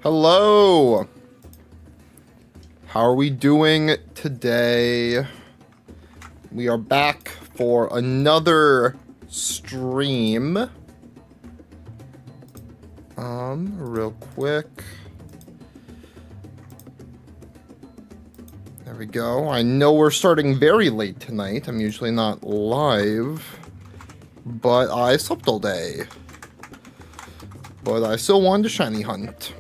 Hello! How are we doing today? We are back for another stream. Real quick. There we go. I know we're starting very late tonight. I'm usually not live, but I slept all day. But I still wanted to shiny hunt.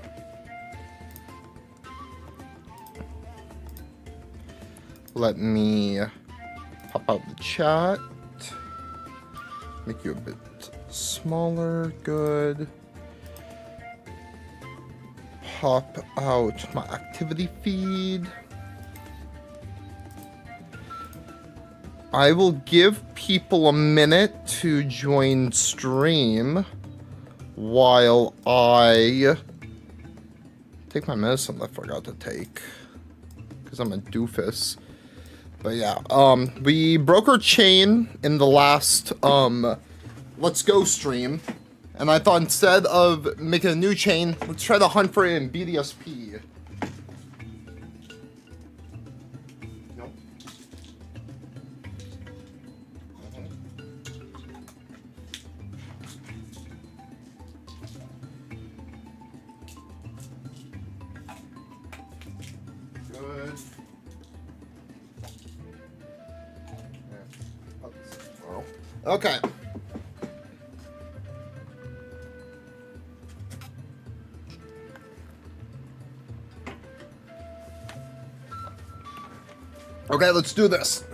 Let me pop out the chat. Make you a bit smaller. Good. Pop out my activity feed. I will give people a minute to join stream while I take my medicine that I forgot to take because I'm a doofus. But yeah, we broke our chain in the last Let's Go stream, and I thought instead of making a new chain, let's try to hunt for it in BDSP. Nope. Good. Okay. Okay, let's do this.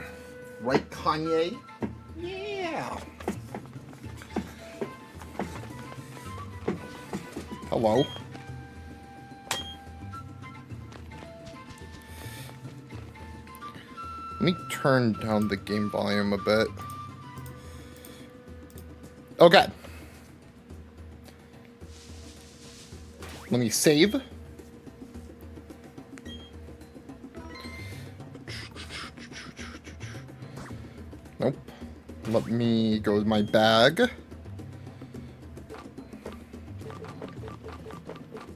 Right, Kanye? Yeah. Hello. Let me turn down the game volume a bit. Okay. Let me save. Nope. Let me go with my bag.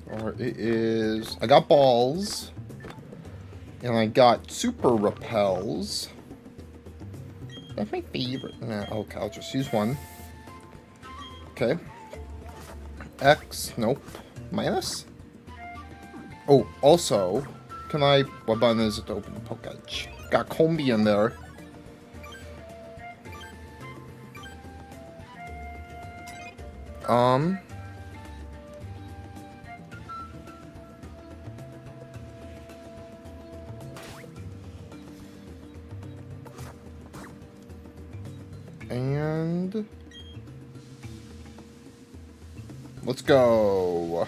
Or it is... I got balls. And I got super repels. That's my favorite. Nah, okay, I'll just use one. Okay. X. Nope. Minus? Oh, also, can I... What button is it to open the Pokédex? Got Combi in there. And... Let's go.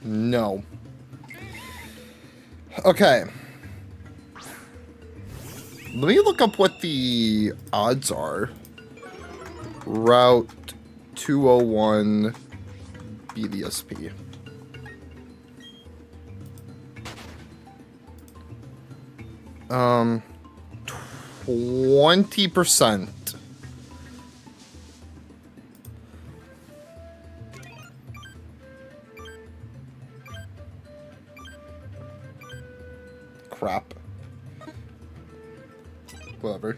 No. Okay. Let me look up what the odds are. Route 201 BDSP. Um, 20%. Crap. Whatever.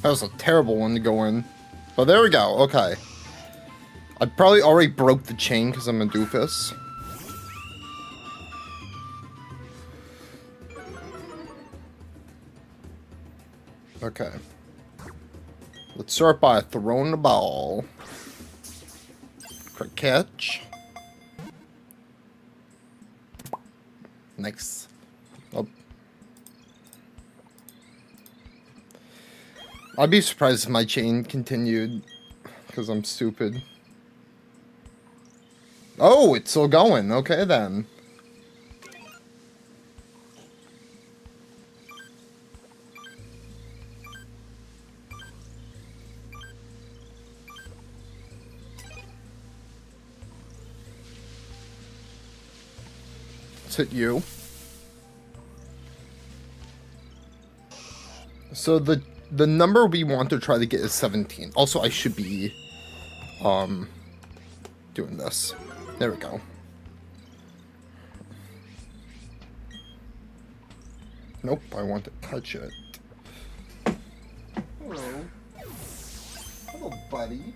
That was a terrible one to go in. But there we go, okay. I probably already broke the chain because I'm a doofus. Okay. Let's start by throwing the ball. Quick catch. Nice. Oh. I'd be surprised if my chain continued, because I'm stupid. Oh, it's still going. Okay, then. hit you. So the number we want to try to get is 17. Also, I should be doing this. There we go. Nope, I want to touch it. Hello. Hello, buddy.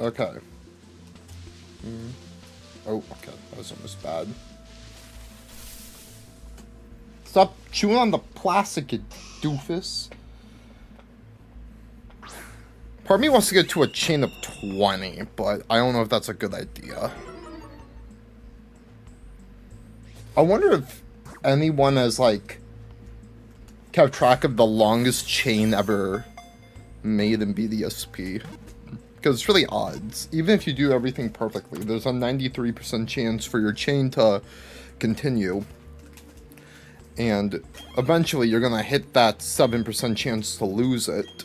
Okay. Oh, okay. That was almost bad. Stop chewing on the plastic, you doofus. Part of me wants to get to a chain of 20, but I don't know if that's a good idea. I wonder if anyone has, like, kept track of the longest chain ever made in BDSP. Because it's really odds. Even if you do everything perfectly, there's a 93% chance for your chain to continue. And eventually you're gonna hit that 7% chance to lose it.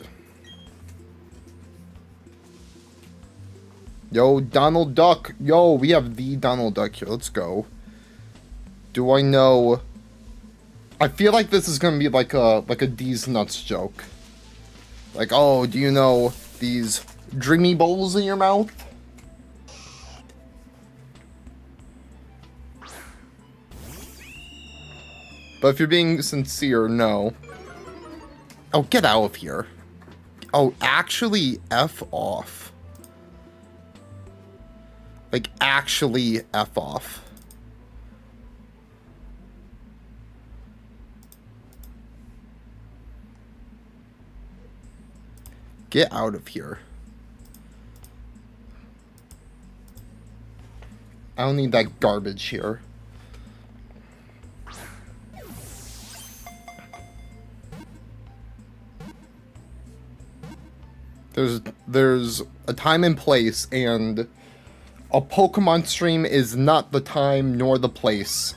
Yo, Donald Duck. Yo, we have the Donald Duck here. Let's go. Do I know... I feel like this is gonna be like a D's Nuts joke. Like, oh, do you know these dreamy bowls in your mouth? But if you're being sincere, no. Oh, get out of here. Oh, actually, F off. Like, actually, F off. Get out of here. I don't need that garbage here. There's a time and place, and a Pokemon stream is not the time nor the place.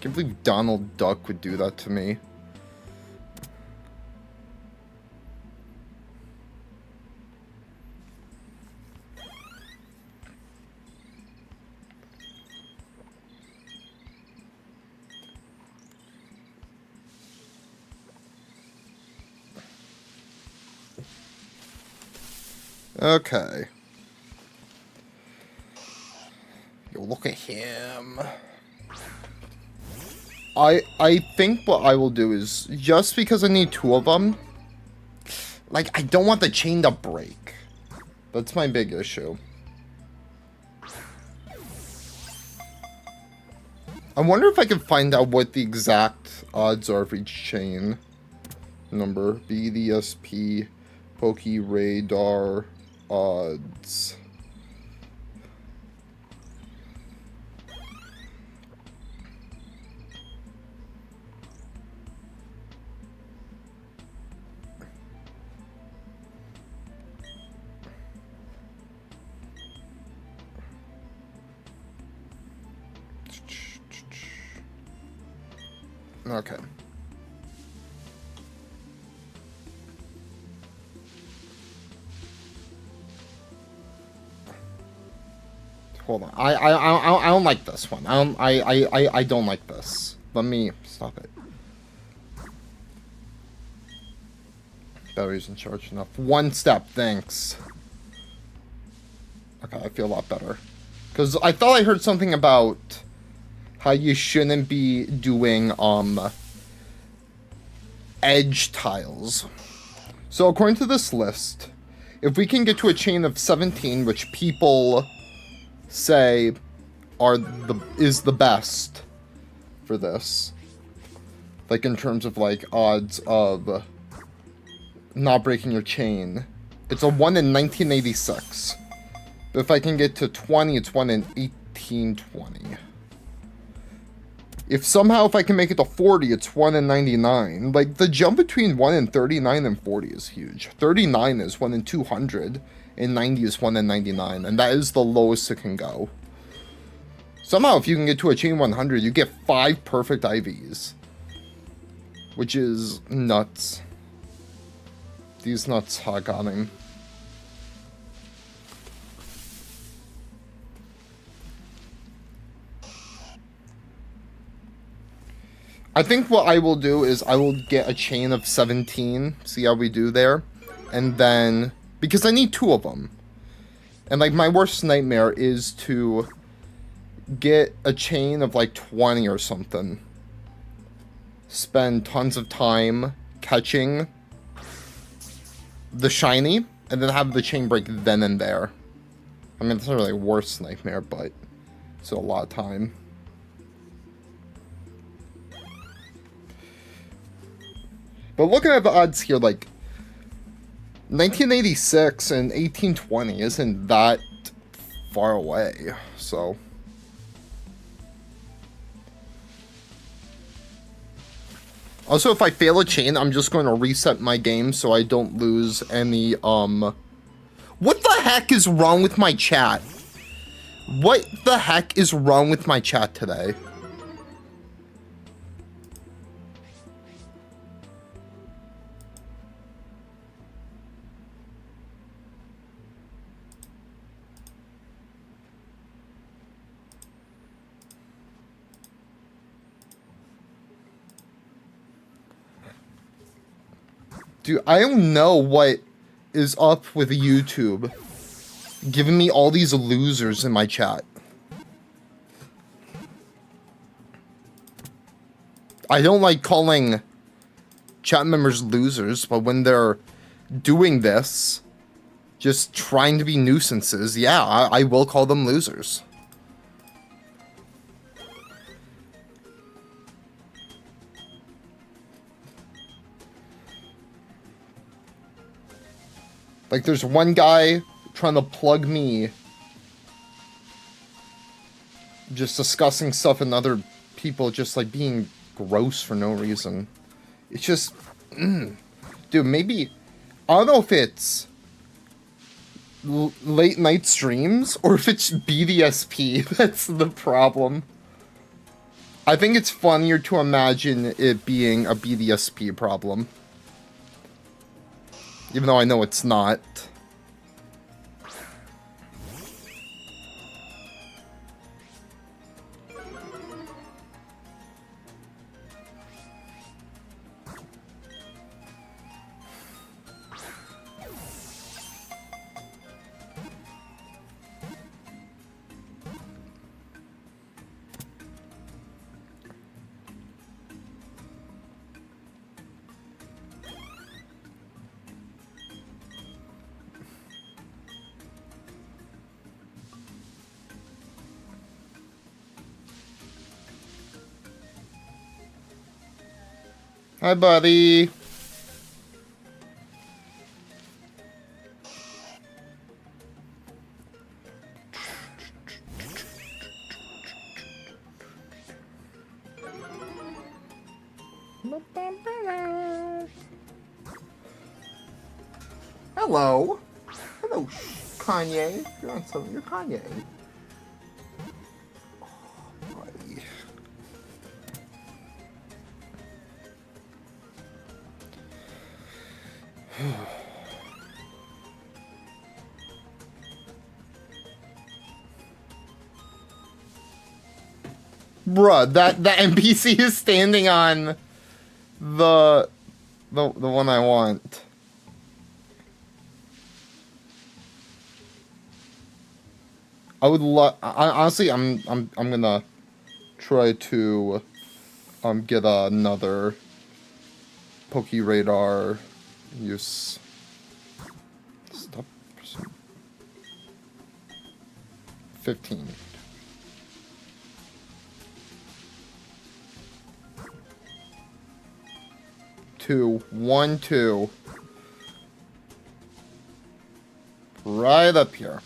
Can't believe Donald Duck would do that to me. Okay. Yo, look at him. I think what I will do is, just because I need 2 of them, like, I don't want the chain to break. That's my big issue. I wonder if I can find out what the exact odds are for each chain. Number, BDSP, Poke Radar, odds. Okay. Hold on. I don't like this one. I don't like this. Let me stop it. Battery's in charge enough. 1 step, thanks. Okay, I feel a lot better. Because I thought I heard something about how you shouldn't be doing edge tiles. So according to this list, If we can get to a chain of 17, which people say is the best for this, like in terms of like odds of not breaking your chain, it's a 1 in 1986. But if I can get to 20, it's 1 in 1820. If I can make it to 40, it's 1 in 99. Like, the jump between 1 in 39 and 40 is huge. 39 is 1 in 200, and 90 is 1 in 99, and that is the lowest it can go. Somehow, if you can get to a chain 100, you get 5 perfect IVs. Which is nuts. These nuts hog on him. I think what I will do is I will get a chain of 17, see how we do there, and then, because I need 2 of them, and like my worst nightmare is to get a chain of like 20 or something, spend tons of time catching the shiny, and then have the chain break then and there. I mean, it's not really a worst nightmare, but it's a lot of time. But looking at the odds here, like, 1986 and 1820 isn't that far away, so. Also, if I fail a chain, I'm just going to reset my game so I don't lose any, What the heck is wrong with my chat? What the heck is wrong with my chat today? Dude, I don't know what is up with YouTube giving me all these losers in my chat. I don't like calling chat members losers, but when they're doing this, just trying to be nuisances, yeah, I will call them losers. Like, there's one guy trying to plug me, just discussing stuff, and other people just, like, being gross for no reason. It's just, dude, maybe, I don't know if it's late night streams, or if it's BDSP, that's the problem. I think it's funnier to imagine it being a BDSP problem. Even though I know it's not. Hi, buddy. Hello. Hello, Kanye. You're on something. You're Kanye. Bruh, that NPC is standing on the one I want. I would honestly, I'm gonna try to get another Poke Radar use. Stop 15. 2, 1, 2. Right up here.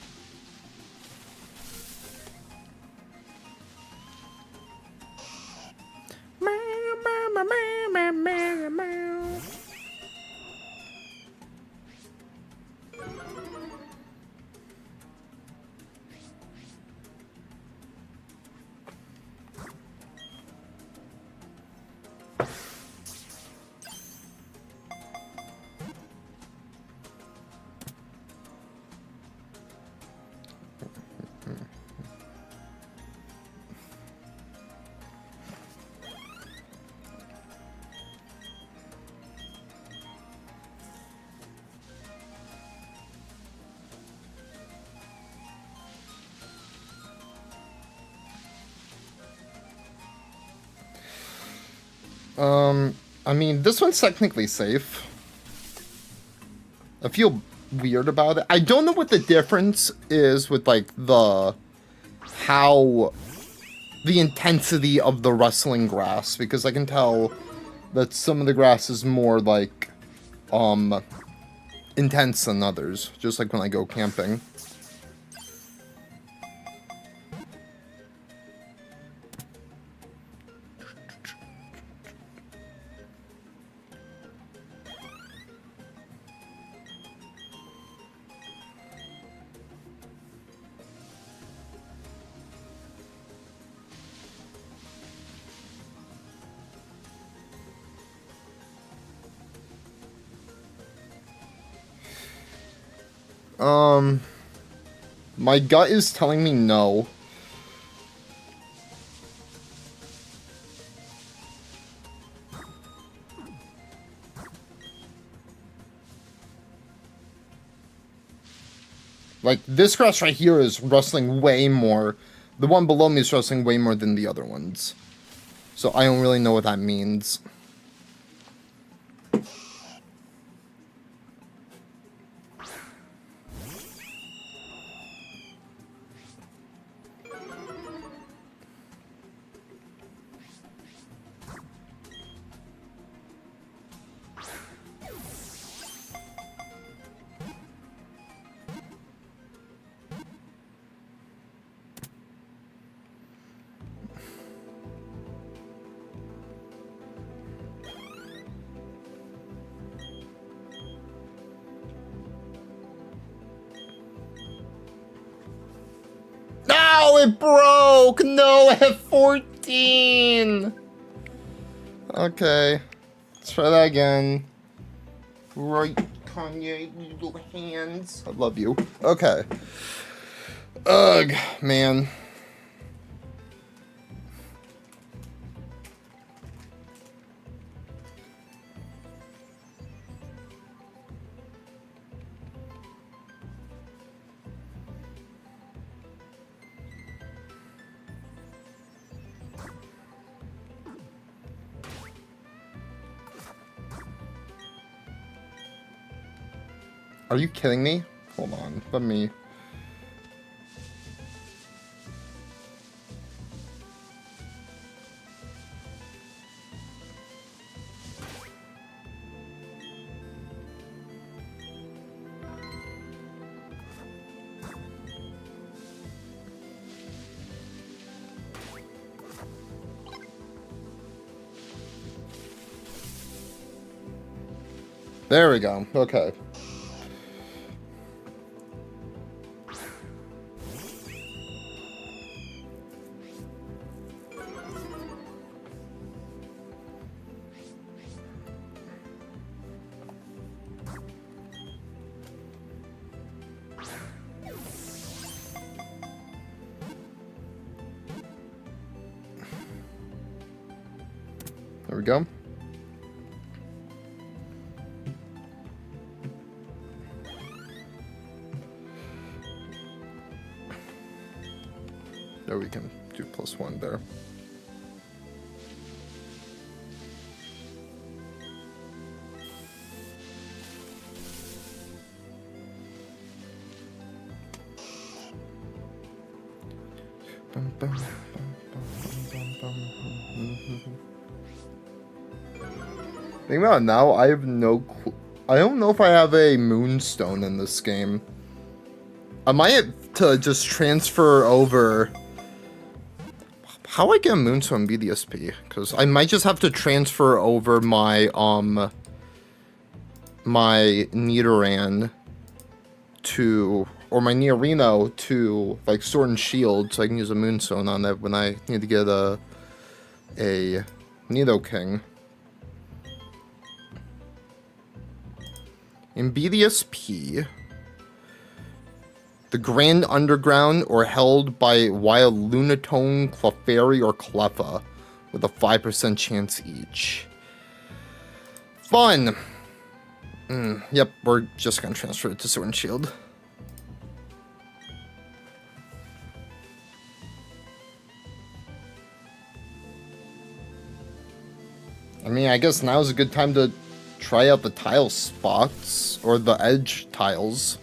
I mean, this one's technically safe. I feel weird about it. I don't know what the difference is with, like, the intensity of the rustling grass, because I can tell that some of the grass is more, like, intense than others, just like when I go camping. My gut is telling me no. Like, this grass right here is rustling way more. The one below me is rustling way more than the other ones. So I don't really know what that means. No, it broke! No, I have 14! Okay. Let's try that again. Right, Kanye, little hands. I love you. Okay. Ugh, man. Are you kidding me? Hold on, let me... There we go, okay. There we go. There we can do +1 there. Think about it now, I have no clue. I don't know if I have a moonstone in this game. I might have to just transfer over. How do I get a moonstone BDSP? Because I might just have to transfer over my my Nidoran to, or my Nidorino to like Sword and Shield, so I can use a moonstone on that when I need to get a Nidoking. In BDSP, the Grand Underground or held by Wild Lunatone, Clefairy, or Cleffa, with a 5% chance each. Fun! Yep, we're just gonna transfer it to Sword and Shield. I mean, I guess now's a good time to try out the tile spots, or the edge tiles.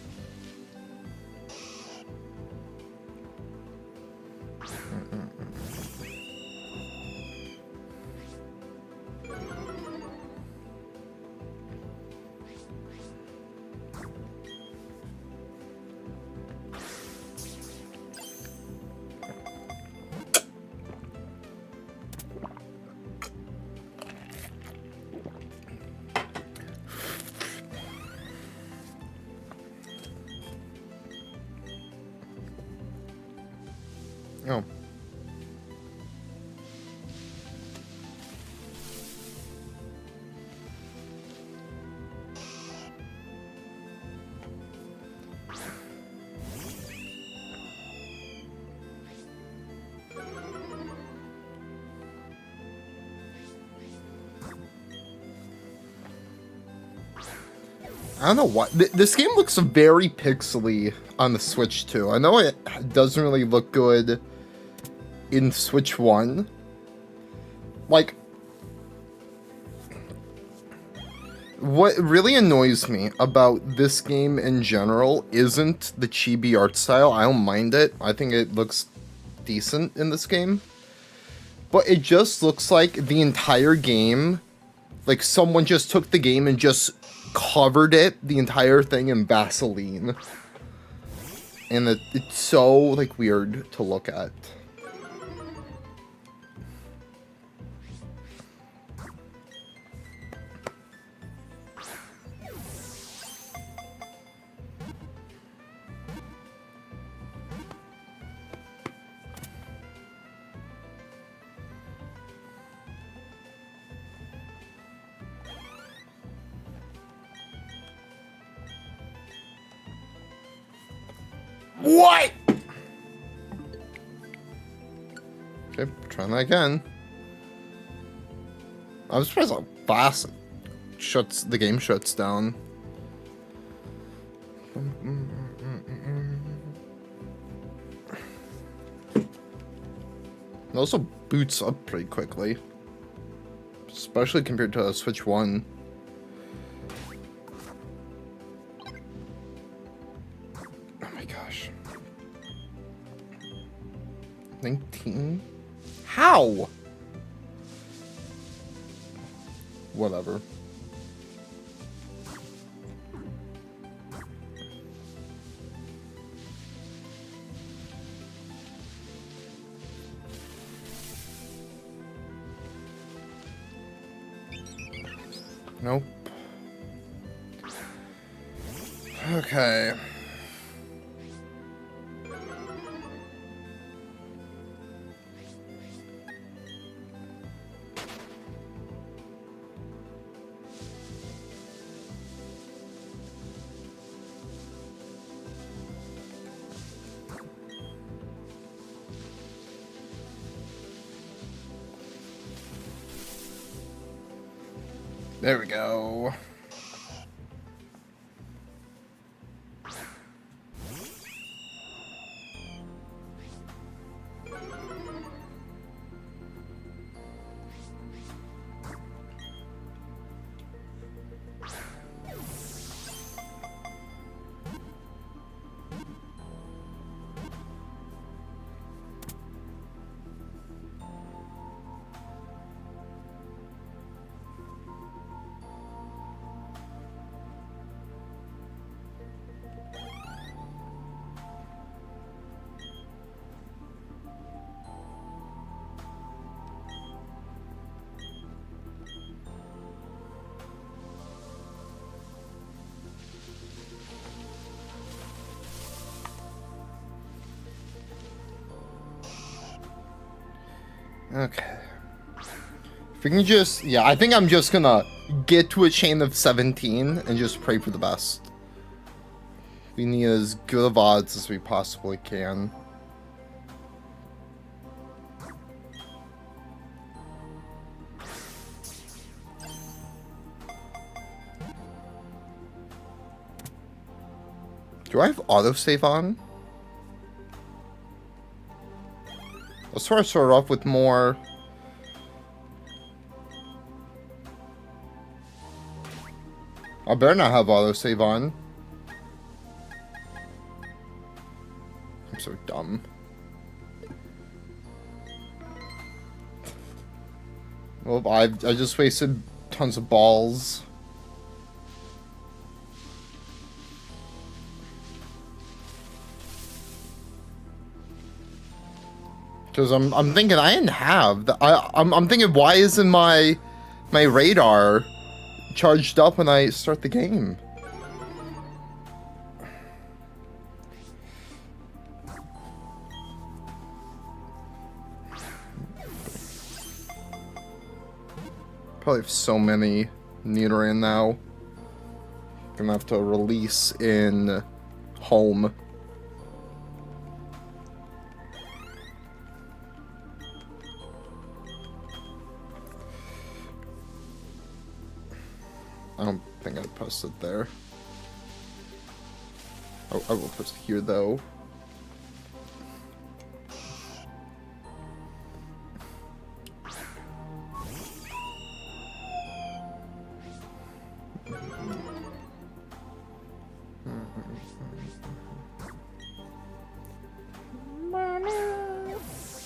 Oh. I don't know what. This game looks very pixely on the Switch too. I know it doesn't really look good in Switch 1. Like, what really annoys me about this game in general isn't the chibi art style. I don't mind it. I think it looks decent in this game. But it just looks like the entire game, like someone just took the game and just covered it, the entire thing, in Vaseline. And it's so, like, weird to look at. What? Okay, trying that again. I'm surprised how fast the game shuts down. It also boots up pretty quickly, especially compared to Switch 1. Oh my gosh. 19? How? Whatever. Nope. Okay. There we go. Okay. If we can just... Yeah, I think I'm just gonna get to a chain of 17 and just pray for the best. We need as good of odds as we possibly can. Do I have autosave on? Let's try to start off with more... I better not have autosave on. I'm so dumb. Well, I just wasted tons of balls. Because I'm thinking I didn't have the, I'm thinking, why isn't my radar charged up when I start the game? Probably have so many Nidorino now. Gonna have to release in home. I don't think I pressed it there. Oh, I will press it here though.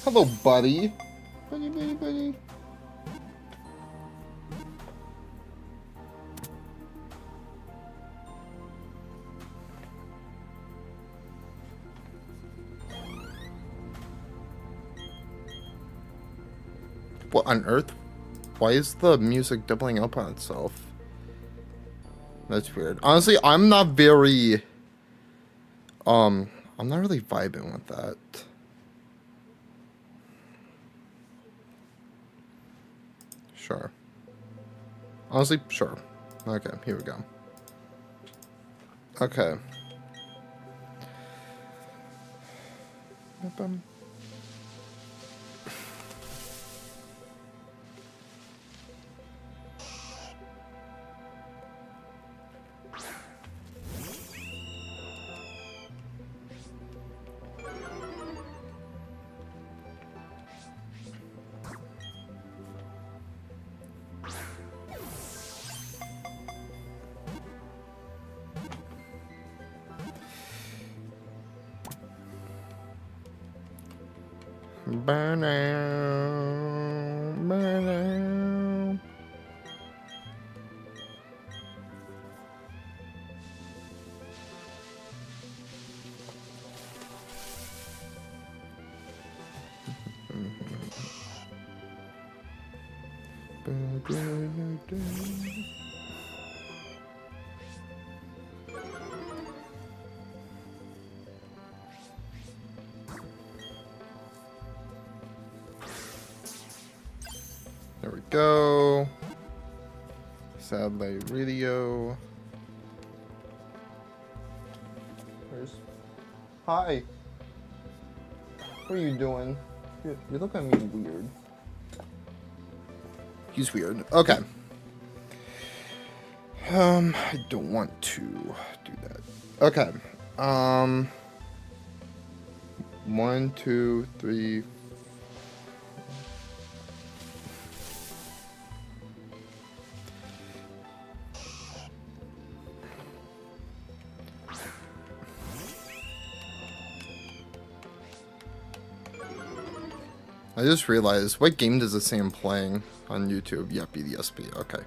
Hello, buddy. Buddy. What on earth? Why is the music doubling up on itself? That's weird. Honestly, I'm not very... I'm not really vibing with that. Sure. Honestly, sure. Okay, here we go. Okay. Burn out, burn out. There we go. Satellite radio. Hi. What are you doing? You look at me weird. He's weird. Okay. I don't want to do that. Okay. 1, 2, 3. I just realized, what game does it say I'm playing on YouTube? Yeah, BDSP, okay.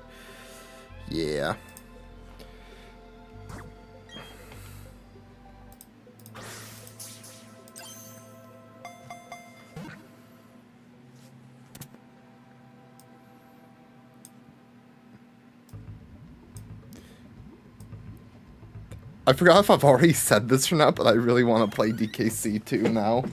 Yeah. I forgot if I've already said this or not, but I really want to play DKC 2 now.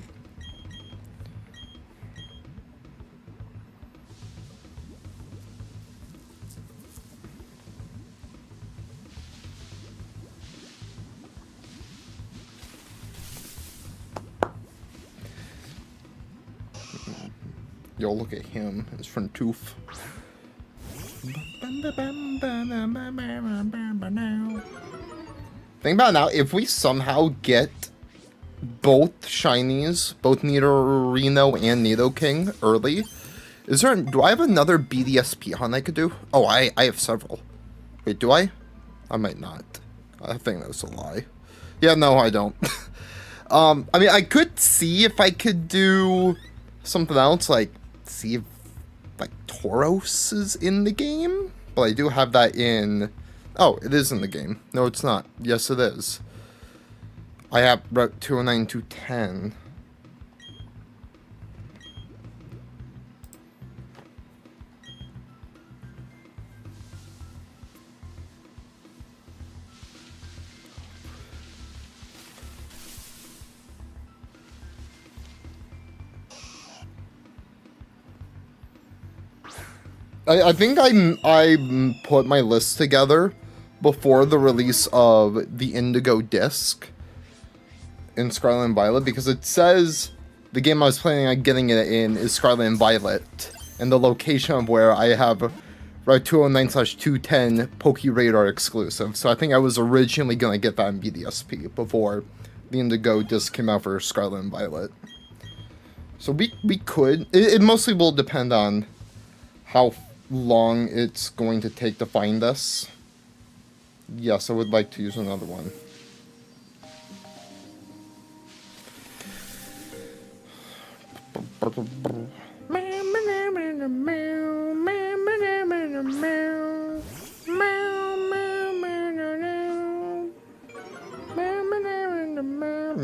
Yo, look at him. His front tooth. Think about it now, if we somehow get both shinies, both Nidorino and Nidoking early, do I have another BDSP hunt I could do? Oh, I have several. Wait, do I? I might not. I think that's a lie. Yeah, no, I don't. I mean, I could see if I could do something else, like, see if, like, Tauros is in the game? But I do have that in... Oh, it is in the game. No, it's not. Yes, it is. I have Route 209 to 10. I think I put my list together before the release of the Indigo disc in Scarlet and Violet, because it says the game I was planning on getting it in is Scarlet and Violet, and the location of where I have Route 209/210 Poke-Radar exclusive. So I think I was originally going to get that in BDSP before the Indigo disc came out for Scarlet and Violet. So we could... It mostly will depend on how long it's going to take to find us. Yes, I would like to use another one.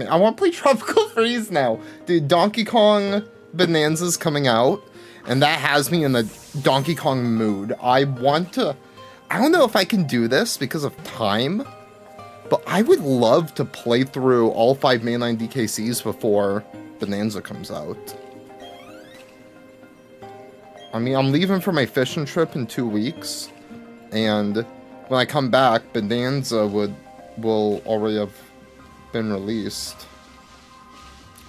I want to play Tropical Freeze now. Dude, Donkey Kong Bonanza's coming out, and that has me in the Donkey Kong mood. I want to... I don't know if I can do this because of time, but I would love to play through all 5 mainline DKCs before Bonanza comes out. I mean, I'm leaving for my fishing trip in 2 weeks, and when I come back, Bonanza will already have been released.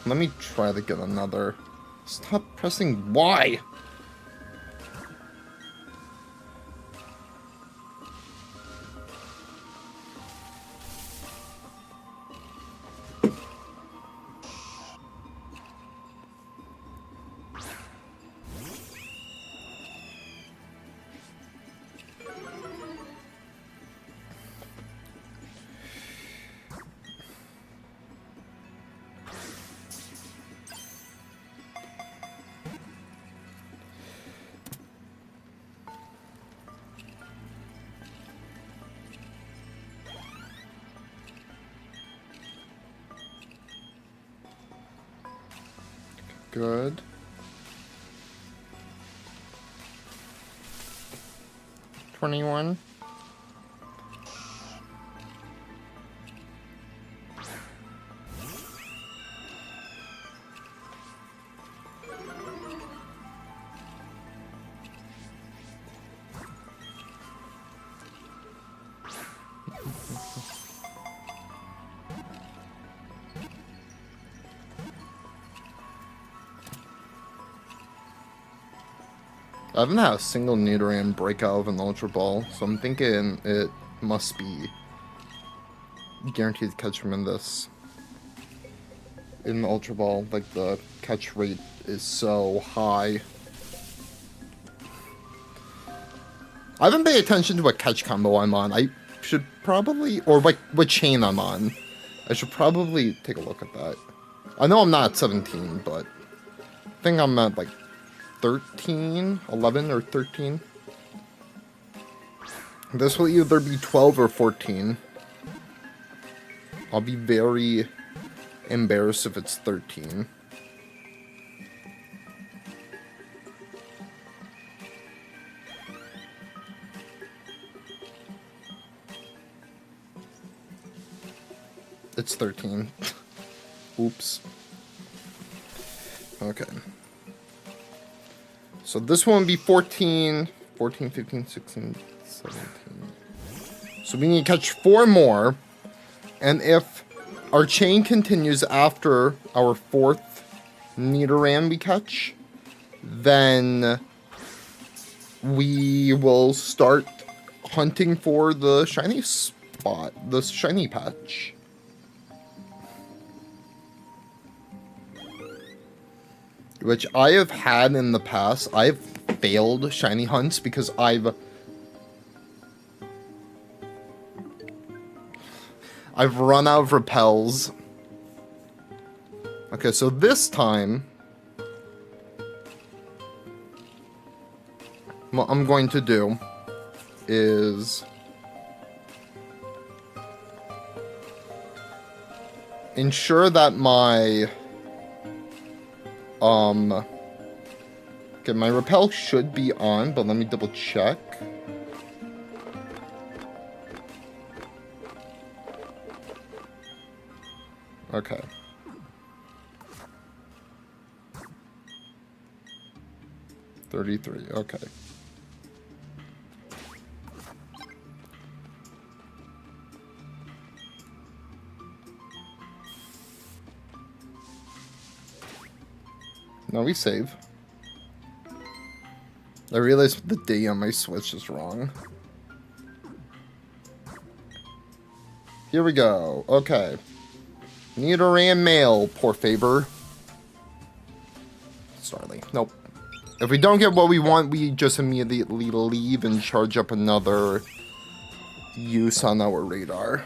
Let me try to get another... Stop pressing Y! Good. $21. I haven't had a single Nidoran break out of an Ultra Ball, so I'm thinking it must be guaranteed to catch him in this. In the Ultra Ball, like, the catch rate is so high. I haven't paid attention to what catch combo I'm on. I should probably, or like what chain I'm on. I should probably take a look at that. I know I'm not at 17, but I think I'm at like 13, 11 or 13. This will either be 12 or 14. I'll be very embarrassed if it's 13. It's 13. Oops. Okay. So this one would be 14, 14, 15, 16, 17. So we need to catch 4 more. And if our chain continues after our 4th Nidoran we catch, then we will start hunting for the shiny spot, the shiny patch. Which I have had in the past. I've failed shiny hunts because I've run out of repels. Okay, so this time, what I'm going to do is ensure that my okay, my repel should be on, but let me double check. Okay. $33, okay. Now we save. I realized the D on my Switch is wrong. Here we go. Okay. Nidorino male, poor favor. Starly. Nope. If we don't get what we want, we just immediately leave and charge up another use on our radar.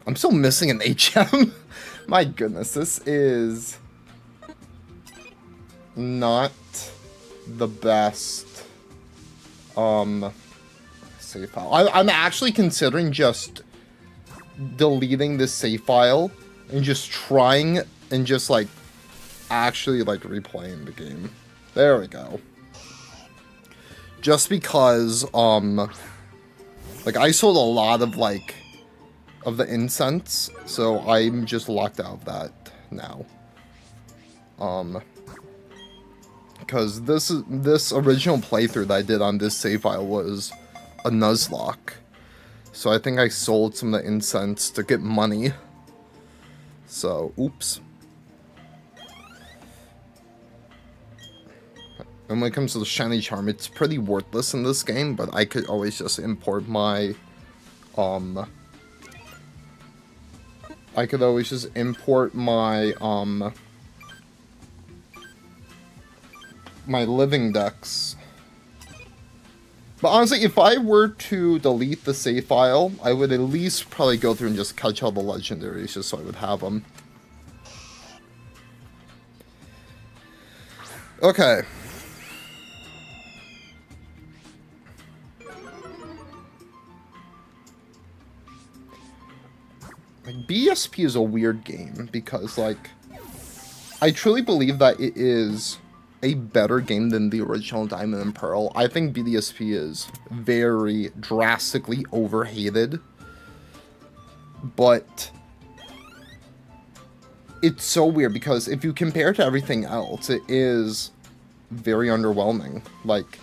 I'm still missing an HM. My goodness, this is not the best save file. I'm actually considering just deleting this save file and just trying and just like actually like replaying the game. There we go. Just because like I sold a lot of like of the incense, so I'm just locked out of that now. Because this original playthrough that I did on this save file was a Nuzlocke. So I think I sold some of the incense to get money. So, oops. And when it comes to the shiny charm, it's pretty worthless in this game, but I could always just import my I could always just import my my living decks. But honestly, if I were to delete the save file, I would at least probably go through and just catch all the legendaries just so I would have them. Okay. Like, BSP is a weird game because, like, I truly believe that it is a better game than the original Diamond and Pearl. I think BDSP is very drastically overhated, but it's so weird because if you compare it to everything else, it is very underwhelming. Like,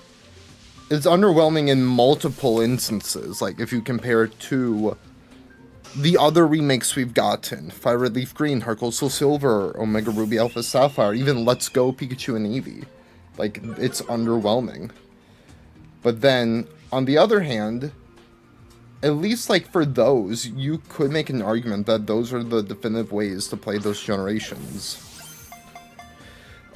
it's underwhelming in multiple instances. Like, if you compare it to the other remakes we've gotten, Fire Red Leaf Green, Heart Gold Soul Silver, Omega Ruby Alpha Sapphire, even Let's Go Pikachu and Eevee. Like, it's underwhelming. But then, on the other hand, at least, like, for those, you could make an argument that those are the definitive ways to play those generations.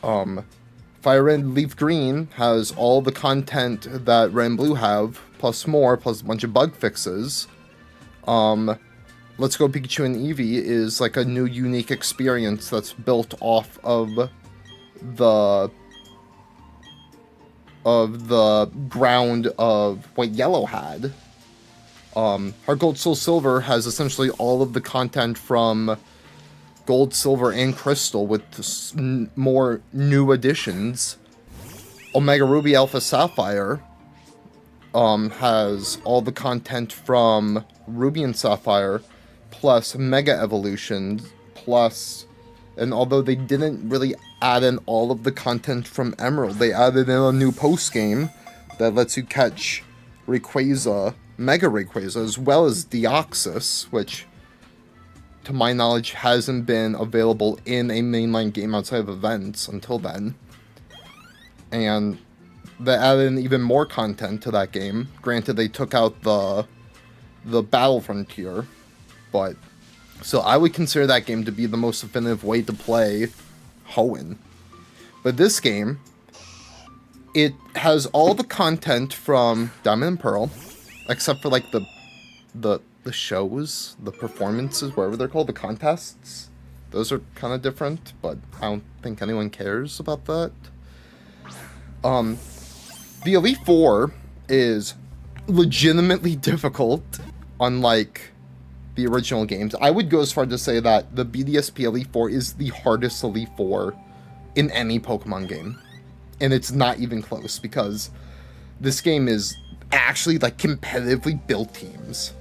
Fire Red Leaf Green has all the content that Red and Blue have, plus more, plus a bunch of bug fixes. Let's Go Pikachu and Eevee is like a new unique experience that's built off of the ground of what Yellow had. Heart Gold Soul Silver has essentially all of the content from Gold, Silver, and Crystal with more new additions. Omega Ruby Alpha Sapphire has all the content from Ruby and Sapphire, plus Mega Evolution, plus, and although they didn't really add in all of the content from Emerald, they added in a new post-game, that lets you catch Rayquaza, Mega Rayquaza, as well as Deoxys, which, to my knowledge, hasn't been available in a mainline game outside of events until then. And they added in even more content to that game. Granted, they took out the Battle Frontier, but so I would consider that game to be the most definitive way to play Hoenn. But this game, it has all the content from Diamond and Pearl, except for like the shows, the performances, whatever they're called, the contests. Those are kind of different, but I don't think anyone cares about that. The Elite Four is legitimately difficult, unlike the original games. I would go as far to say that the BDSP Elite Four is the hardest Elite Four in any Pokemon game. And it's not even close, because this game is actually like competitively built teams.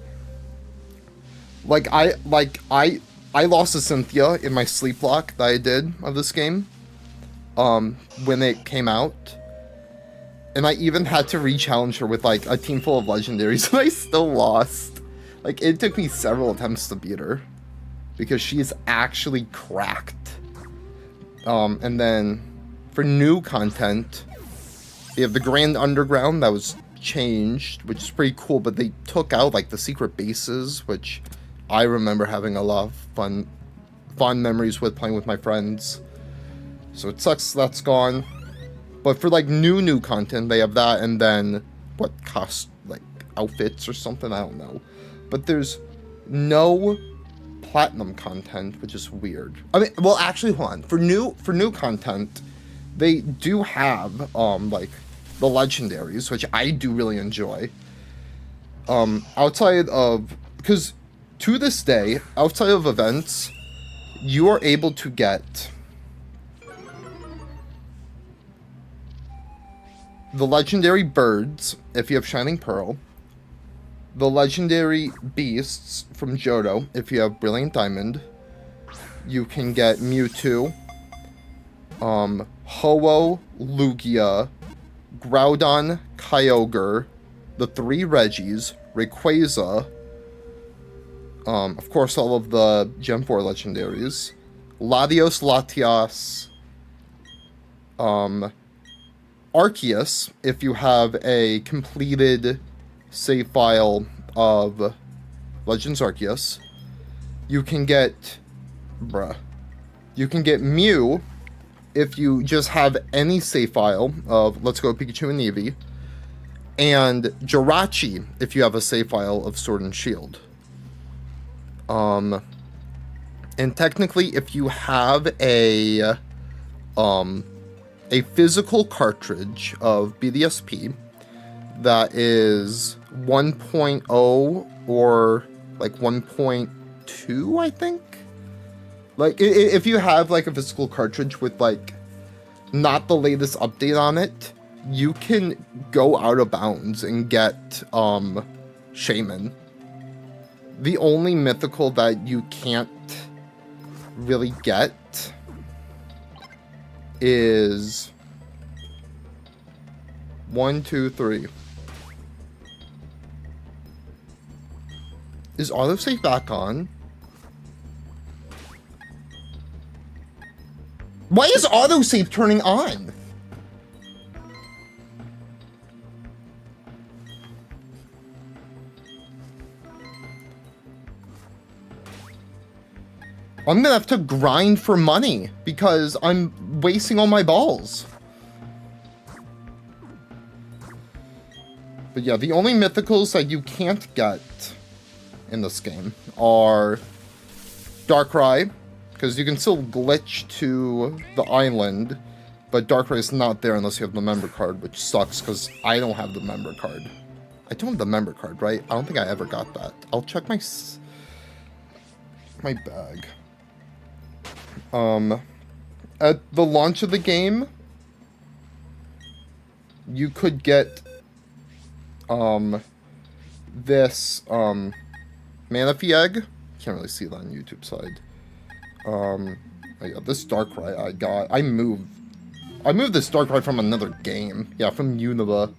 I lost to Cynthia in my sleep block that I did of this game when it came out. And I even had to re-challenge her with like a team full of legendaries, and I still lost. Like, it took me several attempts to beat her, because she is actually cracked. And then for new content, they have the Grand Underground that was changed, which is pretty cool, but they took out like the secret bases, which I remember having a lot of fond memories with playing with my friends. So it sucks that's gone. But for like new content, they have that, and then what cost like outfits or something, I don't know. But there's no platinum content, which is weird. I mean, well, actually, hold on. For new content, they do have like the legendaries, which I do really enjoy. Outside of, because to this day, outside of events, you are able to get the legendary birds if you have Shining Pearl, the legendary beasts from Johto if you have Brilliant Diamond. You can get Mewtwo, Ho-Oh, Lugia, Groudon, Kyogre, the 3 Reggies, Rayquaza, of course all of the Gen 4 legendaries, Latios, Latias, Arceus, if you have a completed save file of Legends Arceus. You can get Mew if you just have any save file of Let's Go Pikachu and Eevee, and Jirachi if you have a save file of Sword and Shield. And technically, if you have a physical cartridge of BDSP that is 1.0 or like 1.2, I think. Like, if you have like a physical cartridge with like not the latest update on it, you can go out of bounds and get Shaman. The only mythical that you can't really get is 1, 2, 3. Is autosave back on? Why is autosave turning on? I'm gonna have to grind for money because I'm wasting all my balls. But yeah, the only mythicals that you can't get in this game are Darkrai, because you can still glitch to the island, but Darkrai is not there unless you have the member card, which sucks because I don't have the member card. I don't have the member card, right? I don't think I ever got that. I'll check my bag. At the launch of the game, you could get this Manaphy egg. Can't really see that on YouTube side. Yeah, this Darkrai I got. I moved this Darkrai from another game. Yeah, from Unova.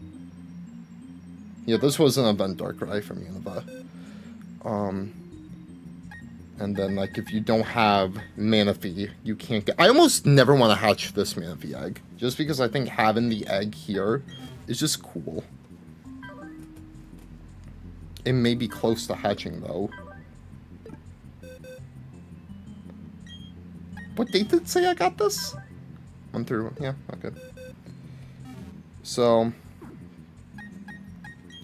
Yeah, this was an event Darkrai from Unova. And then, like, if you don't have Manaphy, you can't get... I almost never want to hatch this Manaphy egg. Just because I think having the egg here is just cool. It may be close to hatching, though. What date did it say I got this? 1 through... Yeah, okay. So...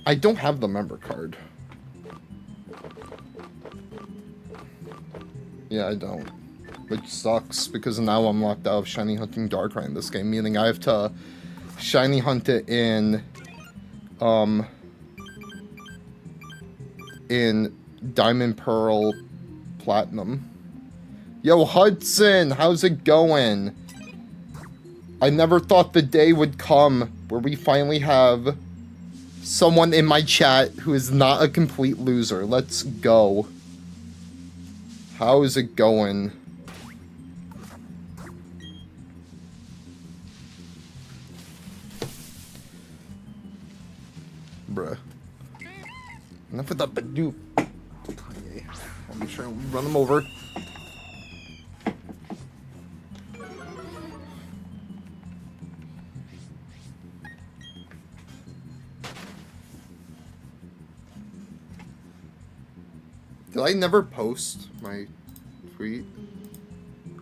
I don't have the member card. Yeah, I don't. Which sucks, because now I'm locked out of shiny hunting Darkrai in this game, meaning I have to shiny hunt it in Diamond, Pearl, Platinum. Yo, Hudson, how's it going? I never thought the day would come where we finally have someone in my chat who is not a complete loser. Let's go. How is it going? Bruh. Enough of that Badoo. I'm trying to run them over. Did I never post my tweet?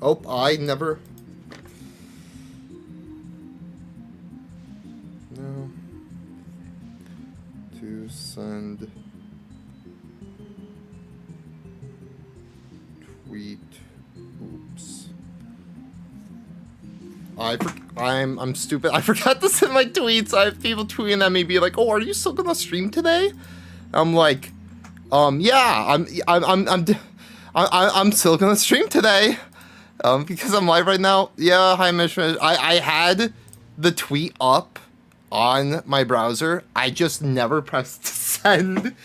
Oh, I never... No. To send... Tweet... Oops. I'm stupid. I forgot to send my tweets. I have people tweeting at me be like, "Oh, are you still gonna stream today?" I'm like... yeah, I'm still gonna stream today, because I'm live right now. Yeah, hi, Mish. I had the tweet up on my browser. I just never pressed send.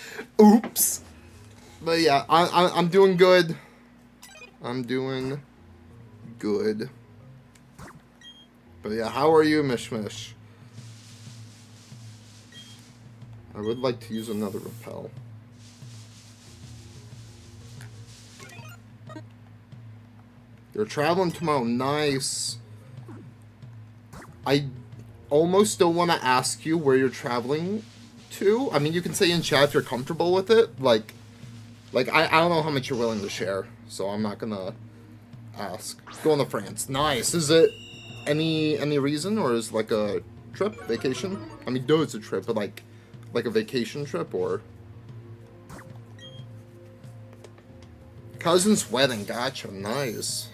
Oops. But yeah, I'm doing good. I'm doing good. But yeah, how are you, Mish? I would like to use another repel. You're traveling tomorrow. Nice. I almost don't want to ask you where you're traveling to. I mean, you can say in chat if you're comfortable with it. Like I don't know how much you're willing to share, so I'm not gonna ask. Going to France. Nice. Is it any reason, or is it like a trip, vacation? I mean, duh, it's a trip, but like a vacation trip, or... Cousin's wedding. Gotcha. Nice.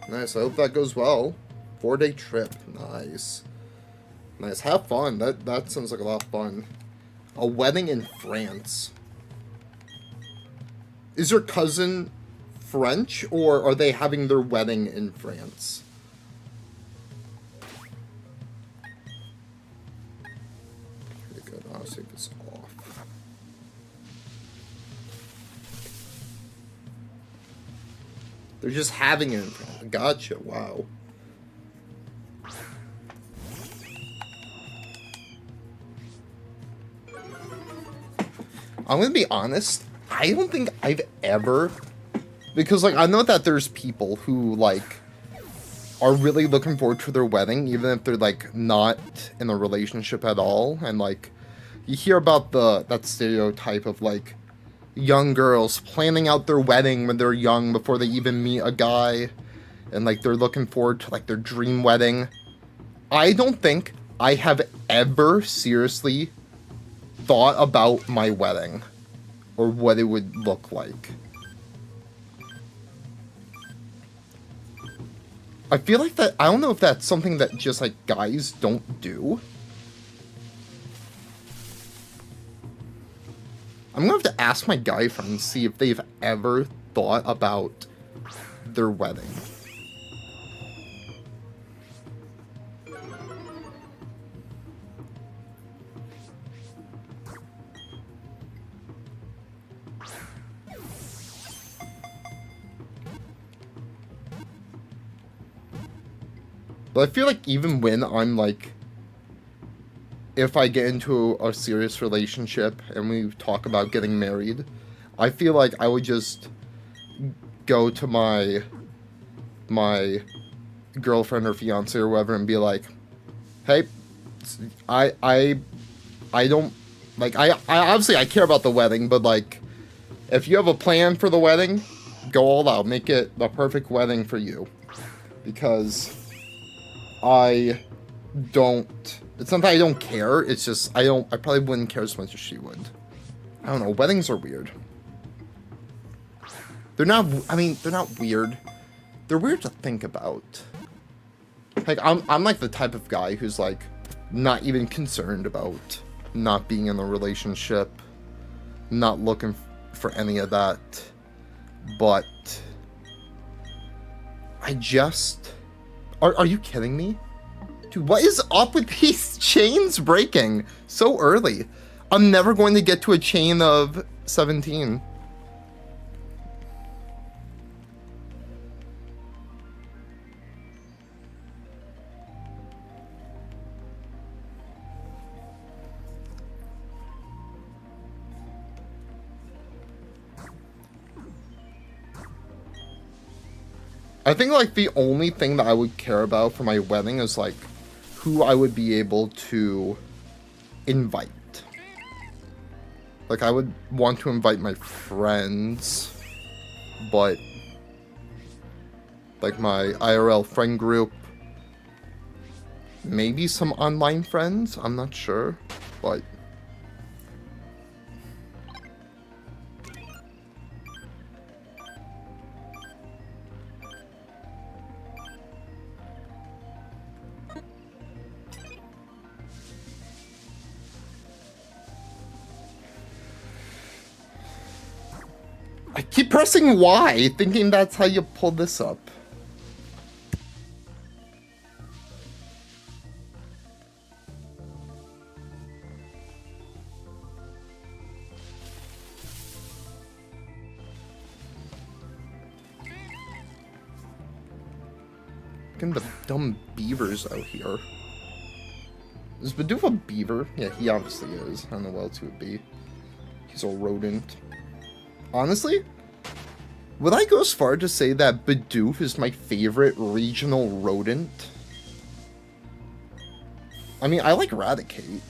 Nice, I hope that goes well. 4-day trip. Nice. Nice, have fun. That sounds like a lot of fun. A wedding in France. Is your cousin French, or are they having their wedding in France? Okay, good. I'll take this off. They're just having it in France. Gotcha, wow. I'm gonna be honest, I don't think I've ever... Because, like, I know that there's people who, like, are really looking forward to their wedding, even if they're, like, not in a relationship at all. And, like, you hear about that stereotype of, like, young girls planning out their wedding when they're young before they even meet a guy, and like they're looking forward to like their dream wedding. I don't think I have ever seriously thought about my wedding or what it would look like. I feel like that, I don't know if that's something that just like guys don't do. I'm gonna have to ask my guy friends, see if they've ever thought about their wedding. But I feel like even when I'm like if I get into a serious relationship and we talk about getting married, I feel like I would just go to my girlfriend or fiance or whatever and be like, hey, I don't, like, I obviously I care about the wedding, but like, if you have a plan for the wedding, go all out, make it the perfect wedding for you, because I don't, it's not that I don't care, it's just I probably wouldn't care as much as she would. I don't know, weddings are weird. They're not, I mean, they're not weird. They're weird to think about. Like, I'm like the type of guy who's like not even concerned about not being in a relationship, not looking for any of that. But I just, are you kidding me? Dude, what is up with these chains breaking so early? I'm never going to get to a chain of 17. I think, like, the only thing that I would care about for my wedding is, like, who I would be able to invite. Like, I would want to invite my friends, but, like, my IRL friend group, maybe some online friends, I'm not sure, but... I keep pressing Y, thinking that's how you pull this up. Look at the dumb beavers out here. Is Bidoof a beaver? Yeah, he obviously is. I don't know what else he would be. He's a rodent. Honestly, would I go as far to say that Bidoof is my favorite regional rodent? I mean, I like Raticate.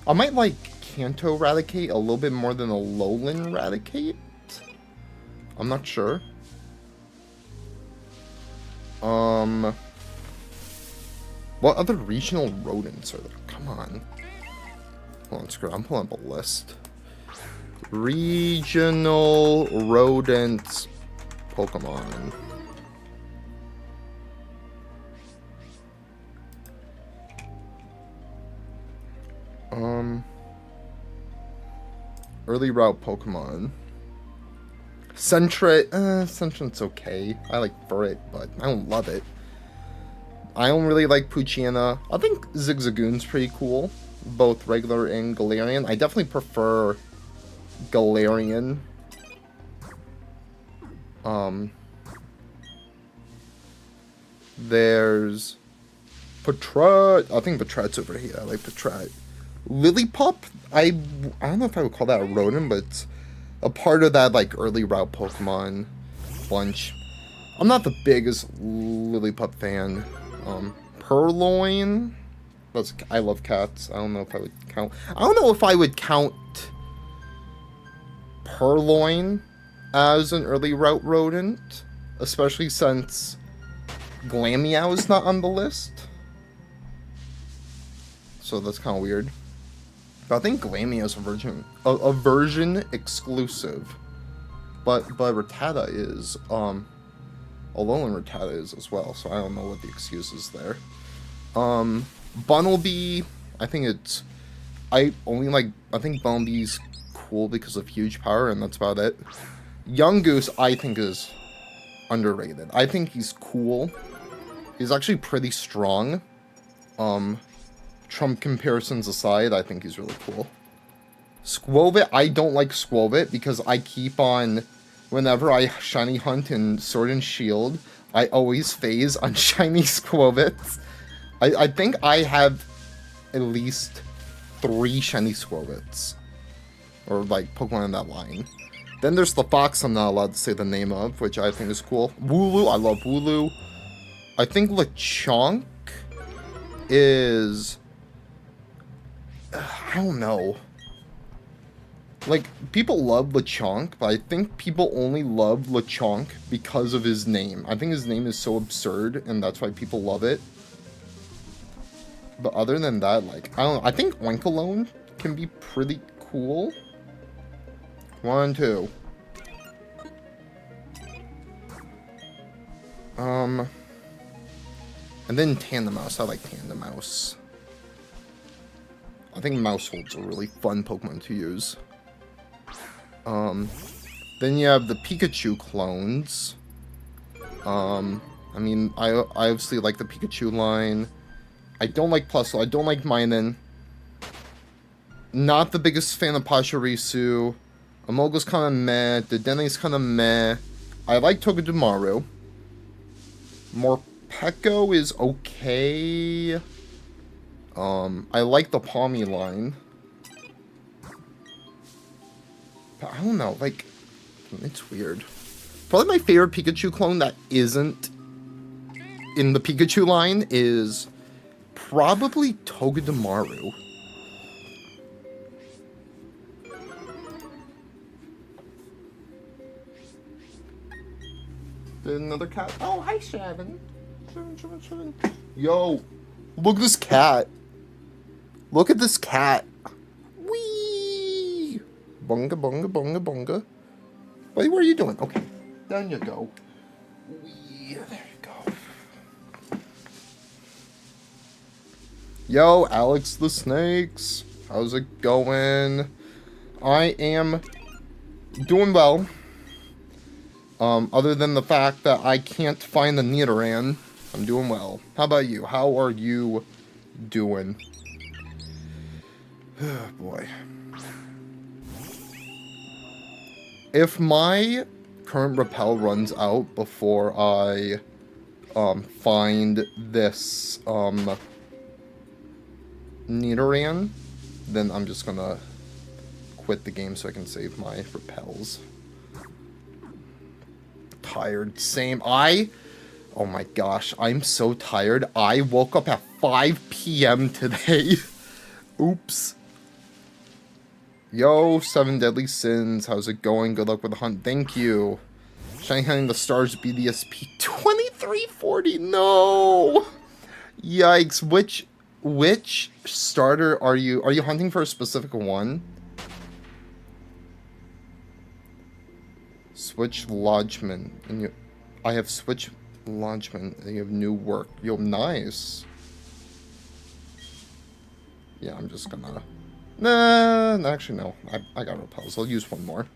I might like Kanto Raticate a little bit more than a Lowland Raticate. I'm not sure. What other regional rodents are there? Come on. Hold on, screw it. I'm pulling up a list. Regional rodents Pokemon. Early route Pokemon. Sentret's okay. I like Furret, but I don't love it. I don't really like Poochyena. I think Zigzagoon's pretty cool, both regular and Galarian. I definitely prefer Galarian. There's Patrat. I think Patrat's over here. I like Patrat. Lillipup. I don't know if I would call that a rodent, but it's a part of that like early route Pokemon bunch. I'm not the biggest Lillipup fan. Purloin. I love cats. I don't know if I would count. I don't know if I would count Purloin as an early route rodent, especially since Glameow is not on the list. So that's kind of weird. But I think Glameow is a version exclusive. But Rattata is, Alolan Rattata is as well, so I don't know what the excuse is there. Bunnelby, I think Bunnelby's cool because of huge power, and that's about it. Young Goose, I think, is underrated. I think he's cool. He's actually pretty strong. Trump comparisons aside, I think he's really cool. Squovit, I don't like Squovit because I keep on, whenever I shiny hunt in Sword and Shield, I always phase on shiny Squovits. I think I have at least 3 shiny Squirrets. Or, like, Pokemon in that line. Then there's the fox I'm not allowed to say the name of, which I think is cool. Wooloo, I love Wooloo. I think Lechonk is... I don't know. Like, people love Lechonk, but I think people only love Lechonk because of his name. I think his name is so absurd, and that's why people love it. But other than that, like, I don't know. I think Oinkalone can be pretty cool. 1, 2. And then Tandemaus. I like Tandemaus. I think Mousehold's a really fun Pokemon to use. Then you have the Pikachu clones. I mean, I obviously like the Pikachu line. I don't like Plusle. I don't like Minun. Not the biggest fan of Pachirisu. Amogo's kind of meh. Dedenne's kind of meh. I like Togedemaru. Morpeko is okay. I like the Palmy line. But I don't know, like, it's weird. Probably my favorite Pikachu clone that isn't in the Pikachu line is probably Togedemaru. Another cat. Oh, hi, Shavin. Shavin. Yo, look at this cat. Look at this cat. Whee! Bunga, bunga, bunga, bunga. Wait, what are you doing? Okay, down you go. Whee! There you go. Yo, Alex the Snakes. How's it going? I am doing well. Other than the fact that I can't find the Nidoran, I'm doing well. How about you? How are you doing? Oh, boy. If my current Repel runs out before I, find this, Nidoran, then I'm just gonna quit the game so I can save my Repels. Tired. Same. Oh my gosh, I'm so tired. I woke up at 5 p.m. today. Oops. Yo, 7 Deadly Sins. How's it going? Good luck with the hunt. Thank you. Shiny Hunting the Stars BDSP 2340. No. Yikes. Which starter are you? Are you hunting for a specific one? Switch Lodgeman. And I have Switch Lodgeman. And you have new work. Yo, nice. Yeah, I'm just gonna... Nah, actually, no. I got Repels. I'll use one more.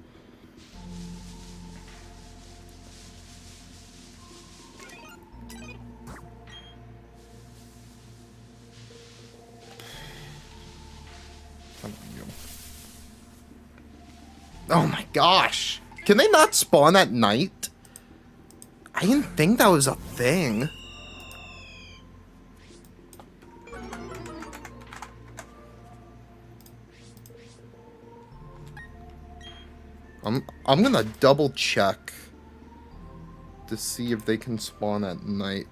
Oh my gosh! Can they not spawn at night? I didn't think that was a thing. I'm gonna double check to see if they can spawn at night.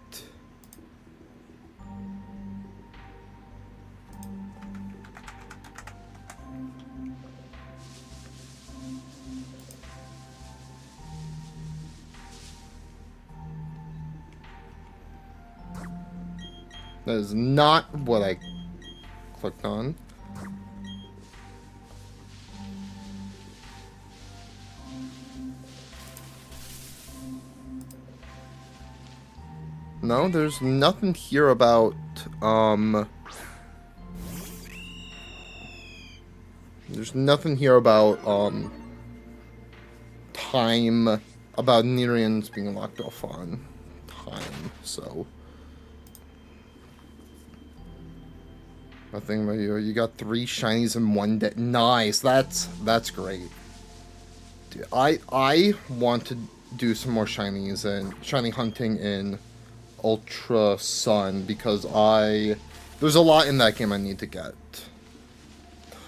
That is not what I clicked on. No, there's nothing here about, there's nothing here about, time, about Nidorians being locked off on time, so. Nothing about you. You got 3 shinies in one day. Nice, that's great. Dude, I want to do some more shinies and shiny hunting in Ultra Sun because I There's a lot in that game I need to get.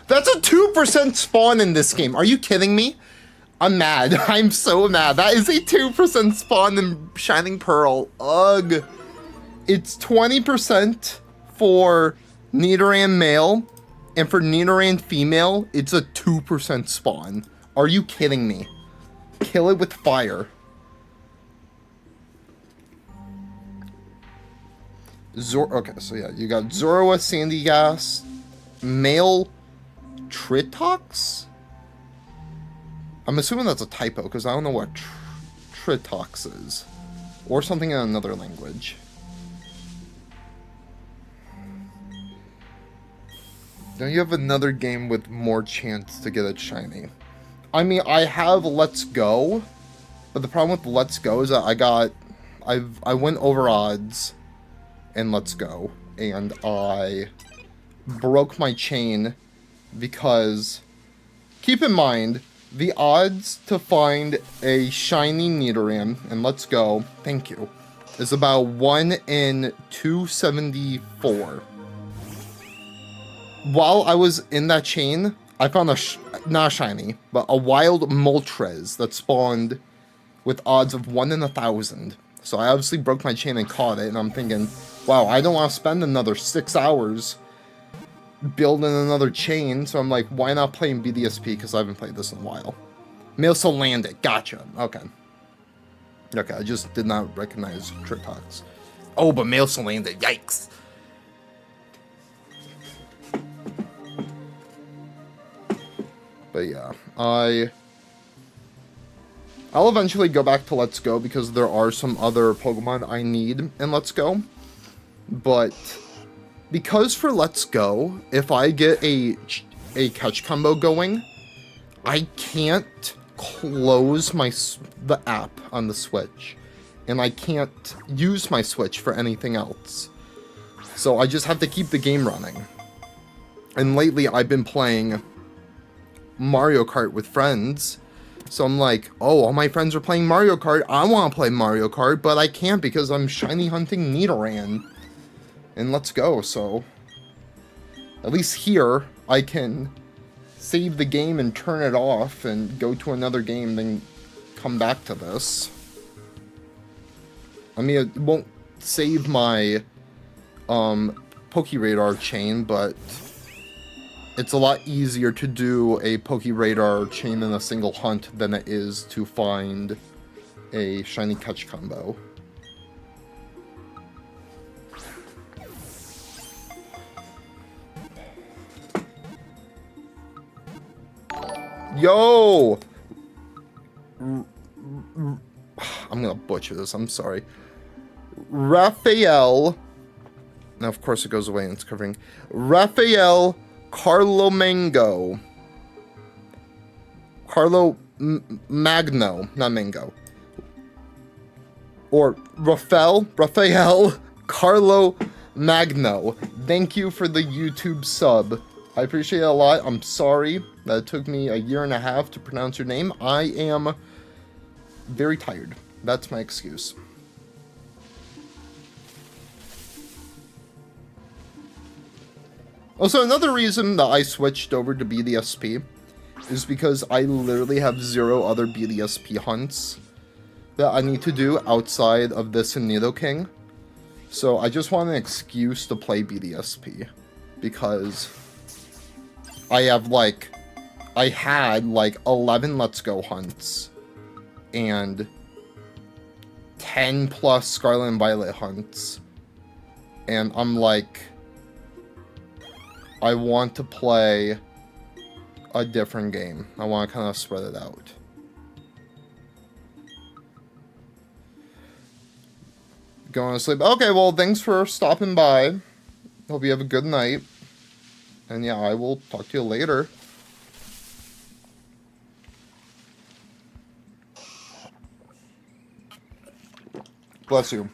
That's a 2% spawn in this game. Are you kidding me? I'm mad. I'm so mad. That is a 2% spawn in Shining Pearl. Ugh. It's 20% for Nidoran male, and for Nidoran female, it's a 2% spawn. Are you kidding me? Kill it with fire. Okay, so yeah, you got Zorua, Sandygast, male Tritox? I'm assuming that's a typo, because I don't know what Tritox is. Or something in another language. Now you have another game with more chance to get it shiny. I mean, I have Let's Go, but the problem with Let's Go is that I went over odds in Let's Go, and I broke my chain because, keep in mind, the odds to find a shiny Nidoran in Let's Go, thank you, is about 1 in 274. While I was in that chain, I found not a shiny, but a wild Moltres that spawned with odds of 1 in 1,000. So I obviously broke my chain and caught it, and I'm thinking, wow, I don't want to spend another 6 hours building another chain, so I'm like, why not play in BDSP, because I haven't played this in a while. Male Solandic, gotcha, okay. Okay, I just did not recognize Tritox. Oh, but Male Solandic, yikes. But yeah, I'll eventually go back to Let's Go because there are some other Pokemon I need in Let's Go. But because for Let's Go, if I get a catch combo going, I can't close the app on the Switch. And I can't use my Switch for anything else. So I just have to keep the game running. And lately I've been playing Mario Kart with friends, so I'm like, oh, all my friends are playing Mario Kart, I want to play Mario Kart, but I can't because I'm shiny hunting Nidoran, and Let's Go, so at least here, I can save the game and turn it off, and go to another game, then come back to this. I mean, it won't save my, Pokeradar chain, but it's a lot easier to do a Pokeradar chain in a single hunt than it is to find a shiny catch combo. Yo! I'm gonna butcher this, I'm sorry. Raphael. Now, of course, it goes away and it's covering. Raphael Carlo Mango. Carlo Magno, not Mango. Or Raphael Carlo Magno. Thank you for the YouTube sub. I appreciate it a lot. I'm sorry that it took me a year and a half to pronounce your name. I am very tired. That's my excuse. Also, another reason that I switched over to BDSP is because I literally have 0 other BDSP hunts that I need to do outside of this and Nidoking. So I just want an excuse to play BDSP because I had like 11 Let's Go hunts and 10 plus Scarlet and Violet hunts, and I'm like, I want to play a different game. I want to kind of spread it out. Going to sleep. Okay, well, thanks for stopping by. Hope you have a good night. And yeah, I will talk to you later. Bless you.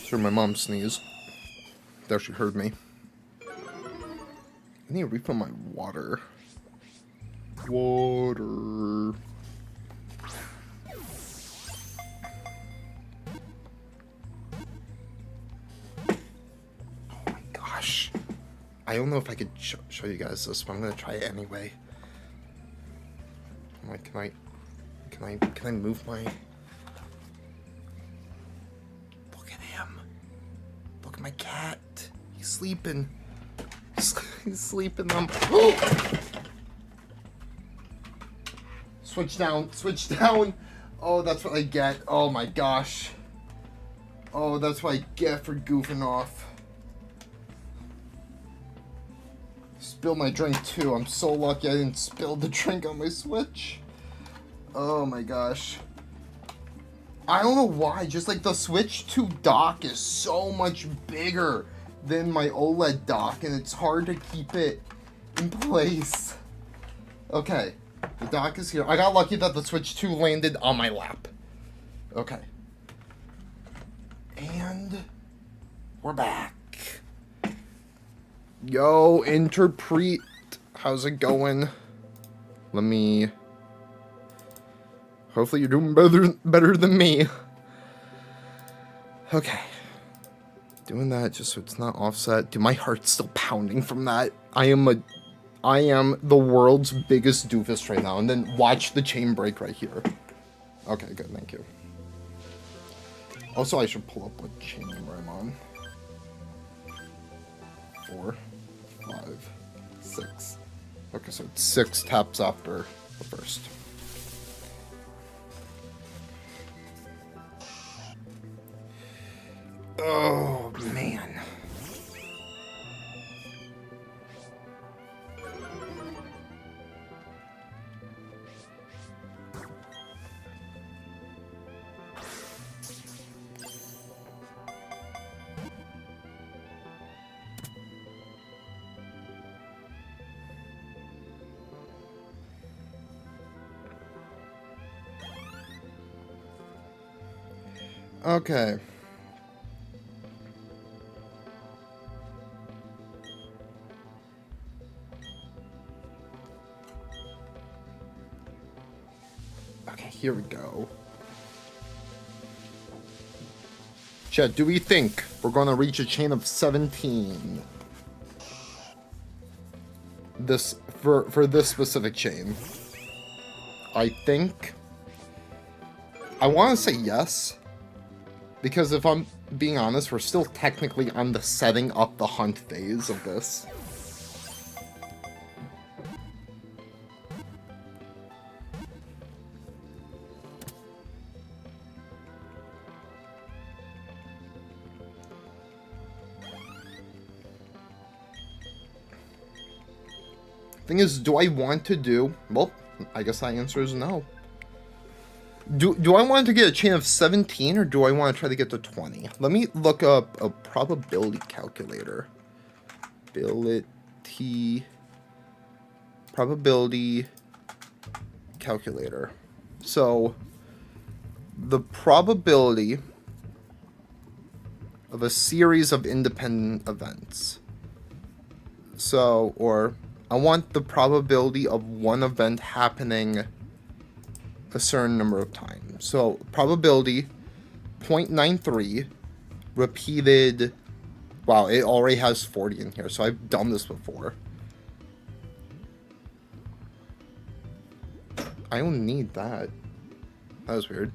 Sure, my mom sneezed. There, she heard me. I need to refill my water. Water. Oh my gosh. I don't know if I could show you guys this, but I'm gonna try it anyway. I'm like, can I move my... Look at him. Look at my cat. He's sleeping. He's sleeping. Switch down. Switch down. Oh, that's what I get. Oh my gosh. Oh, that's what I get for goofing off. Spilled my drink too. I'm so lucky I didn't spill the drink on my Switch. Oh my gosh. I don't know why, just like the Switch 2 dock is so much bigger than my OLED dock, and it's hard to keep it in place. Okay, the dock is here. I got lucky that the Switch 2 landed on my lap. Okay. And we're back. Yo, Interpret. How's it going? Let me... Hopefully you're doing better than me. Okay. Doing that just so it's not offset. Dude, my heart's still pounding from that. I am the world's biggest doofus right now. And then watch the chain break right here. Okay, good. Thank you. Also, I should pull up what chain number I'm on. 4, 5, 6. Okay, so it's 6 taps after the first. Oh, man. Okay. Okay, here we go. Chat, do we think we're going to reach a chain of 17? This for this specific chain. I think I want to say yes. Because if I'm being honest, we're still technically on the setting up the hunt phase of this. Thing is, do I want to do... Well, I guess that answer is no. Do I want to get a chain of 17 or do I want to try to get to 20? Let me look up a probability calculator. Probability calculator. So, the probability of a series of independent events. So, or I want the probability of one event happening a certain number of times. So probability 0.93 repeated. Wow, it already has 40 in here, so I've done this before. I don't need that. That was weird.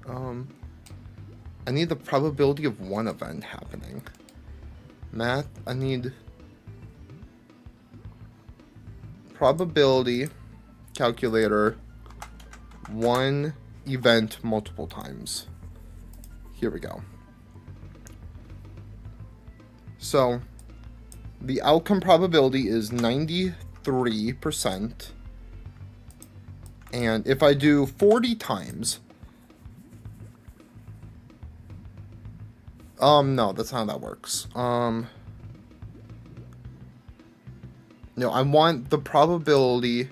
I need the probability of one event happening. Math, I need probability calculator one event multiple times. Here we go. So the outcome probability is 93%. And if I do 40 times, no, that's not how that works. No, I want the probability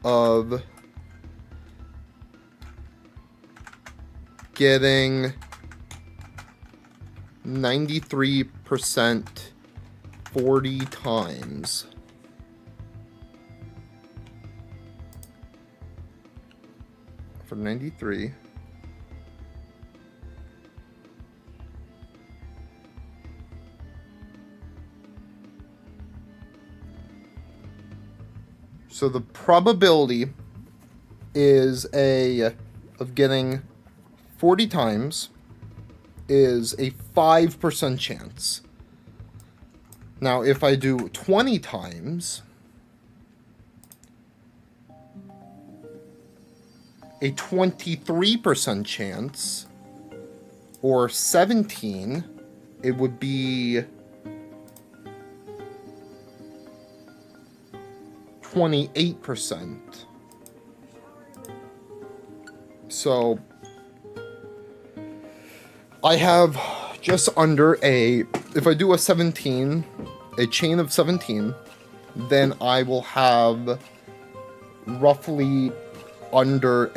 of getting 93% 40 times. For 93. So the probability is of getting 40 times is a 5% chance. Now, if I do 20 times, a 23% chance, or 17, it would be 28%. So I have just under if I do a chain of 17, then I will have roughly under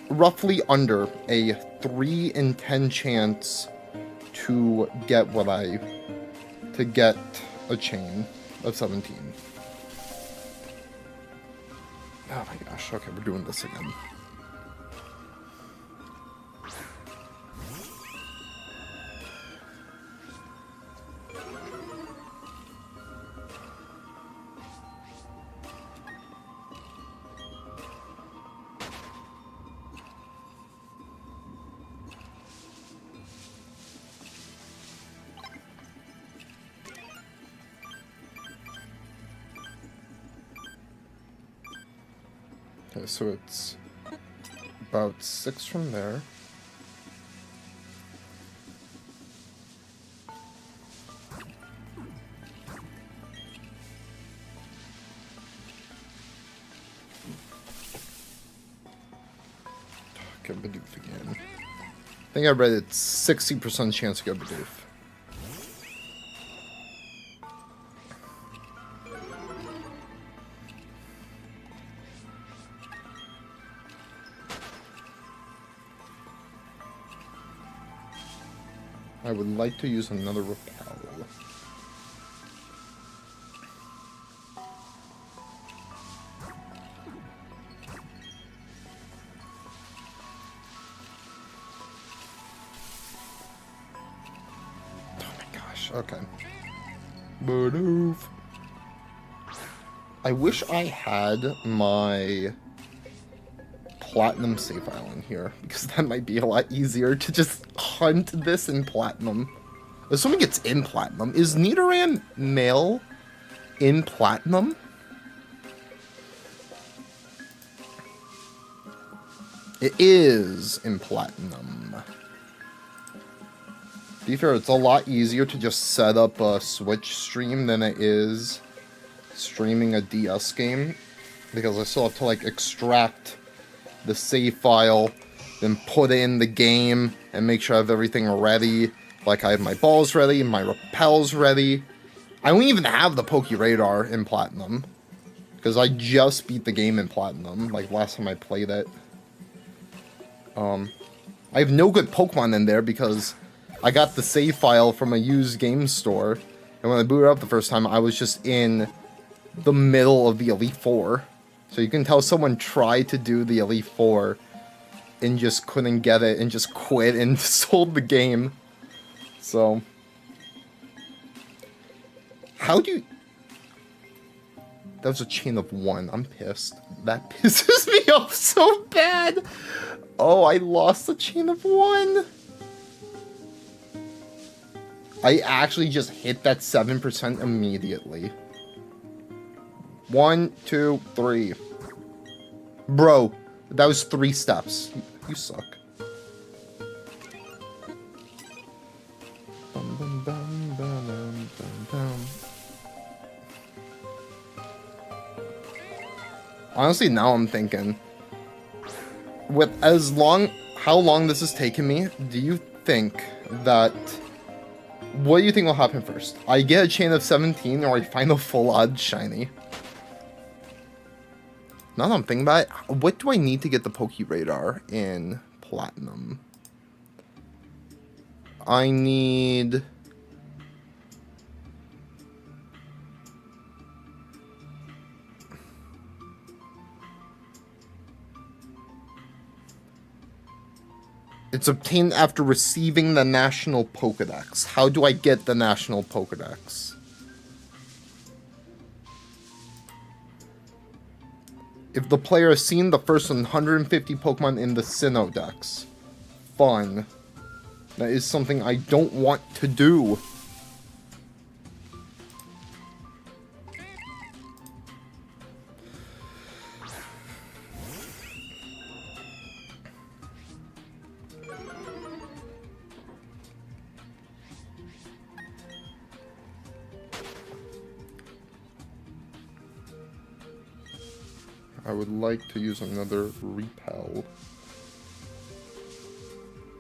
roughly under a 3 in 10 chance to get a chain of 17. Oh my gosh, okay, we're doing this again. Okay, so it's about 6 from there. Get Bidoof again. I think I read it's 60% chance to get Bidoof. I would like to use another repel. Oh my gosh, okay. Bidoof. I wish I had my platinum save file in here, because that might be a lot easier to just hunt this in platinum. Assuming it's in platinum. Is Nidorino male in platinum? It is in platinum. To be fair, it's a lot easier to just set up a Switch stream than it is streaming a DS game, because I still have to like extract the save file, then put in the game and make sure I have everything ready. Like I have my balls ready, my repels ready. I don't even have the Poke Radar in Platinum, because I just beat the game in Platinum, like last time I played it. I have no good Pokemon in there because I got the save file from a used game store, and when I booted up the first time, I was just in the middle of the Elite Four. So you can tell someone tried to do the Elite Four and just couldn't get it and just quit and sold the game. So, how do you... That was a chain of 1. I'm pissed. That pisses me off so bad. Oh, I lost the chain of 1. I actually just hit that 7% immediately. 1, 2, 3. Bro, that was 3 steps. You suck. Honestly, now I'm thinking, with how long this has taken me, do you think that, what do you think will happen first? I get a chain of 17 or I find a full odd shiny? Now that I'm thinking about it, what do I need to get the Poke Radar in Platinum? I need... It's obtained after receiving the National Pokedex. How do I get the National Pokedex? If the player has seen the first 150 Pokemon in the Sinnoh Dex. Fun. That is something I don't want to do. I would like to use another repel.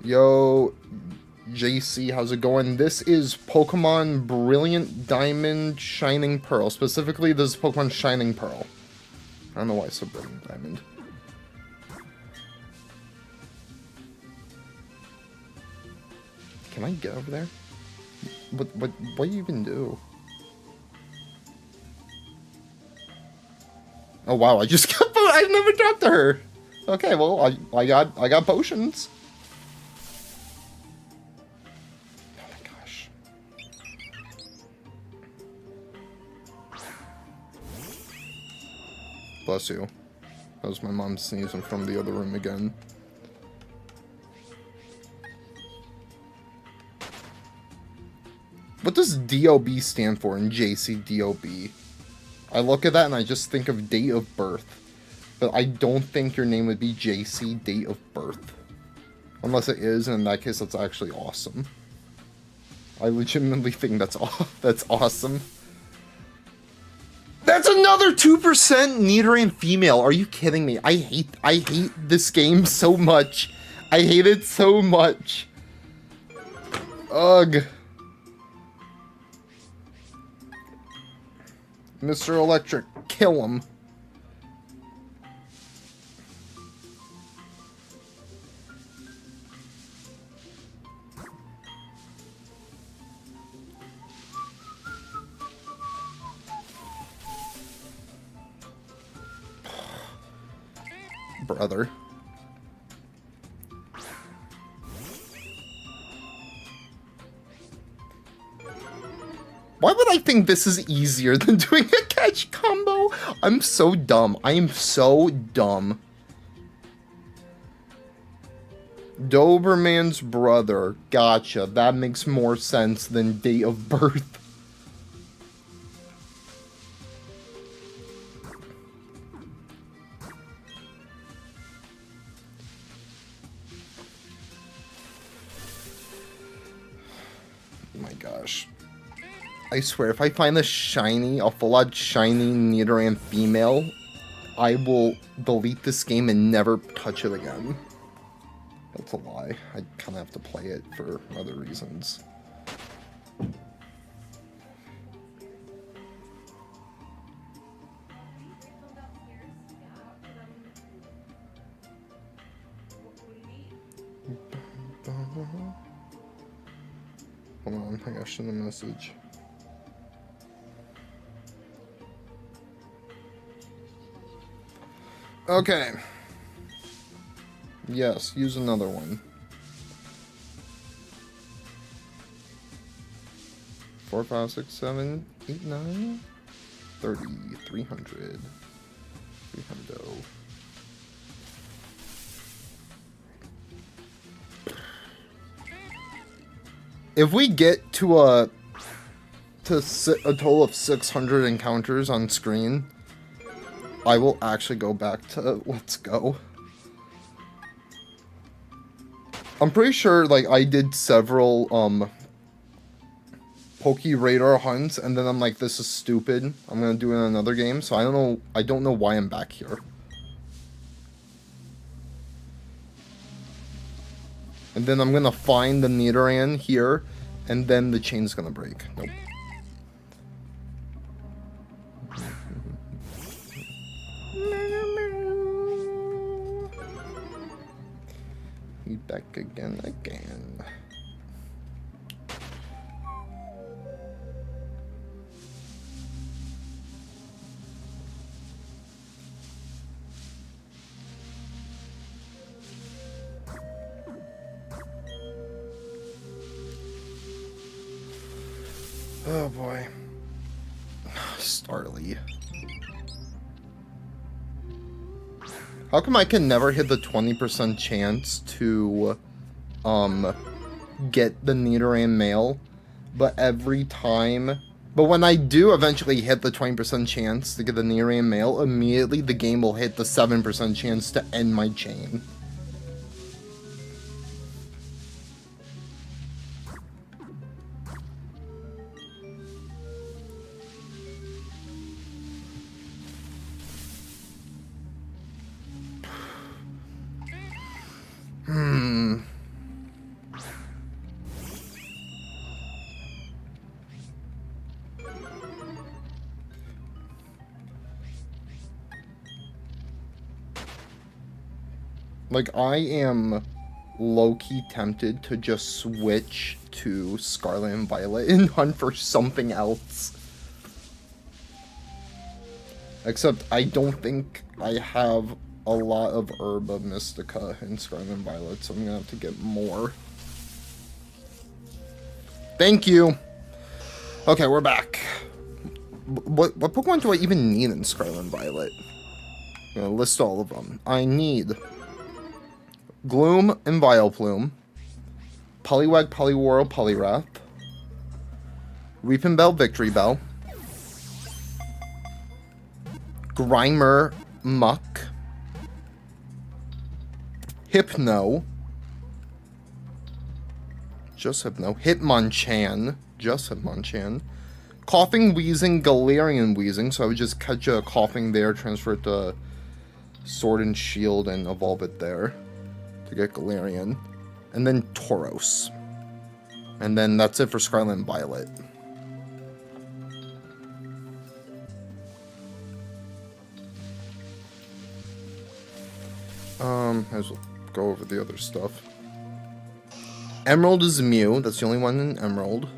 Yo, JC, how's it going? This is Pokemon Brilliant Diamond Shining Pearl. Specifically, this is Pokemon Shining Pearl. I don't know why I said Brilliant Diamond. Can I get over there? What do you even do? Oh wow, I just got I've never dropped to her. Okay, well I got potions. Oh my gosh. Bless you. That was my mom sneezing from the other room again. What does DOB stand for in JCDOB? I look at that and I just think of date of birth. But I don't think your name would be JC date of birth. Unless it is, and in that case that's actually awesome. I legitimately think that's awesome. That's another 2% Nidorino female. Are you kidding me? I hate this game so much. I hate it so much. Ugh. Mr. Electric, kill him. Brother. Why would I think this is easier than doing a catch combo? I'm so dumb. I am so dumb. Doberman's brother. Gotcha. That makes more sense than date of birth. Oh my gosh. I swear, if I find a full-out shiny Nidorino female, I will delete this game and never touch it again. That's a lie. I kind of have to play it for other reasons. Hold on, I gotta send a message. Okay. Yes, use another one. 4, 5, 6, 7, 8, 9, 30, 300, 300. If we get to a total of 600 encounters on screen, I will actually go back to Let's Go. I'm pretty sure, like, I did several, Poke-Radar hunts, and then I'm like, this is stupid. I'm gonna do it in another game, so I don't know why I'm back here. And then I'm gonna find the Nidorino here, and then the chain's gonna break. Nope. He back again. Oh boy. Starly. How come I can never hit the 20% chance to, get the Nidorino male, but every time... But when I do eventually hit the 20% chance to get the Nidorino male, immediately the game will hit the 7% chance to end my chain. Like, I am low-key tempted to just switch to Scarlet and Violet and hunt for something else. Except I don't think I have a lot of Herba Mystica in Scarlet and Violet, so I'm gonna have to get more. Thank you! Okay, we're back. What Pokemon do I even need in Scarlet and Violet? I'm gonna list all of them. I need Gloom and Vileplume, Poliwag, Poliwhirl, Poliwrath, Weeping Bell, Victory Bell, Grimer, Muck, Hypno, just Hypno, Hitmonchan, just Hitmonchan, Coughing, Wheezing, Galarian Wheezing, so I would just catch a Coughing there, transfer it to Sword and Shield, and evolve it there to get Galarian. And then Tauros. And then that's it for Scarlet and Violet. Might as well go over the other stuff. Emerald is Mew, that's the only one in Emerald.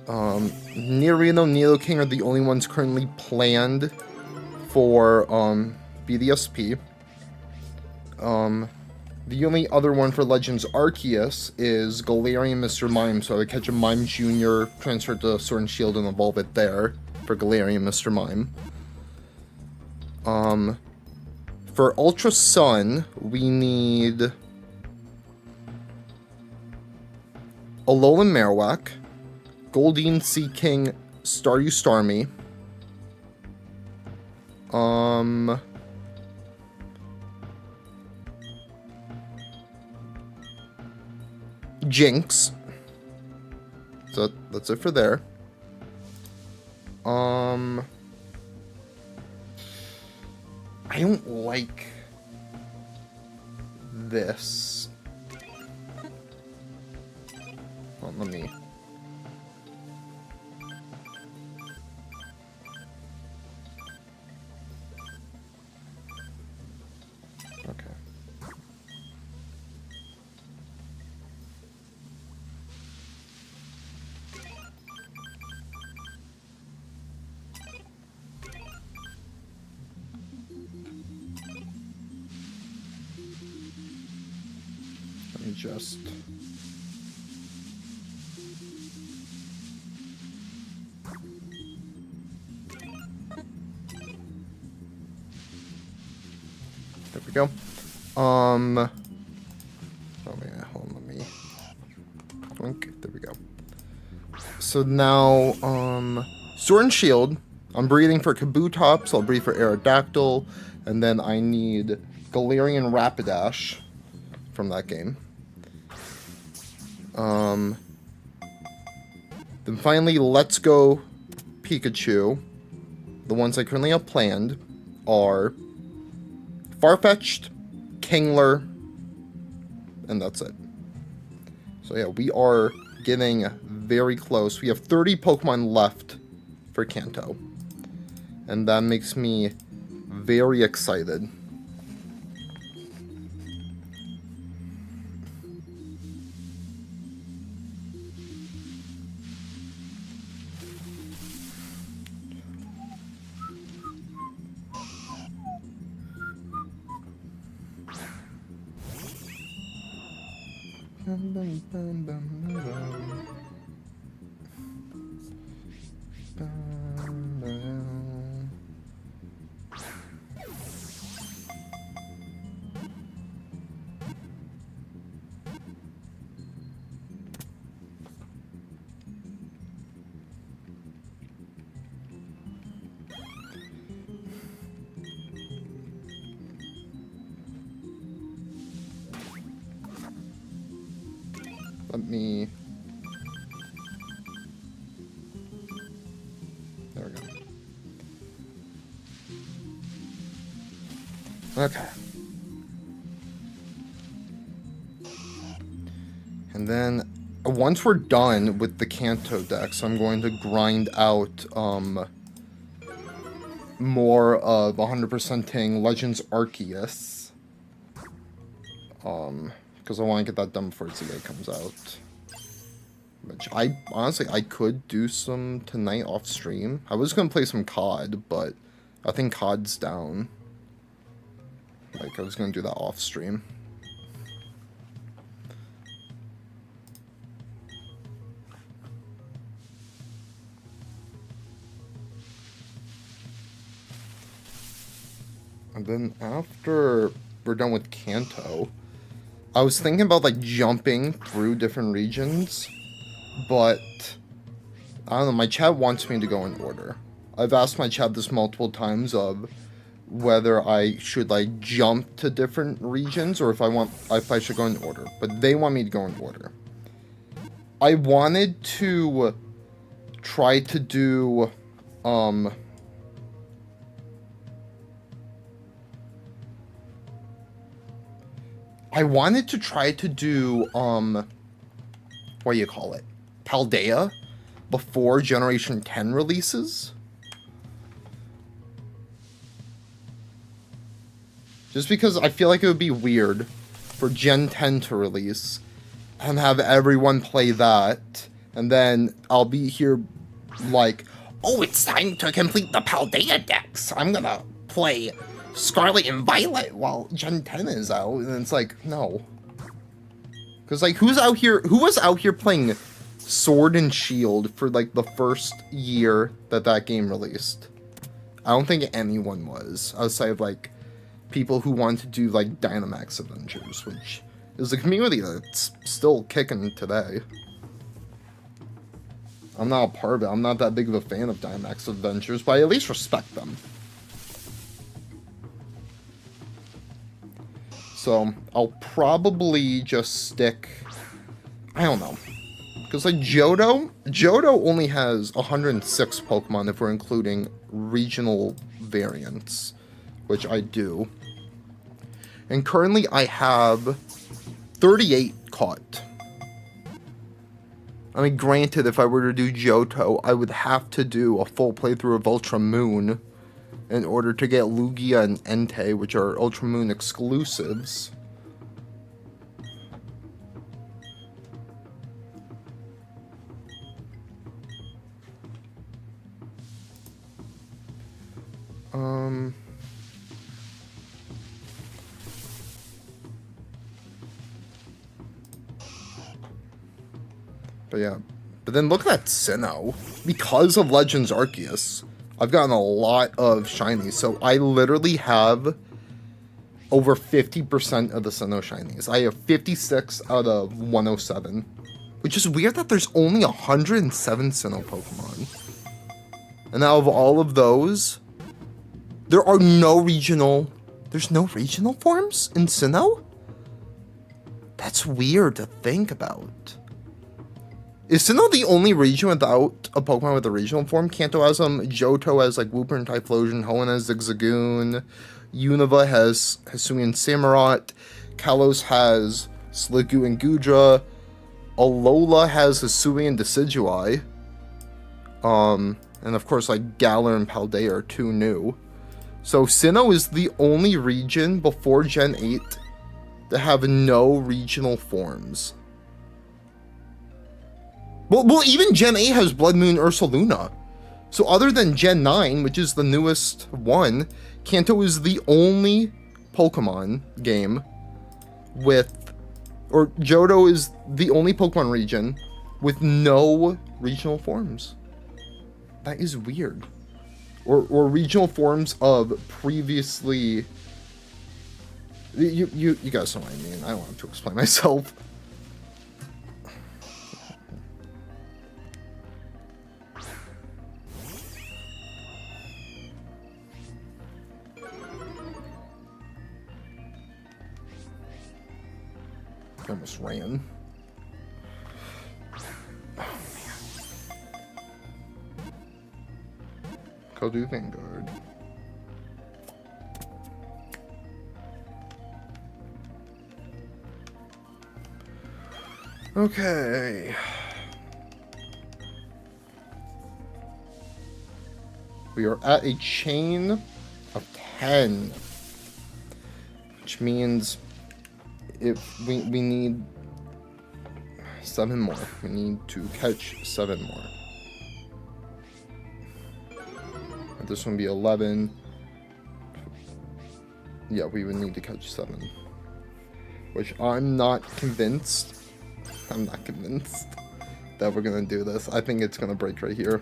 Nidorino, Nidoking are the only ones currently planned for BDSP. The only other one for Legends Arceus is Galarian Mr. Mime, so I would catch a Mime Jr., transfer it to Sword and Shield, and evolve it there for Galarian Mr. Mime. For Ultra Sun, we need Alolan Marowak, Goldeen, Seaking, Staryu, Starmie, Jinx. So that's it for there. I don't like this. Well, let me... Okay. Let me just... There we go. Oh man, hold on, let me... Twink. There we go. So now, Sword and Shield. I'm breeding for Kabutops, I'll breed for Aerodactyl, and then I need Galarian Rapidash from that game. Then finally, Let's Go Pikachu. The ones I currently have planned are Farfetch'd, Kingler, and that's it. So yeah, we are getting very close. We have 30 Pokemon left for Kanto. And that makes me very excited. Let me... There we go. Okay. And then, once we're done with the Kanto decks, I'm going to grind out, more of 100%ing Legends Arceus. Because I want to get that done before ZA comes out. Which honestly, I could do some tonight off stream. I was going to play some COD, but I think COD's down. Like, I was going to do that off stream. And then after we're done with Kanto, I was thinking about, like, jumping through different regions, but I don't know, my chat wants me to go in order. I've asked my chat this multiple times of whether I should, like, jump to different regions or if I should go in order, but they want me to go in order. I wanted to try to do, what do you call it? Paldea before Generation 10 releases. Just because I feel like it would be weird for Gen 10 to release and have everyone play that, and then I'll be here like, oh, it's time to complete the Paldea decks. I'm gonna play Scarlet and Violet while Gen 10 is out, and it's like, no. Because, like, who was out here playing Sword and Shield for, like, the first year that game released? I don't think anyone was, outside of, like, people who want to do, like, Dynamax Adventures, which is a community that's still kicking today. I'm not a part of it. I'm not that big of a fan of Dynamax Adventures, but I at least respect them. So, I'll probably just stick... I don't know. Because, like, Johto only has 106 Pokemon if we're including regional variants, which I do. And currently I have 38 caught. I mean, granted, if I were to do Johto, I would have to do a full playthrough of Ultra Moon in order to get Lugia and Entei, which are Ultra Moon exclusives. But yeah. But then look at that Sinnoh. Because of Legends Arceus, I've gotten a lot of shinies, so I literally have over 50% of the Sinnoh shinies. I have 56 out of 107, which is weird that there's only 107 Sinnoh Pokemon. And out of all of those, there's no regional forms in Sinnoh? That's weird to think about. Is Sinnoh the only region without a Pokemon with a regional form? Kanto has them, Johto has like Wooper and Typhlosion, Hoenn has Zigzagoon, Unova has Hisuian Samurott, Kalos has Sliggoo and Gudra, Alola has Hisuian Decidueye, and of course like Galar and Paldea are two new. So Sinnoh is the only region before Gen 8 to have no regional forms. Well, even Gen 8 has Blood Moon Ursaluna. So other than Gen 9, which is the newest one, Kanto is the only Pokemon game with... Or Johto is the only Pokemon region with no regional forms. That is weird. Or regional forms of previously... You guys know what I mean. I don't want to explain myself. I almost ran. I'll do Vanguard. Okay. We are at a chain of 10. Which means if we need 7 more. We need to catch 7 more. This one be 11. Yeah, we would need to catch 7. Which I'm not convinced. I'm not convinced that we're gonna do this. I think it's gonna break right here.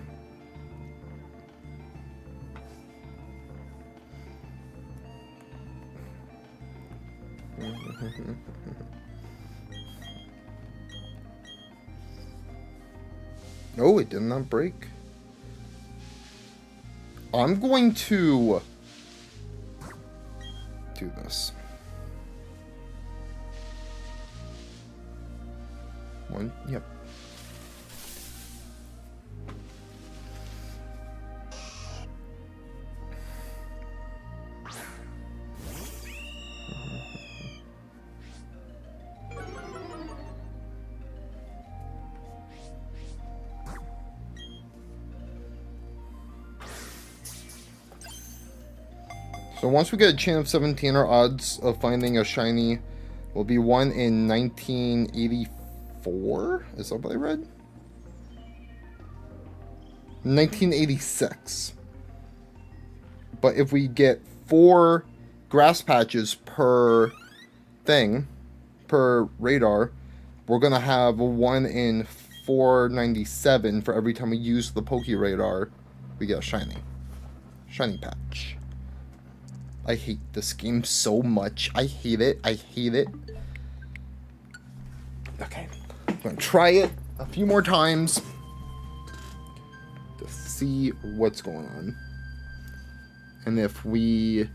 No, it did not break. I'm going to do this. One, yep. So once we get a chain of 17, our odds of finding a shiny will be 1 in 1984? Is that what I read? 1986. But if we get 4 grass patches per thing, per radar, we're going to have a 1 in 497 for every time we use the Poke Radar, we get a shiny. Shiny patch. I hate this game so much. I hate it. I hate it. Okay. I'm going to try it a few more times to see what's going on. And if we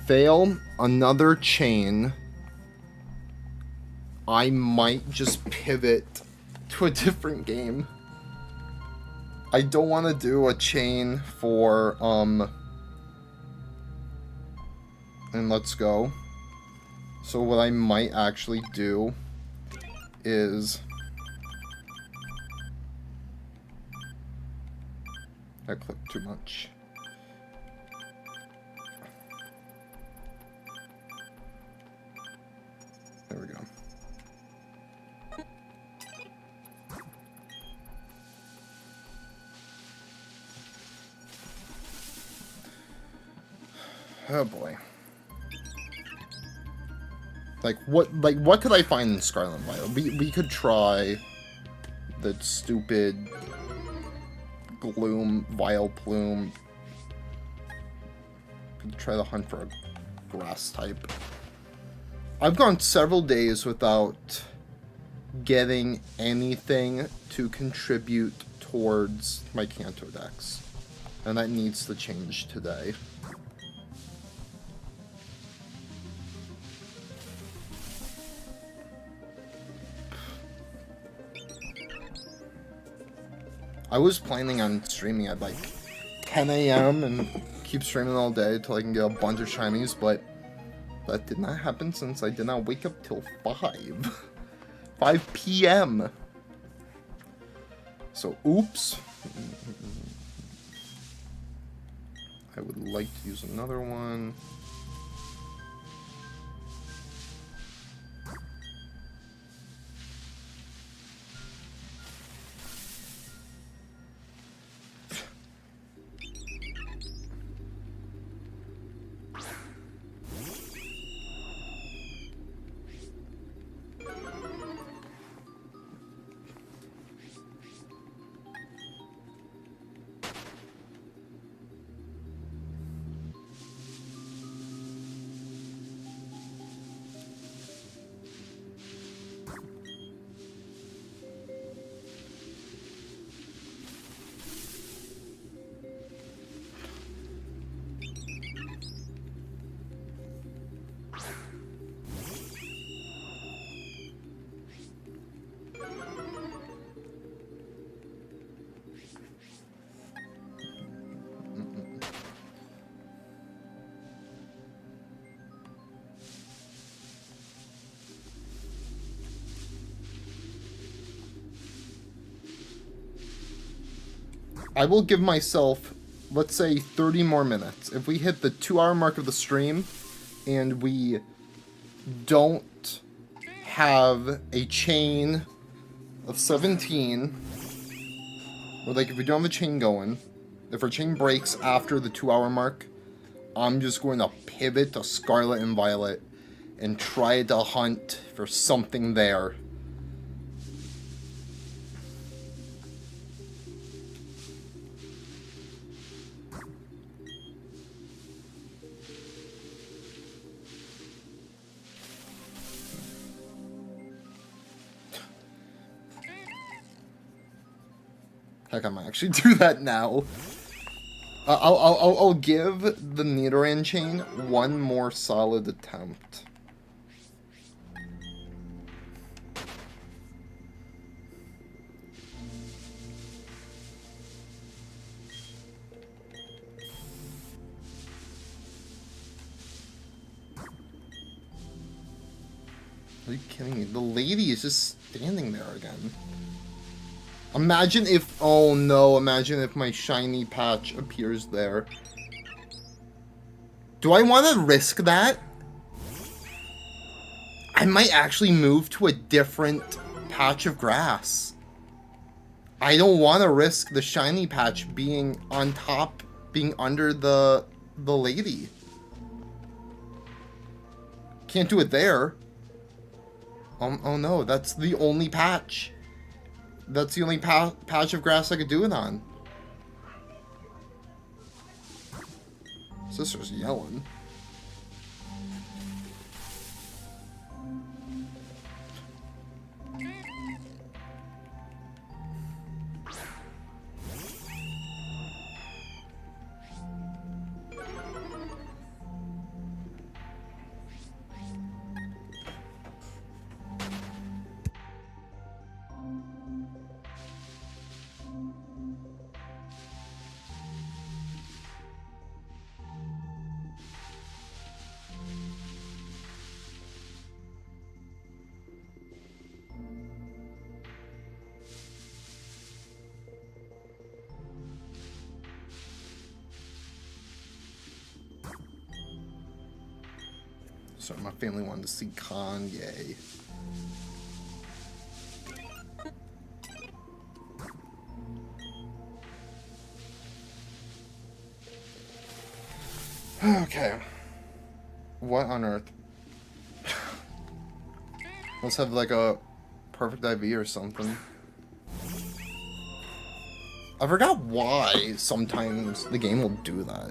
fail another chain, I might just pivot to a different game. I don't want to do a chain for, and Let's Go. So what I might actually do is... I clicked too much. There we go. Oh boy. Like what could I find in Scarlet Violet? We could try the stupid Gloom, Vileplume. Could try the hunt for a grass type. I've gone several days without getting anything to contribute towards my Kanto Dex. And that needs to change today. I was planning on streaming at like 10 a.m. and keep streaming all day till I can get a bunch of shinies, but that did not happen since I did not wake up till 5. 5 p.m. So, oops. I would like to use another one. I will give myself, let's say, 30 more minutes. If we hit the 2-hour mark of the stream and we don't have a chain of 17, or like if we don't have a chain going, if our chain breaks after the 2-hour mark, I'm just going to pivot to Scarlet and Violet and try to hunt for something there. Heck, I might actually do that now. I'll give the Nidorino chain one more solid attempt. Are you kidding me? The lady is just standing there again. Imagine if... Oh no, imagine if my shiny patch appears there. Do I want to risk that? I might actually move to a different patch of grass. I don't want to risk the shiny patch being on top, being under the lady. Can't do it there. Oh no, that's the only patch. That's the only patch of grass I could do it on. Sister's yelling. So my family wanted to see Kanye. Okay. What on earth? Let's have like a perfect IV or something. I forgot why sometimes the game will do that.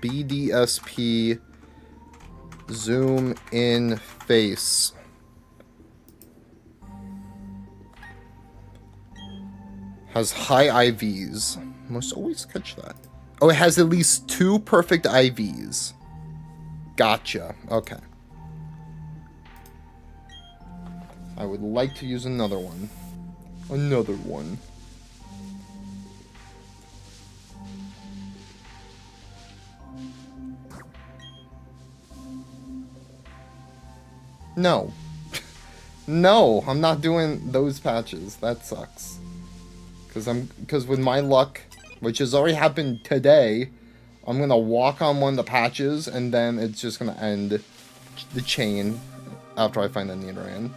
BDSP zoom in face. Has high IVs. Must always catch that. Oh, it has at least 2 perfect IVs. Gotcha. Okay. I would like to use another one. Another one. No. No, I'm not doing those patches. That sucks. Because with my luck, which has already happened today, I'm gonna walk on one of the patches and then it's just gonna end the chain after I find the Nidorino.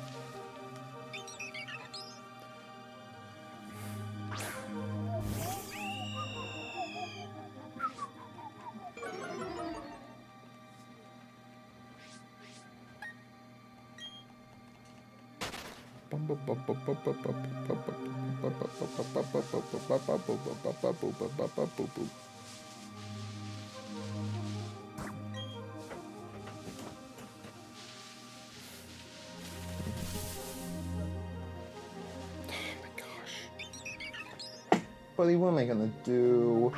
Buddy, what am I gonna do?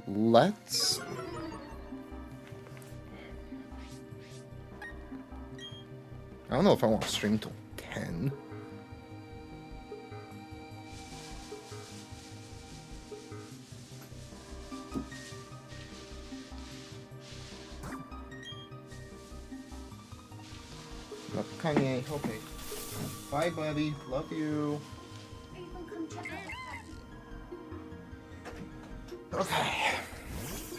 Let's... I don't know if I want to stream till 10. Kanye. Okay. Bye, buddy. Love you. Okay.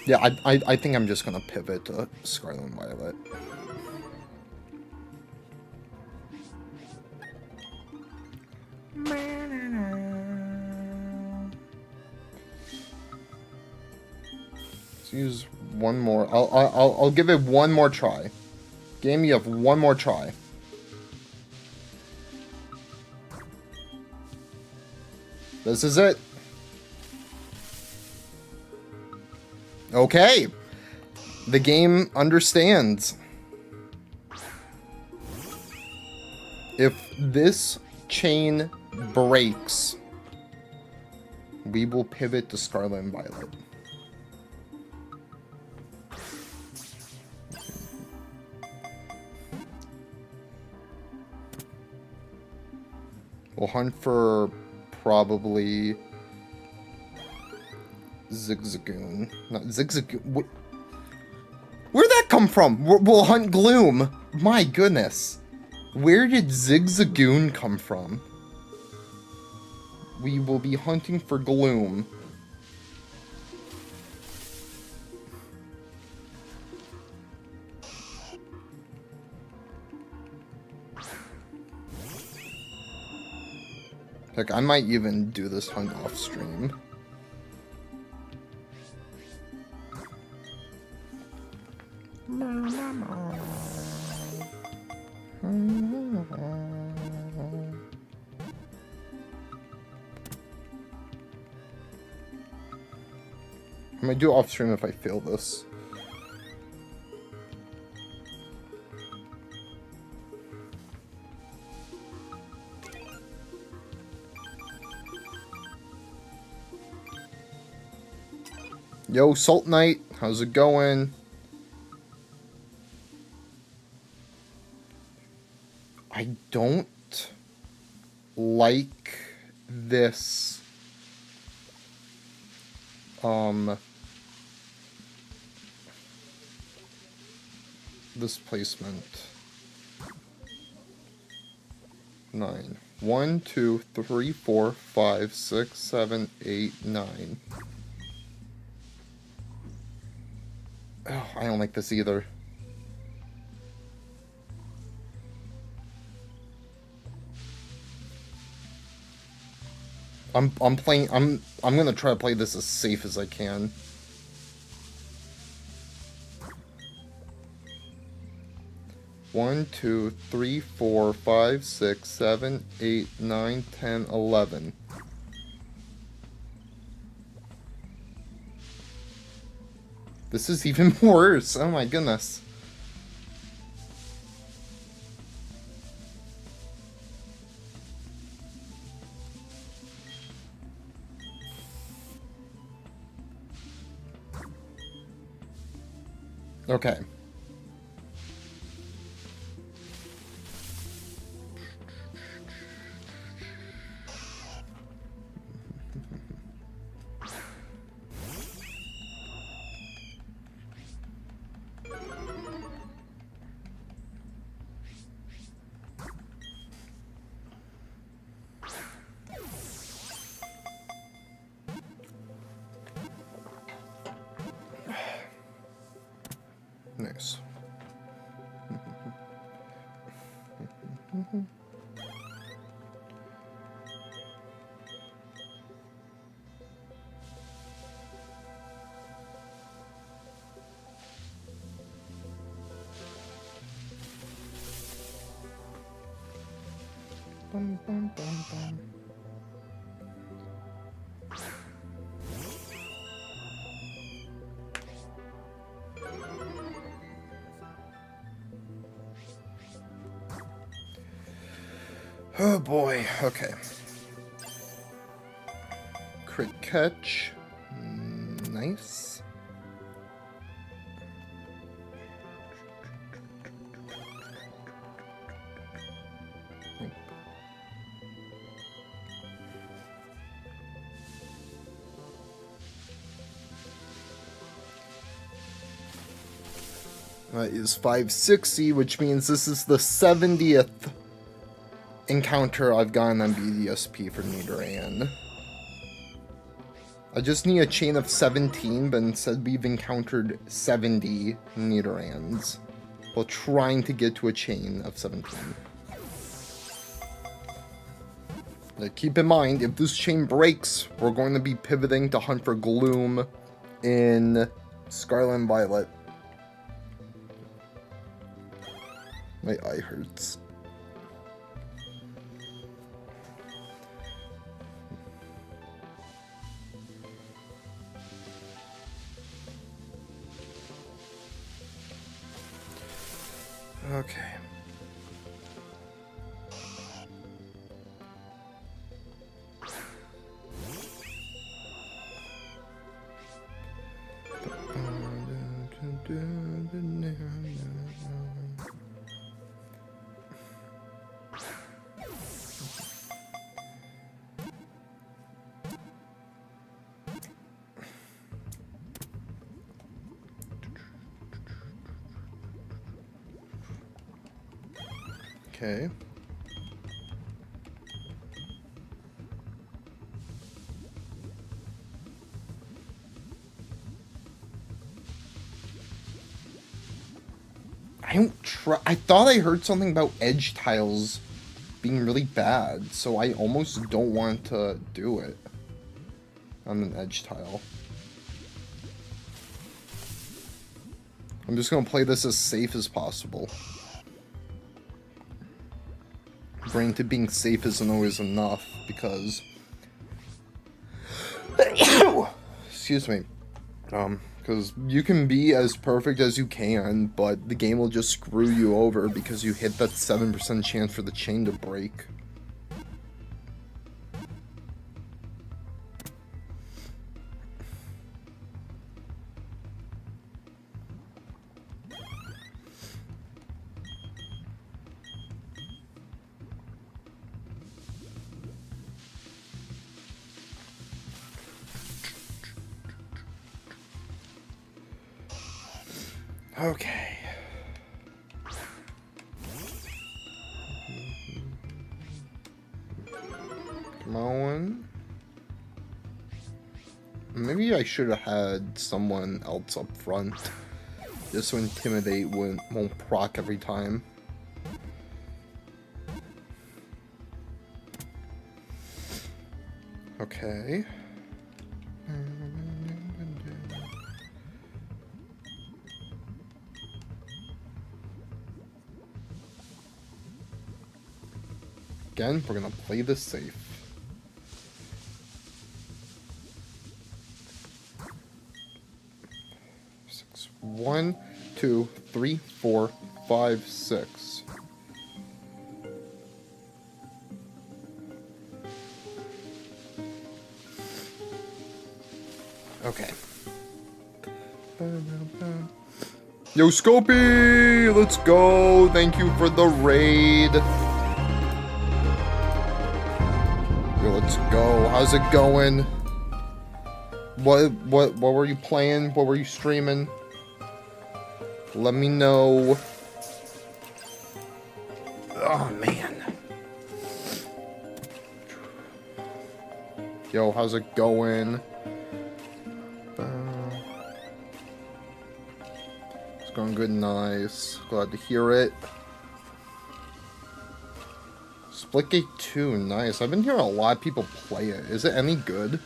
Yeah, I think I'm just gonna pivot to Scarlet and Violet. Let's use one more. I'll give it one more try. Game, you have one more try. This is it. Okay. The game understands. If this chain breaks, we will pivot to Scarlet and Violet. We'll hunt for probably Zigzagoon. Not Zigzagoon. Where'd that come from? We'll hunt Gloom. My goodness. Where did Zigzagoon come from? We will be hunting for Gloom. Heck, I might even do this hunt off stream. I might do it off stream if I fail this. Yo, Salt Knight, how's it going? I don't like this this placement. 9. 1, 2, 3, 4, 5, 6, 7, 8, 9. Oh, I don't like this either. I'm gonna try to play this as safe as I can. One, 2, 3, 4, 5, 6, 7, 8, 9, 10, 11. This is even worse. Oh my goodness. Okay. Nice. Bum, bum, bum, bum. Oh boy, okay. Crit catch. Nice. That is 560, which means this is the 70th encounter I've gotten on BDSP for Nidorino. I just need a chain of 17, but instead we've encountered 70 Nidorinos while trying to get to a chain of 17. Now, keep in mind, if this chain breaks, we're going to be pivoting to hunt for Gloom in Scarlet and Violet. My eye hurts. Okay. Okay. I thought I heard something about edge tiles being really bad, so I almost don't want to do it on an edge tile. I'm just gonna play this as safe as possible. Granted, being safe isn't always enough, because... Excuse me. Because you can be as perfect as you can, but the game will just screw you over because you hit that 7% chance for the chain to break. Okay. Come on. Maybe I should have had someone else up front. Just so Intimidate won't proc every time. Okay. Again, we're gonna play this safe. Six. 1, 2, 3, 4, 5, 6. Okay. Yo, Scopey! Let's go! Thank you for the raid. Let's go. How's it going? What were you playing? What were you streaming? Let me know. Oh man. Yo, how's it going? It's going good, nice. Glad to hear it. Splitgate 2, nice. I've been hearing a lot of people play it. Is it any good?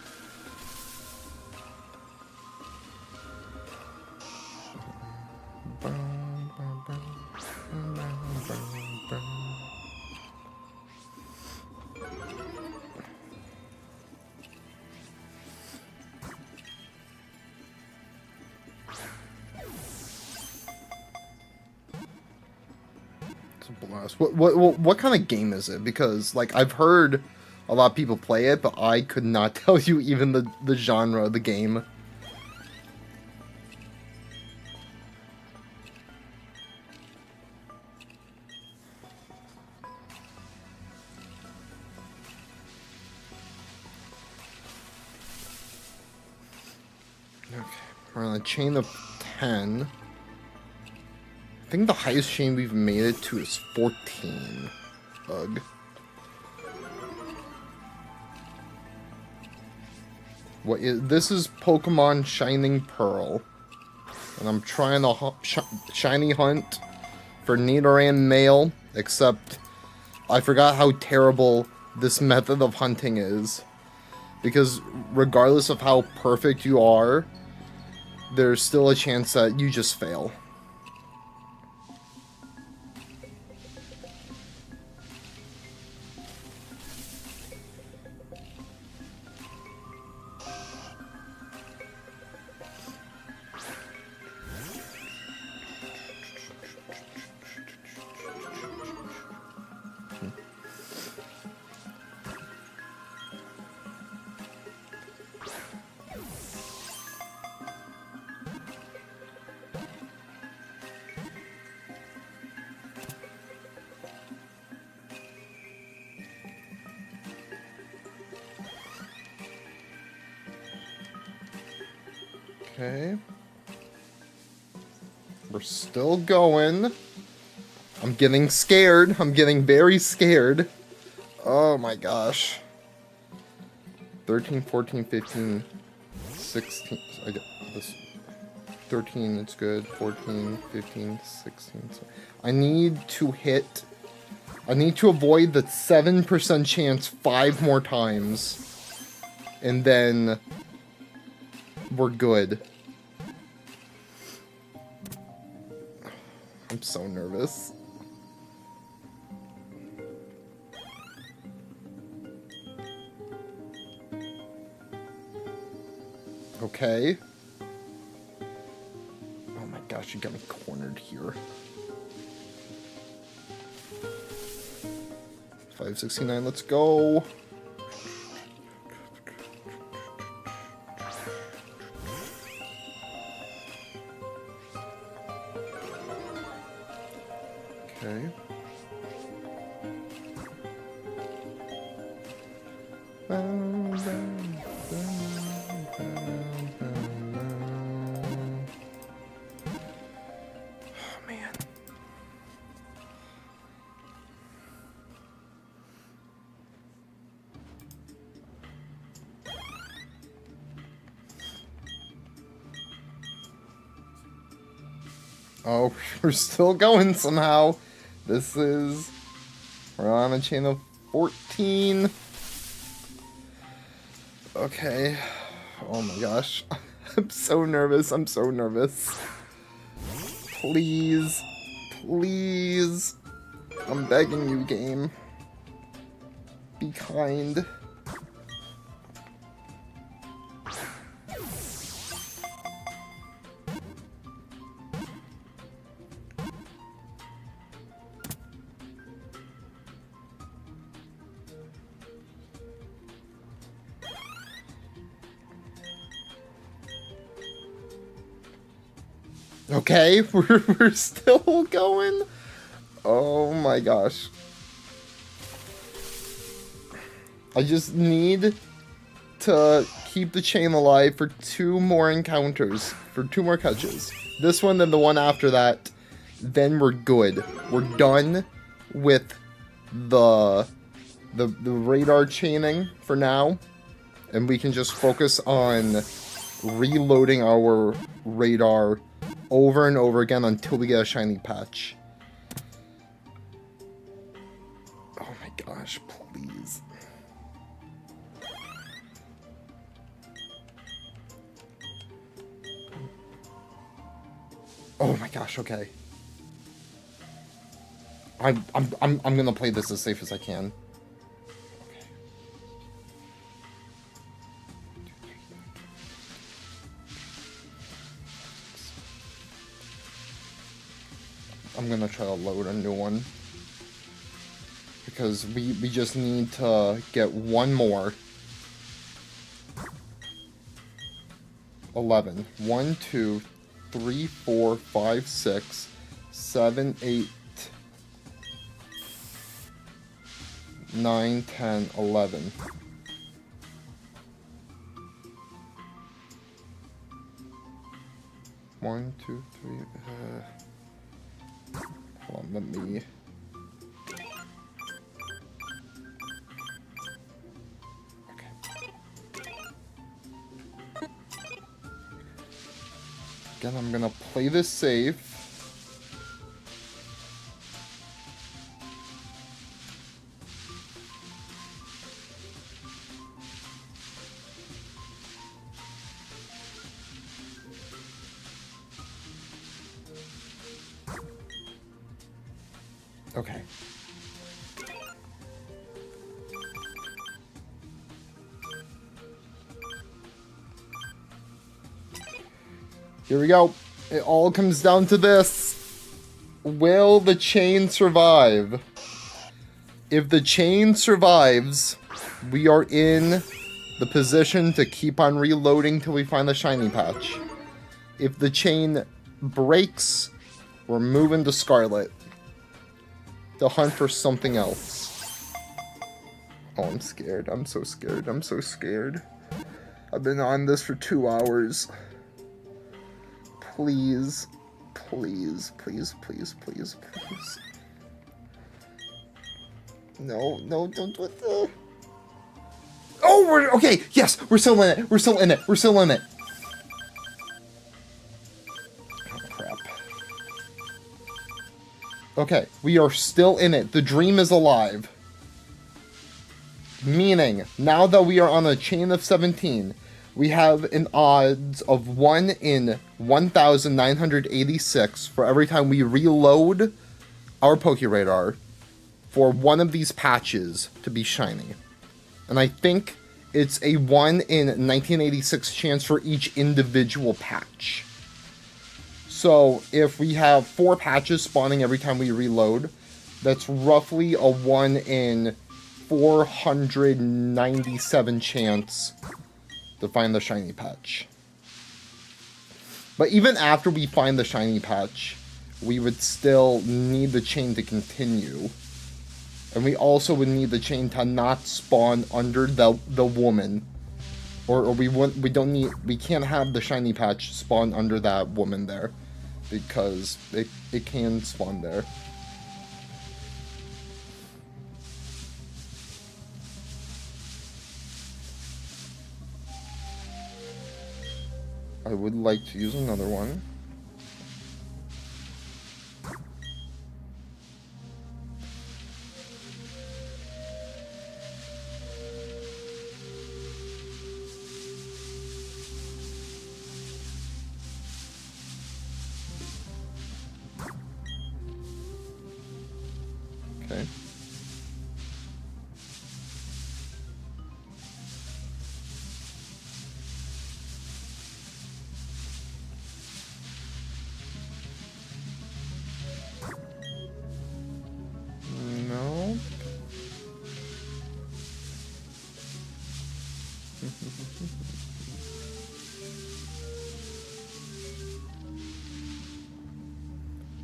What kind of game is it? Because, like, I've heard a lot of people play it, but I could not tell you even the genre of the game. Okay, we're on a chain of 10. think the highest chain we've made it to is 14. Ugh. This is Pokemon Shining Pearl. And I'm trying to shiny hunt for Nidorino male, except I forgot how terrible this method of hunting is. Because regardless of how perfect you are, there's still a chance that you just fail. Okay. We're still going. I'm getting scared. I'm getting very scared. Oh my gosh. 13, 14, 15, 16. I get this. 13, it's good. 14, 15, 16. I need to hit. I need to avoid the 7% chance 5 more times. And then we're good. I'm so nervous. Okay. Oh my gosh, you got me cornered here. 569, let's go. Okay. Oh, man. Oh, we're still going somehow. We're on a chain of 14. Okay. Oh my gosh. I'm so nervous. I'm so nervous. Please. Please. I'm begging you, game. Be kind. Okay, we're still going. Oh my gosh. I just need to keep the chain alive for 2 more encounters, for 2 more catches. This one, then the one after that. Then we're good. We're done with the radar chaining for now. And we can just focus on reloading our radar over and over again until we get a shiny patch. Oh my gosh, please. Oh my gosh, okay. I'm gonna play this as safe as I can. I'm gonna try to load a new one. Because we just need to get one more. 11. 1, 2, 3, 4, 5, 6, 7, 8, 9, 10, 11. One, two, three. Hold on, let me... Again, I'm gonna play this safe. Okay. Here we go. It all comes down to this. Will the chain survive? If the chain survives, we are in the position to keep on reloading till we find the shiny patch. If the chain breaks, we're moving to Scarlet to hunt for something else. Oh, I'm scared. I'm so scared. I'm so scared. I've been on this for 2 hours. Please, please, please, please, please, please. No, no, don't do it. Oh, we're okay. Yes, we're still in it. We're still in it. We're still in it. Oh, crap. Okay, we are still in it. The dream is alive. Meaning, now that we are on a chain of 17, we have an odds of 1 in 1,986 for every time we reload our Pokéradar for one of these patches to be shiny. And I think it's a 1 in 1986 chance for each individual patch. So if we have 4 patches spawning every time we reload, that's roughly a 1 in 497 chance to find the shiny patch. But even after we find the shiny patch, we would still need the chain to continue. And we also would need the chain to not spawn under the woman. Or we can't have the shiny patch spawn under that woman there. Because it can spawn there. I would like to use another one. Okay. No.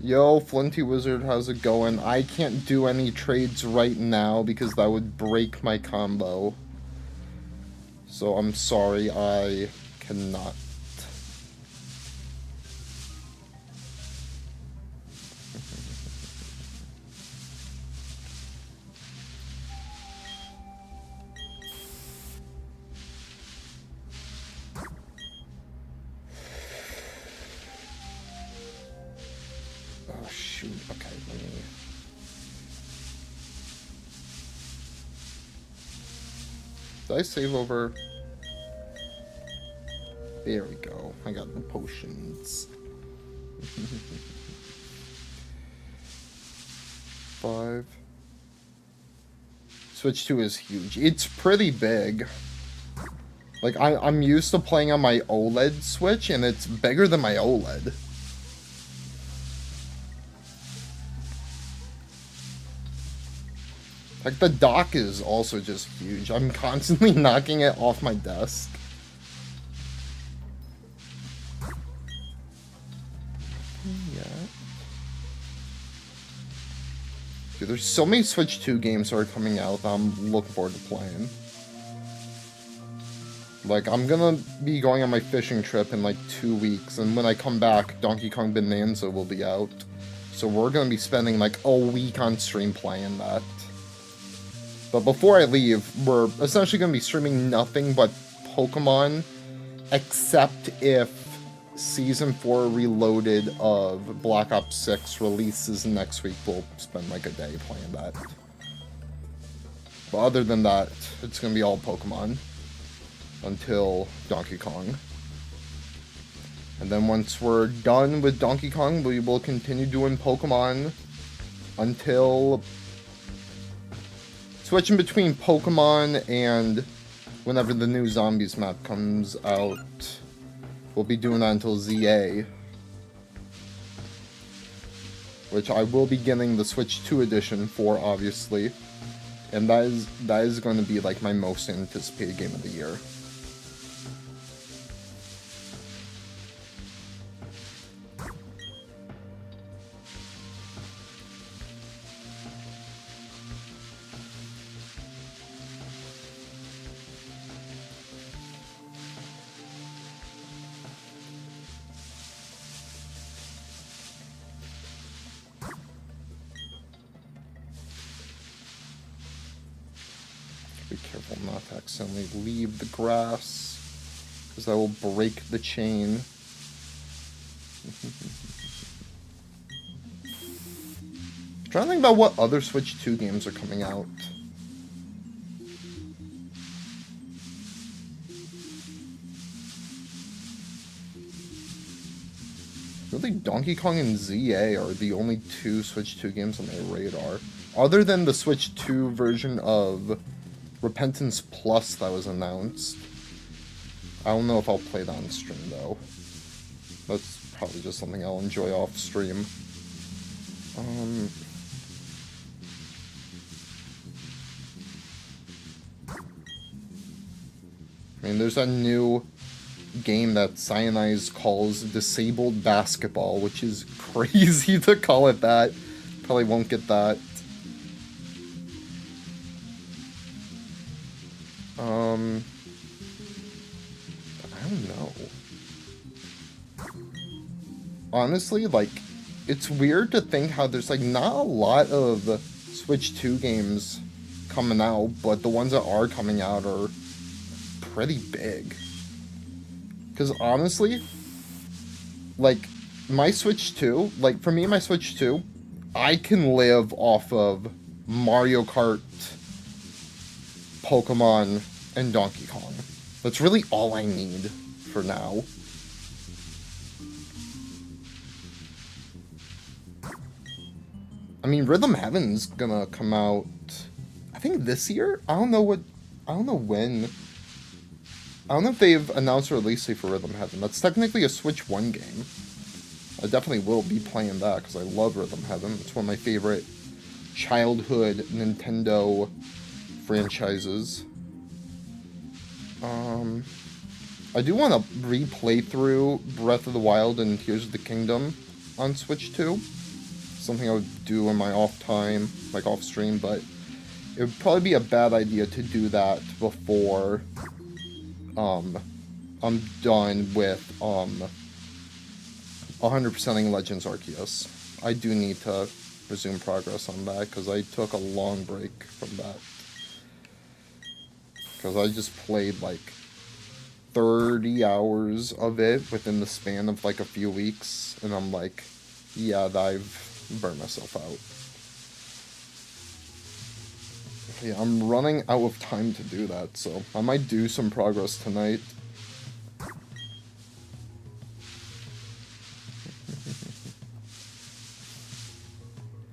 Yo, Flinty Wizard, how's it going? I can't do any trades right now because that would break my combo. So I'm sorry, I cannot. Oh, shoot. Okay, let me... Did I save over? There we go. I got the potions. 5. Switch 2 is huge. It's pretty big. Like, I'm used to playing on my OLED Switch, and it's bigger than my OLED. Like, the dock is also just huge. I'm constantly knocking it off my desk. Yeah. Dude, there's so many Switch 2 games that are coming out that I'm looking forward to playing. Like, I'm gonna be going on my fishing trip in like 2 weeks, and when I come back, Donkey Kong Bonanza will be out. So we're going to be spending like a week on stream playing that. But before I leave, we're essentially going to be streaming nothing but Pokemon, except if Season 4 Reloaded of Black Ops 6 releases next week. We'll spend like a day playing that. But other than that, it's going to be all Pokemon until Donkey Kong. And then once we're done with Donkey Kong, we will continue doing Pokemon until... Switching between Pokemon and whenever the new Zombies map comes out. We'll be doing that until ZA. Which I will be getting the Switch 2 edition for, obviously. And that is going to be like my most anticipated game of the year. Be careful not to accidentally leave the grass, because that will break the chain. I'm trying to think about what other Switch 2 games are coming out. Really, Donkey Kong and ZA are the only two Switch 2 games on my radar. Other than the Switch 2 version of Repentance Plus that was announced. I don't know if I'll play that on stream, though. That's probably just something I'll enjoy off stream. I mean, there's a new game that Cyanize calls Disabled Basketball, which is crazy to call it that. Probably won't get that. I don't know. Honestly, like, it's weird to think how there's, like, not a lot of Switch 2 games coming out, but the ones that are coming out are pretty big. Because honestly, like, my Switch 2, like, for me, my Switch 2, I can live off of Mario Kart, Pokemon, and Donkey Kong. That's really all I need for now. I mean, Rhythm Heaven's gonna come out, I think this year? I don't know when. I don't know if they've announced a release date for Rhythm Heaven. That's technically a Switch 1 game. I definitely will be playing that because I love Rhythm Heaven. It's one of my favorite childhood Nintendo franchises. I do want to replay through Breath of the Wild and Tears of the Kingdom on Switch 2. Something I would do in my off time, like off stream, but it would probably be a bad idea to do that before I'm done with 100%ing Legends Arceus. I do need to resume progress on that because I took a long break from that. Because I just played like 30 hours of it within the span of like a few weeks, and I'm like, yeah, I've burned myself out. Yeah, I'm running out of time to do that, so I might do some progress tonight.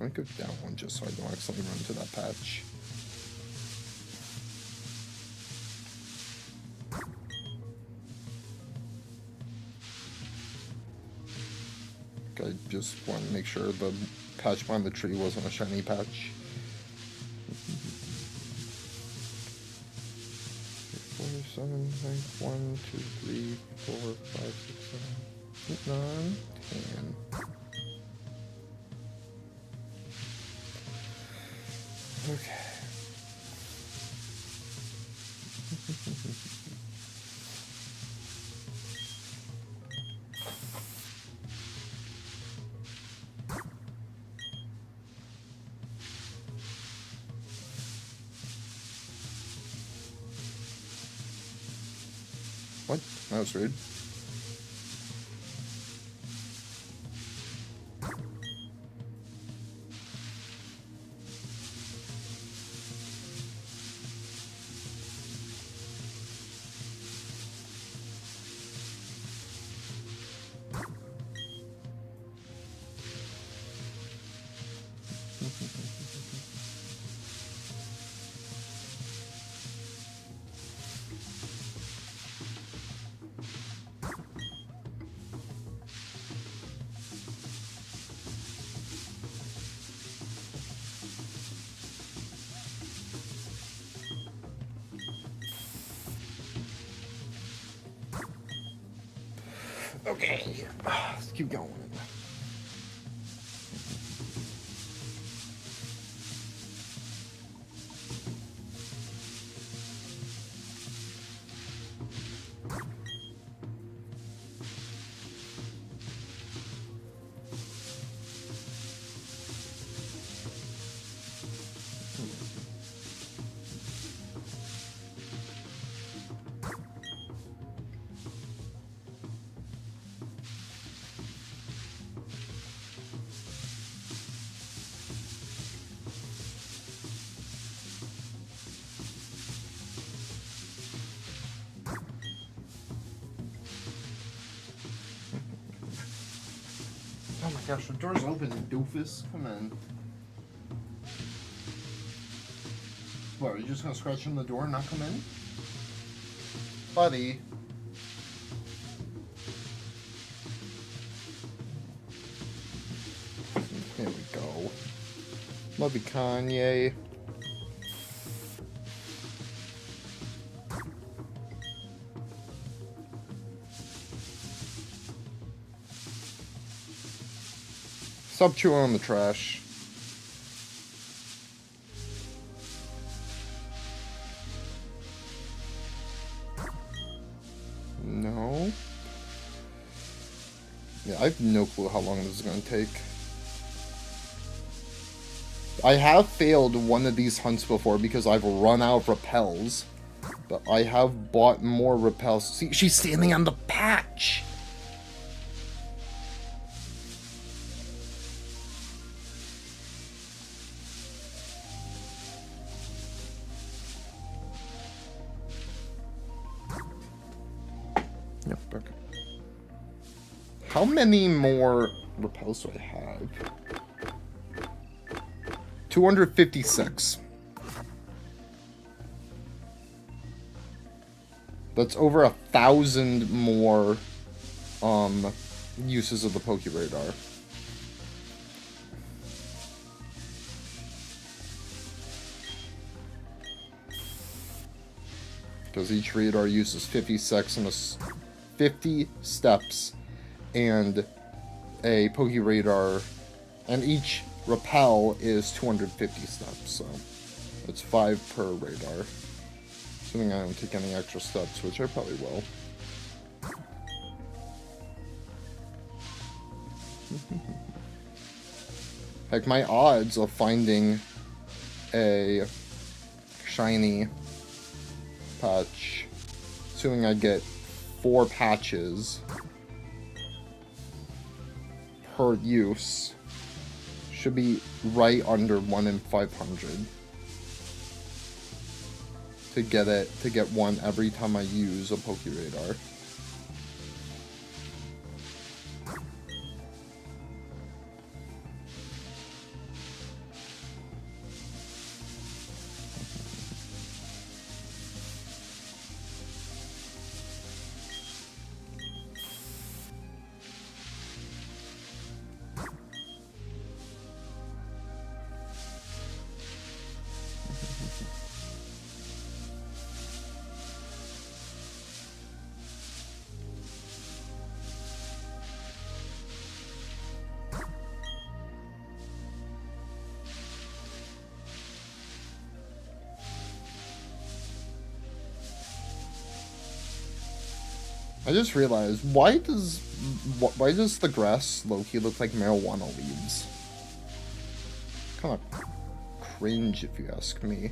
I might go down one just so I don't accidentally run into that patch. I just want to make sure the patch behind the tree wasn't a shiny patch. 4, 7, 1, 2, 3, 4, 5, 6, 7, 8, 9, 10. Okay. What? That was rude. Okay, let's keep going. Oh my gosh, the door's open, doofus. Come in. What, are you just gonna scratch on the door and not come in? Buddy. There we go. Love you, Kanye. Stop chewing on the trash. No. Yeah, I have no clue how long this is going to take. I have failed one of these hunts before because I've run out of repels. But I have bought more repels. See, she's standing on the patch! Yep, okay. How many more repels do I have? 256. That's over 1,000 more uses of the Pokéradar. Because each radar uses 50 steps and a Pokéradar, and each repel is 250 steps, so it's 5 per radar. Assuming I don't take any extra steps, which I probably will. Heck, my odds of finding a shiny patch, assuming I get 4 patches per use, should be right under 1 in 500 to get one every time I use a Pokéradar. I just realized, why does the grass low-key look like marijuana leaves? Kind of cringe, if you ask me.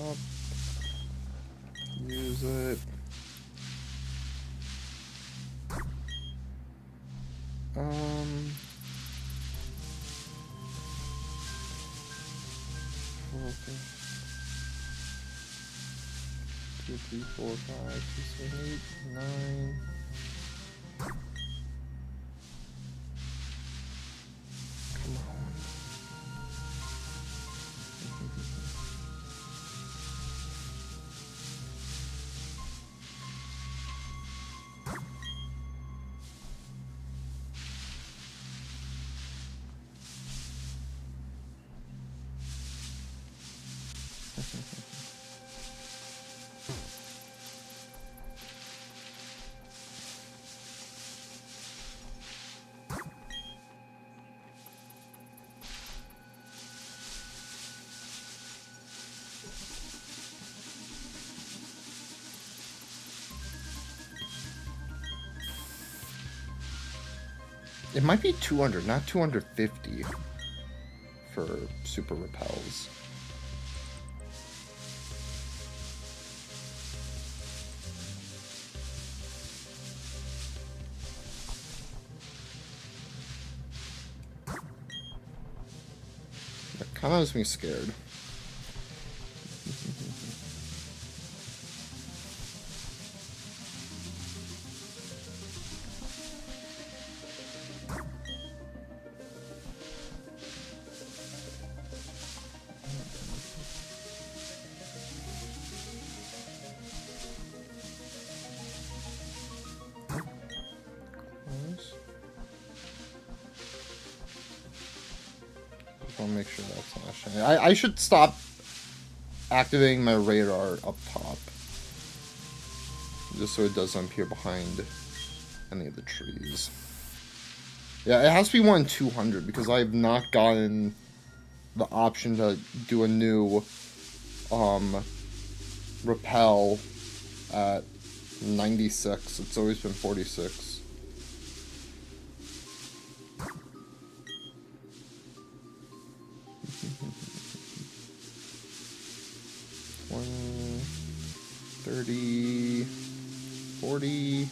Up. Use it. Okay. 2, 3, 4, 5, 6, 7, 8, 9. Come on. It might be 200, not 250 for super repels. That kind of makes me scared. I'll make sure that's not shiny. I should stop activating my radar up top. Just so it doesn't appear behind any of the trees. Yeah, it has to be 1 in 200 because I've not gotten the option to do a new repel at 96. It's always been 46. $20, $30, $40.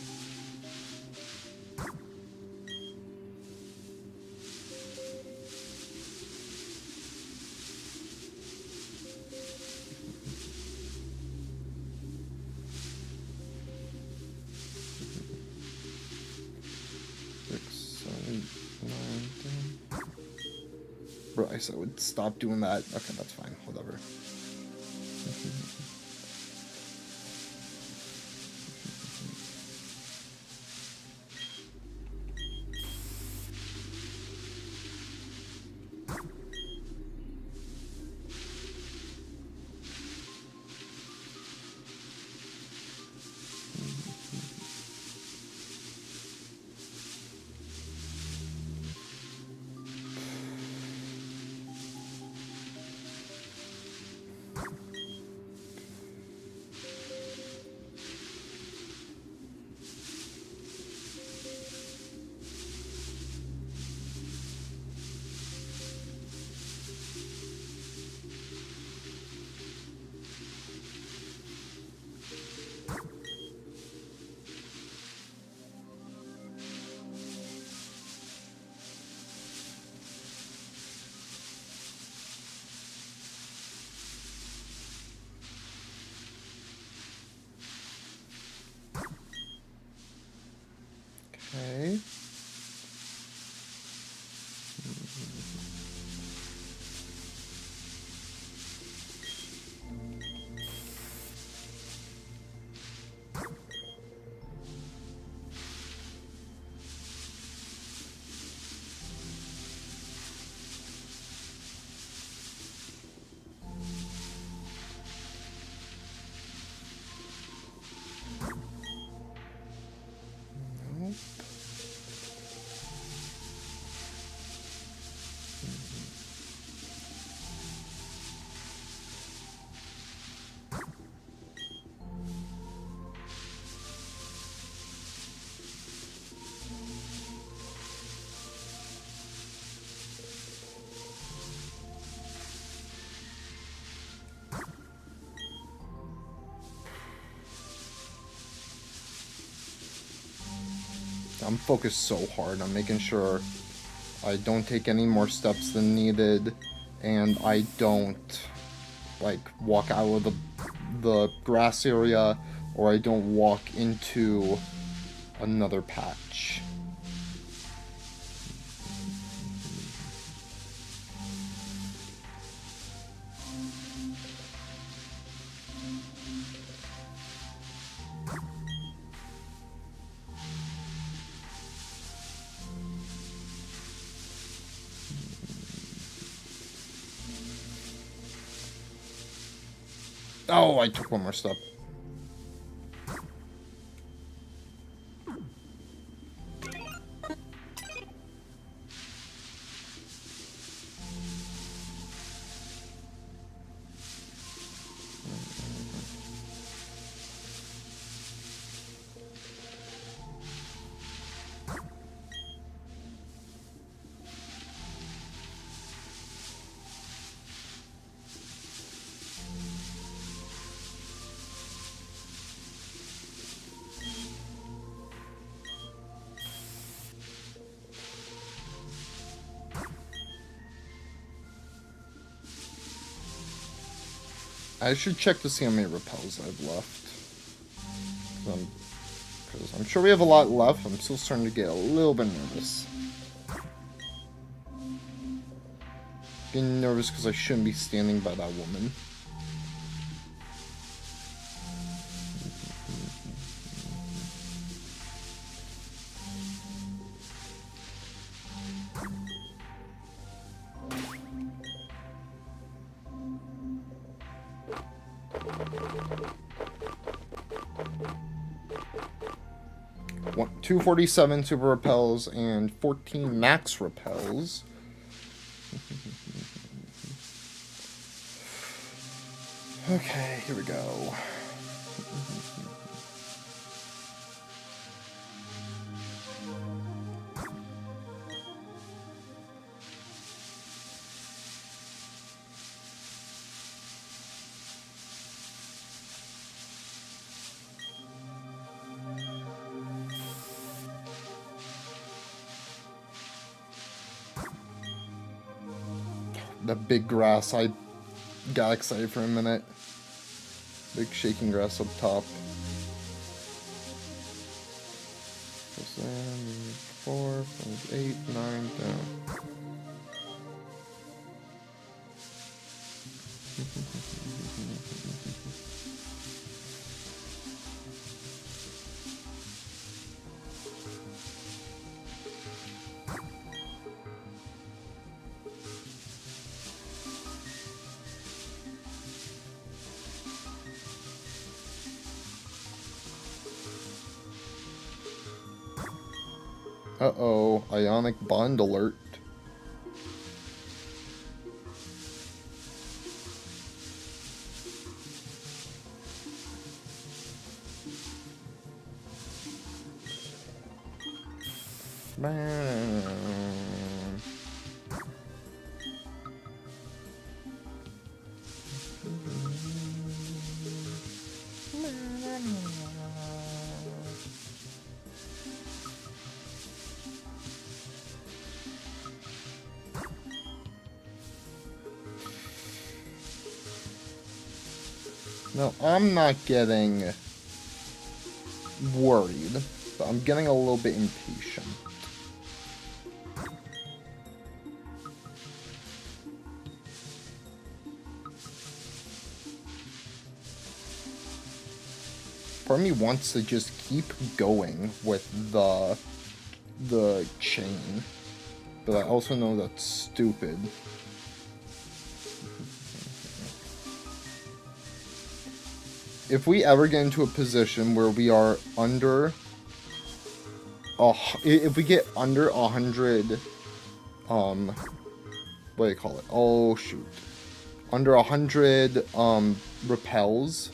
Bryce, I would stop doing that. Okay, that's fine. Whatever. I'm focused so hard on making sure I don't take any more steps than needed, and I don't, like, walk out of the grass area, or I don't walk into another patch. Oh, I took one more step. I should check to see how many repels I've left. Because I'm sure we have a lot left. I'm still starting to get a little bit nervous. Getting nervous because I shouldn't be standing by that woman. One, 247 super repels and 14 max repels. Okay, here we go. The big grass, I got excited for a minute. Big shaking grass up top. 4, 5, 8, 9, down. Uh-oh, ionic bond alert. Now, I'm not getting worried, but I'm getting a little bit impatient. Part of me wants to just keep going with the chain, but I also know that's stupid. If we ever get into a position where we are under, if we get under 100, what do you call it? Oh shoot, under 100 repels,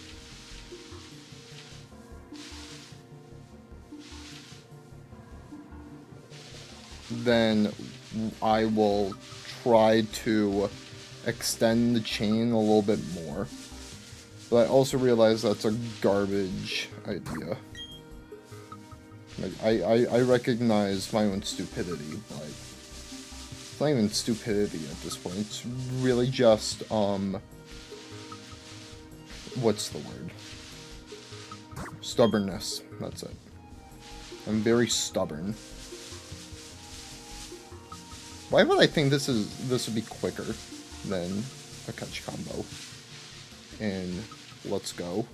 then I will try to extend the chain a little bit more. But I also realize that's a garbage idea. Like, I recognize my own stupidity, but it's not even stupidity at this point. It's really just, what's the word? Stubbornness. That's it. I'm very stubborn. Why would I think this would be quicker than a catch combo? And let's go.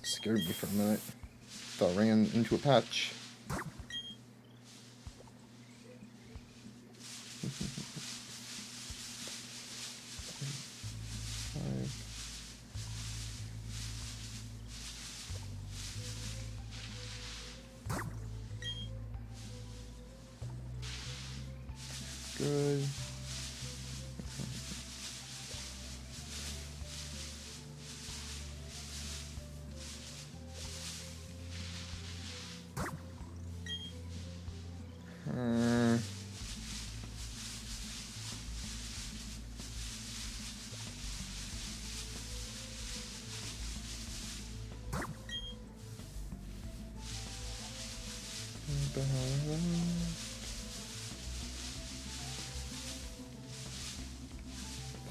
Scared me for a minute. Thought I ran into a patch. Good.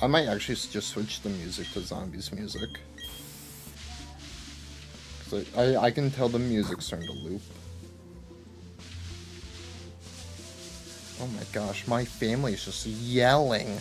I might actually just switch the music to Zombies music. 'Cause I can tell the music's starting to loop. Oh my gosh, my family is just yelling.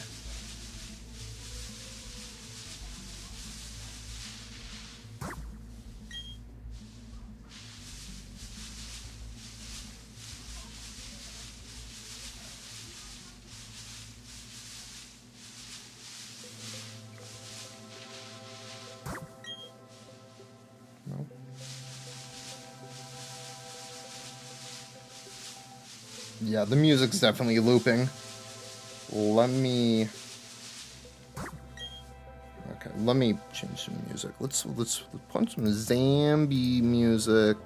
Yeah, the music's definitely looping. Let me change some music. Let's put some zombie music.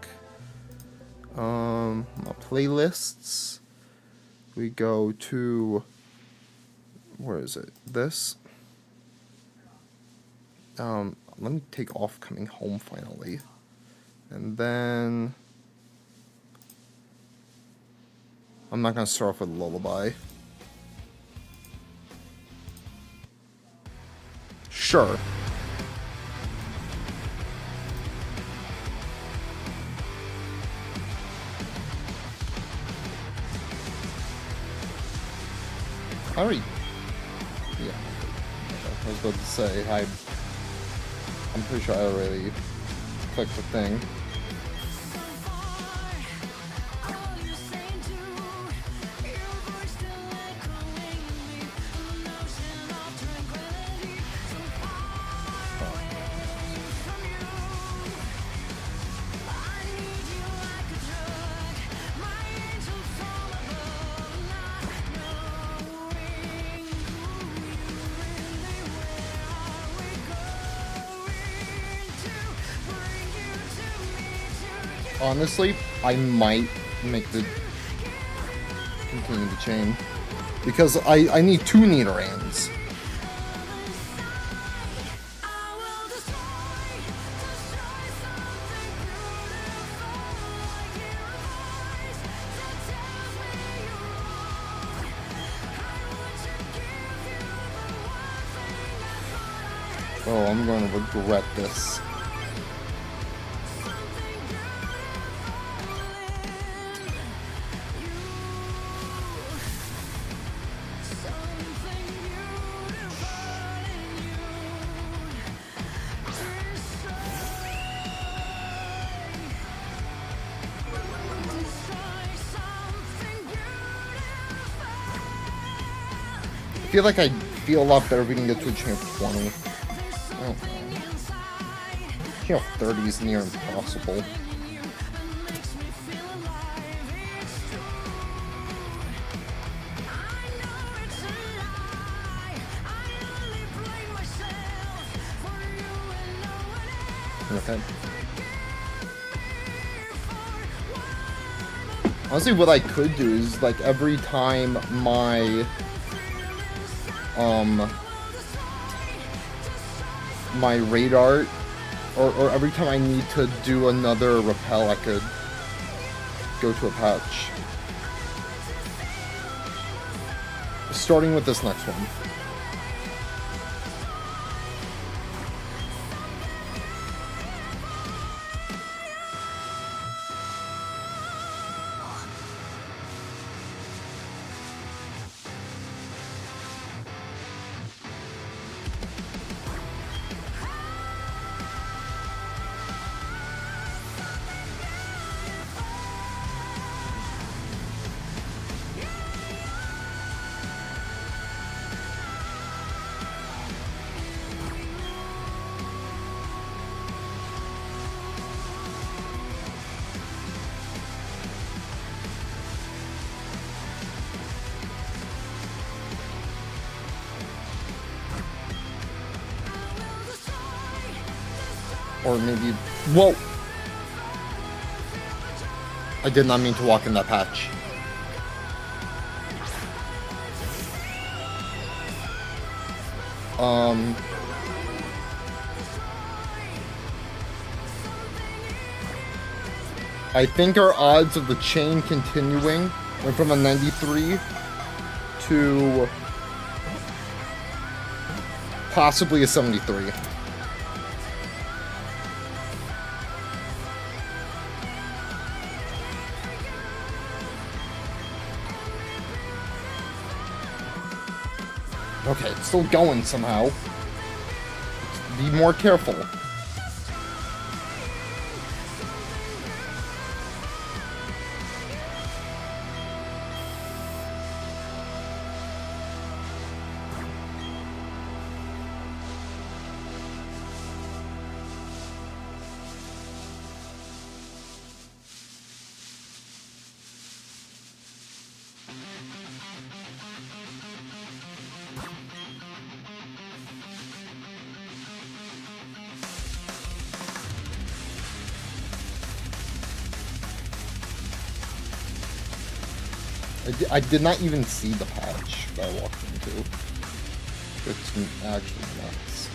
My playlists. We go to, where is it? This. Let me take off Coming Home finally. And then I'm not gonna start off with Lullaby. Sure. Alright. Yeah. I was about to say, I'm pretty sure I already clicked the thing. Honestly, I might make the continue the chain because I need 2 Nidorins. Oh, I'm going to regret this. I feel like I'd feel a lot better if we can get to a chain of 20. Oh. Chain of 30 is near impossible. Okay. Honestly, what I could do is, like, every time my, my radar, or every time I need to do another rappel, I could go to a patch. Starting with this next one. Or maybe... Whoa! I did not mean to walk in that patch. I think our odds of the chain continuing went from a 93 to possibly a 73. Okay, it's still going somehow. Be more careful. I did not even see the patch that I walked into. It's actually nuts.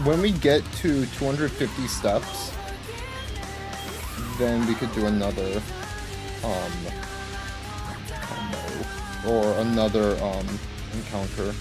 When we get to 250 steps, then we could do another combo or another encounter.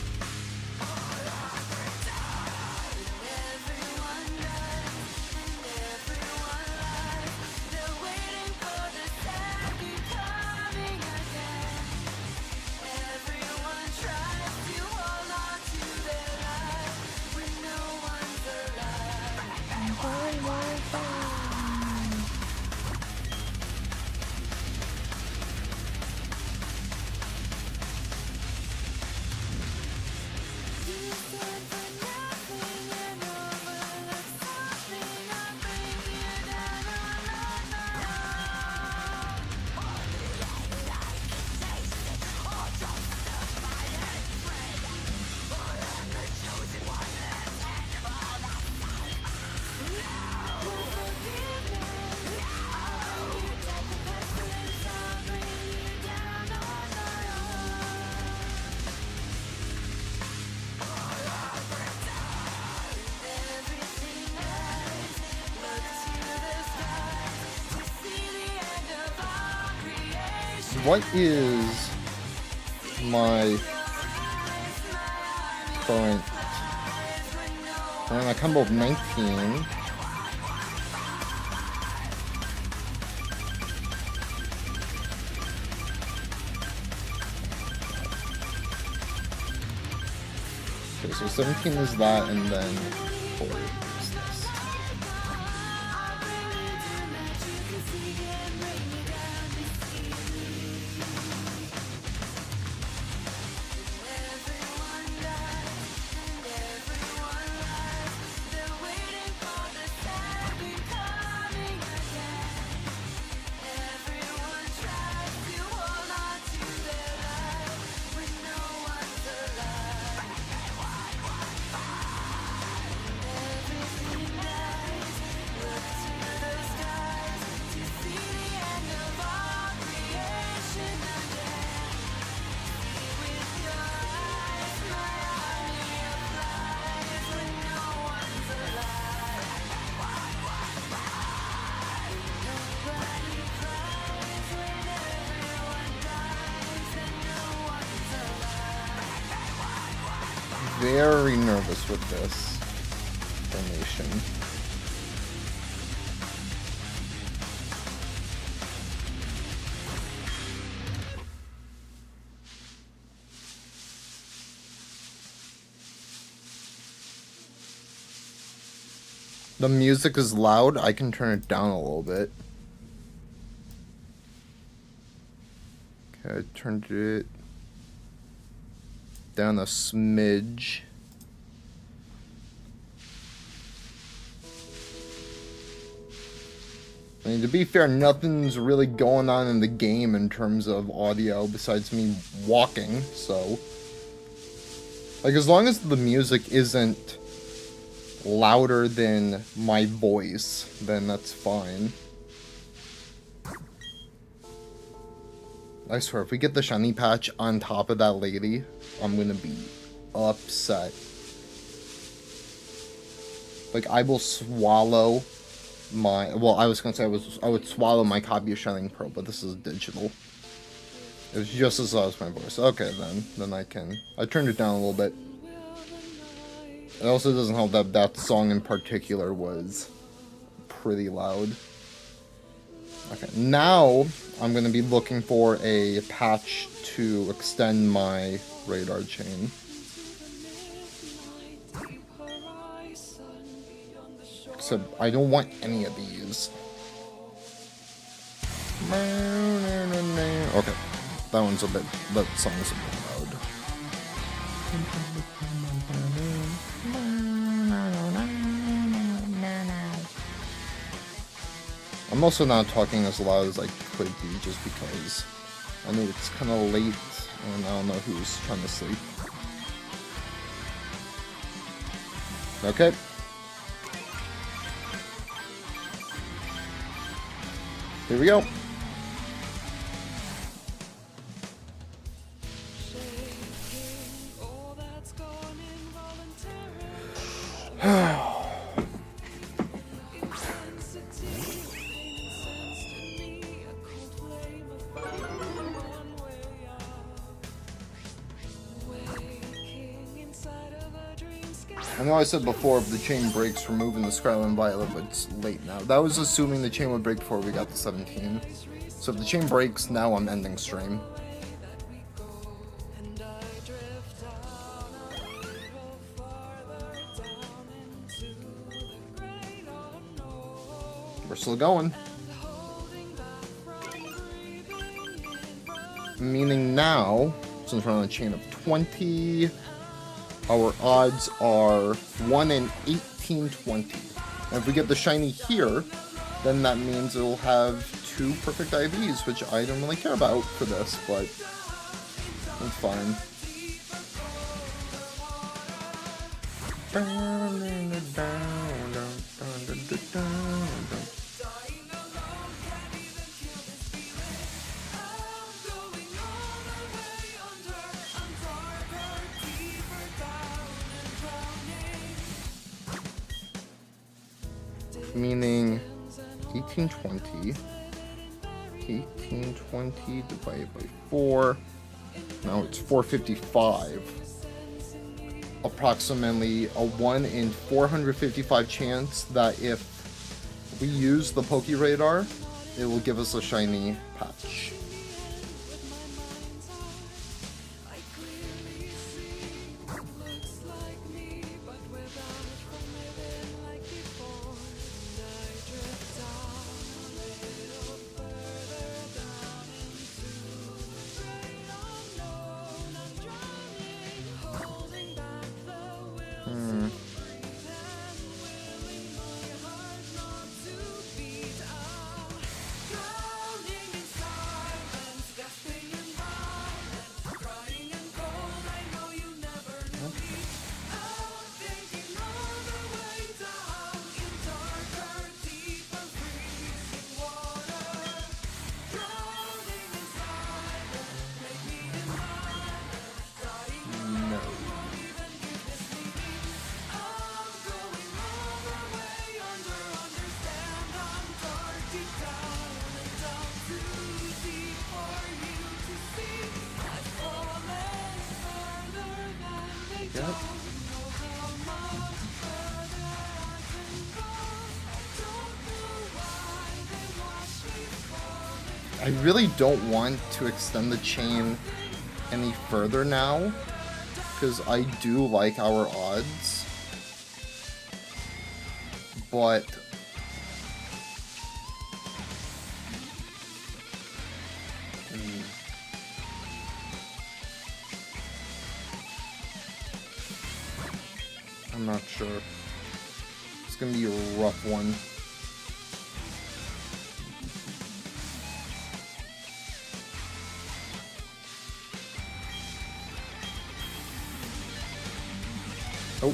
What is my current? I'm a combo of 19. Okay, so 17 is that, and then 4 is this. very nervous with this formation. The music is loud. I can turn it down a little bit. Okay, I turned it down a smidge. I mean, to be fair, nothing's really going on in the game in terms of audio besides me walking, so... Like, as long as the music isn't louder than my voice, then that's fine. I swear, if we get the shiny patch on top of that lady, I'm gonna be upset. Like, I will swallow my... Well, I was gonna say I would swallow my copy of Shining Pearl, but this is digital. It was just as loud as my voice. Okay, then I can... I turned it down a little bit. It also doesn't help that that song in particular was pretty loud. Okay, now I'm going to be looking for a patch to extend my radar chain. Except I don't want any of these. Okay, that one's a bit... That song's a bit loud. I'm also not talking as loud as I could be, just because I know it's kind of late, and I don't know who's trying to sleep. Okay. Here we go. I know I said before if the chain breaks, removing the Skyline Violet, but it's late now. That was assuming the chain would break before we got to 17. So if the chain breaks, now I'm ending stream. We're still going. Meaning now, since we're on a chain of 20... Our odds are 1 in 1820. And if we get the shiny here, then that means it'll have 2 perfect IVs, which I don't really care about for this, but it's fine. Meaning 1820 divided by 4. Now it's 455. Approximately a 1 in 455 chance that if we use the Poke Radar, it will give us a shiny patch. I really don't want to extend the chain any further now, because I do like our odds. But I'm not sure. It's gonna be a rough one. Oh.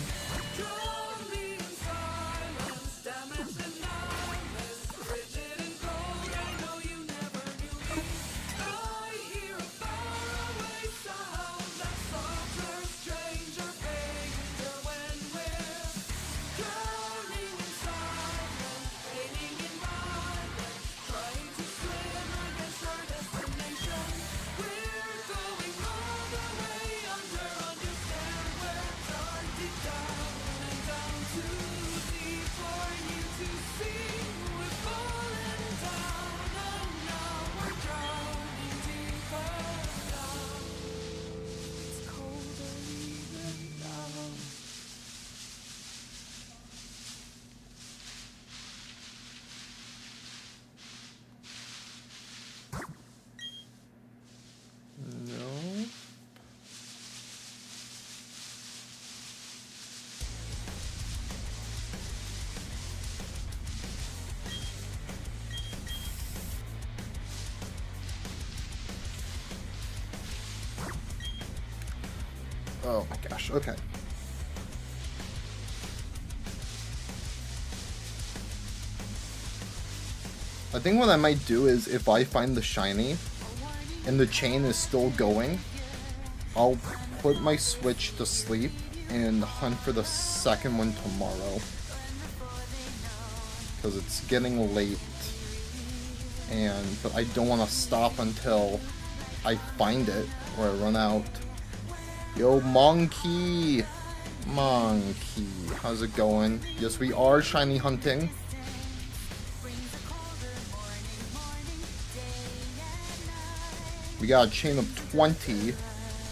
Oh my gosh, okay. I think what I might do is, if I find the shiny and the chain is still going, I'll put my Switch to sleep and hunt for the second one tomorrow. Because it's getting late. But I don't want to stop until I find it or I run out. Yo, Monkey! Monkey, how's it going? Yes, we are shiny hunting. We got a chain of 20,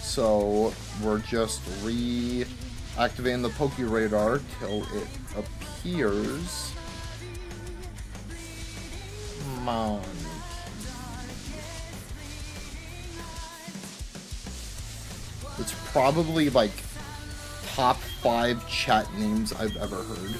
so we're just reactivating the Poke Radar till it appears. Monkey. It's probably like top 5 chat names I've ever heard.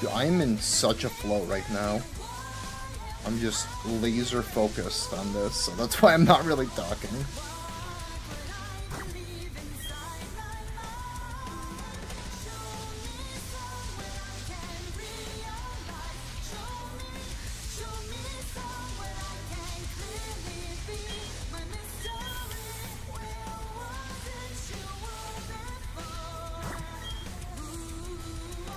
Dude, I'm in such a flow right now. I'm just laser focused on this, so that's why I'm not really talking.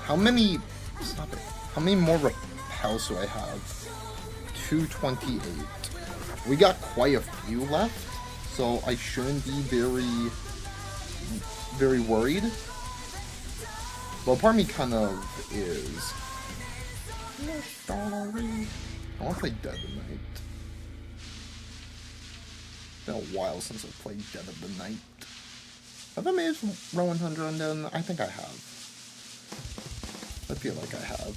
How many... Stop it. How many more repels do I have? 228. We got quite a few left, so I shouldn't be very worried. Well, part of me kind of is. I want to play Dead of the Night. It's been a while since I played Dead of the Night. Have I made Row 100 on Dead of the Night? I think I have. I feel like I have.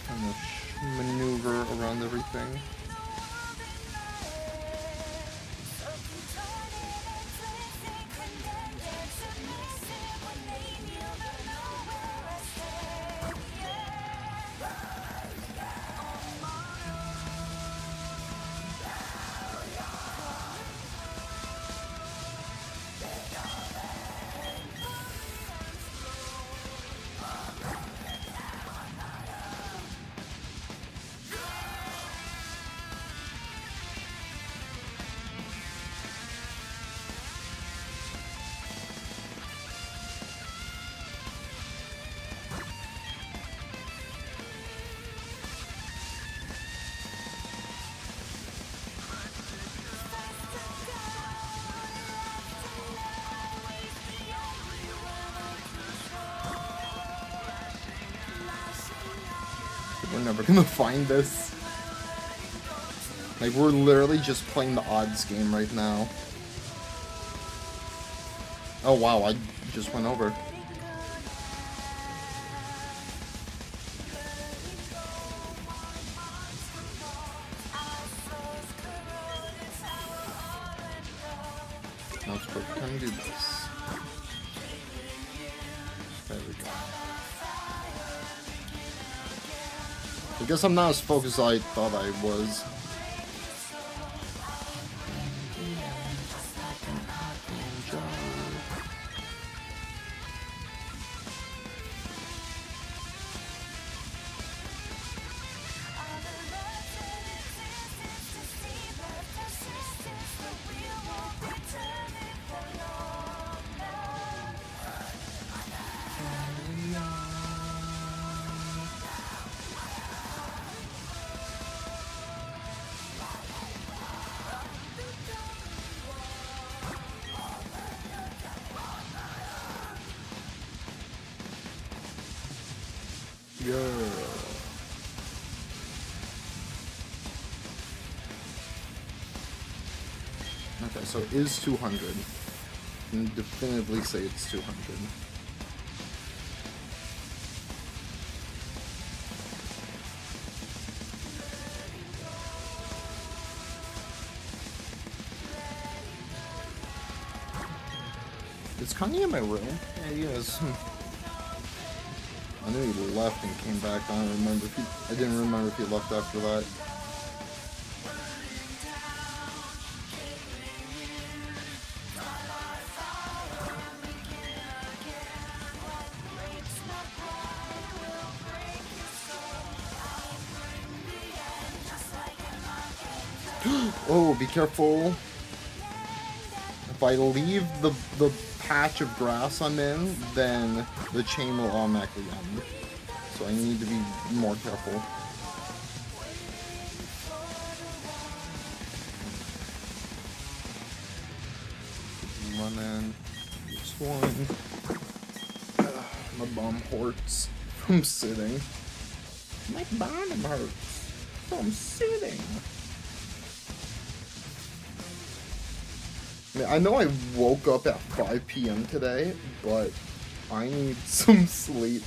I'm gonna maneuver around everything. We're never gonna find this. Like, we're literally just playing the odds game right now. Oh wow, I just went over. Now let's pretend to do this. There we go. I guess I'm not as focused as I thought I was. Yeah. Okay, so it is 200. I can definitively say it's 200. Is Kanye in my room? Yeah, he is. I knew he left and came back. I didn't remember if he left after that. Oh, be careful. If I leave the patch of grass I'm in, then the chain will automatically end. So I need to be more careful. Run in. This one. My bum hurts from sitting. My bottom hurts from sitting. I know I woke up at 5 p.m. today, but I need some sleep.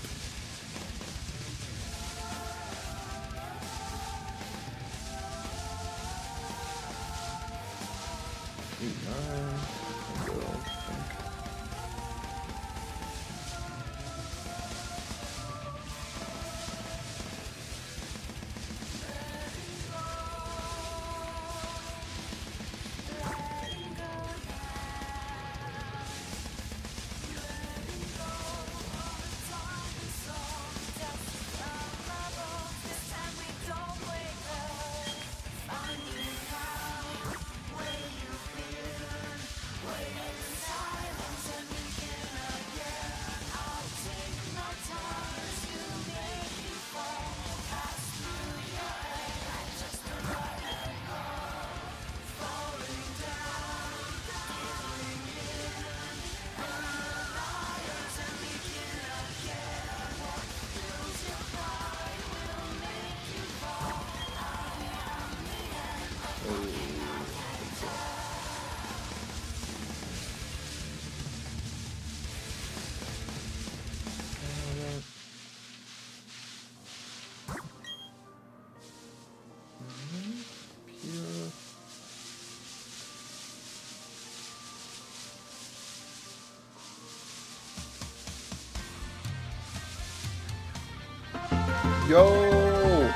Yo!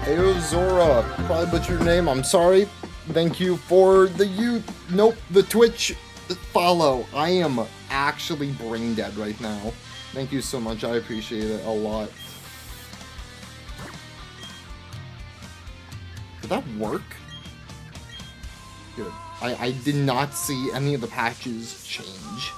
Aozora, probably butchered your name, I'm sorry. Thank you for the Twitch follow. I am actually brain dead right now. Thank you so much, I appreciate it a lot. Did that work? Good. I did not see any of the patches change.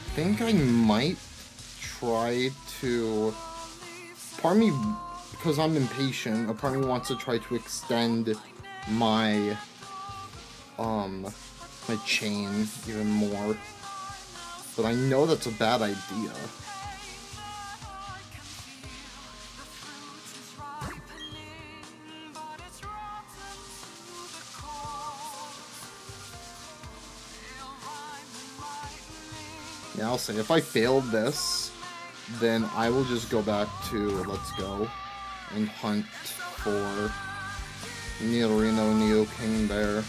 I think I might try to... Part of me, because I'm impatient, a part of me wants to try to extend my my chain even more. But I know that's a bad idea. Yeah, I'll say, if I failed this, then I will just go back to Let's Go and hunt for Nidorino, Neo King Bear.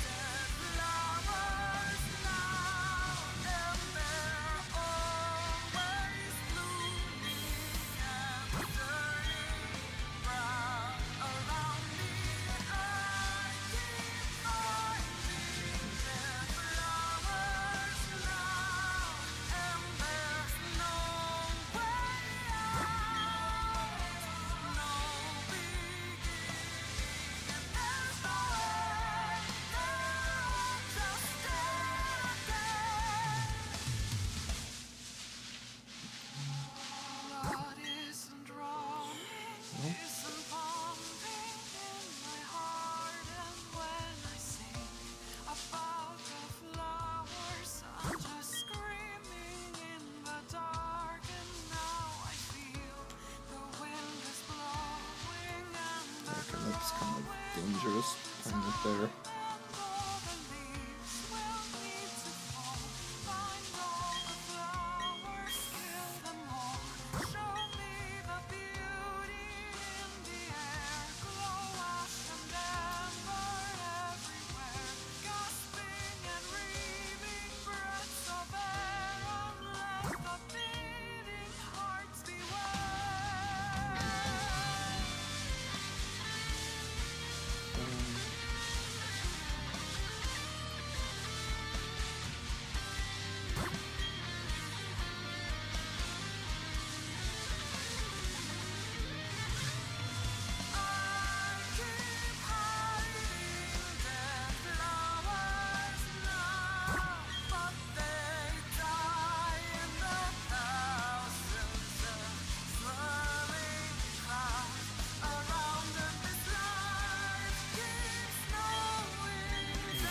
That's kind of dangerous, playing it there.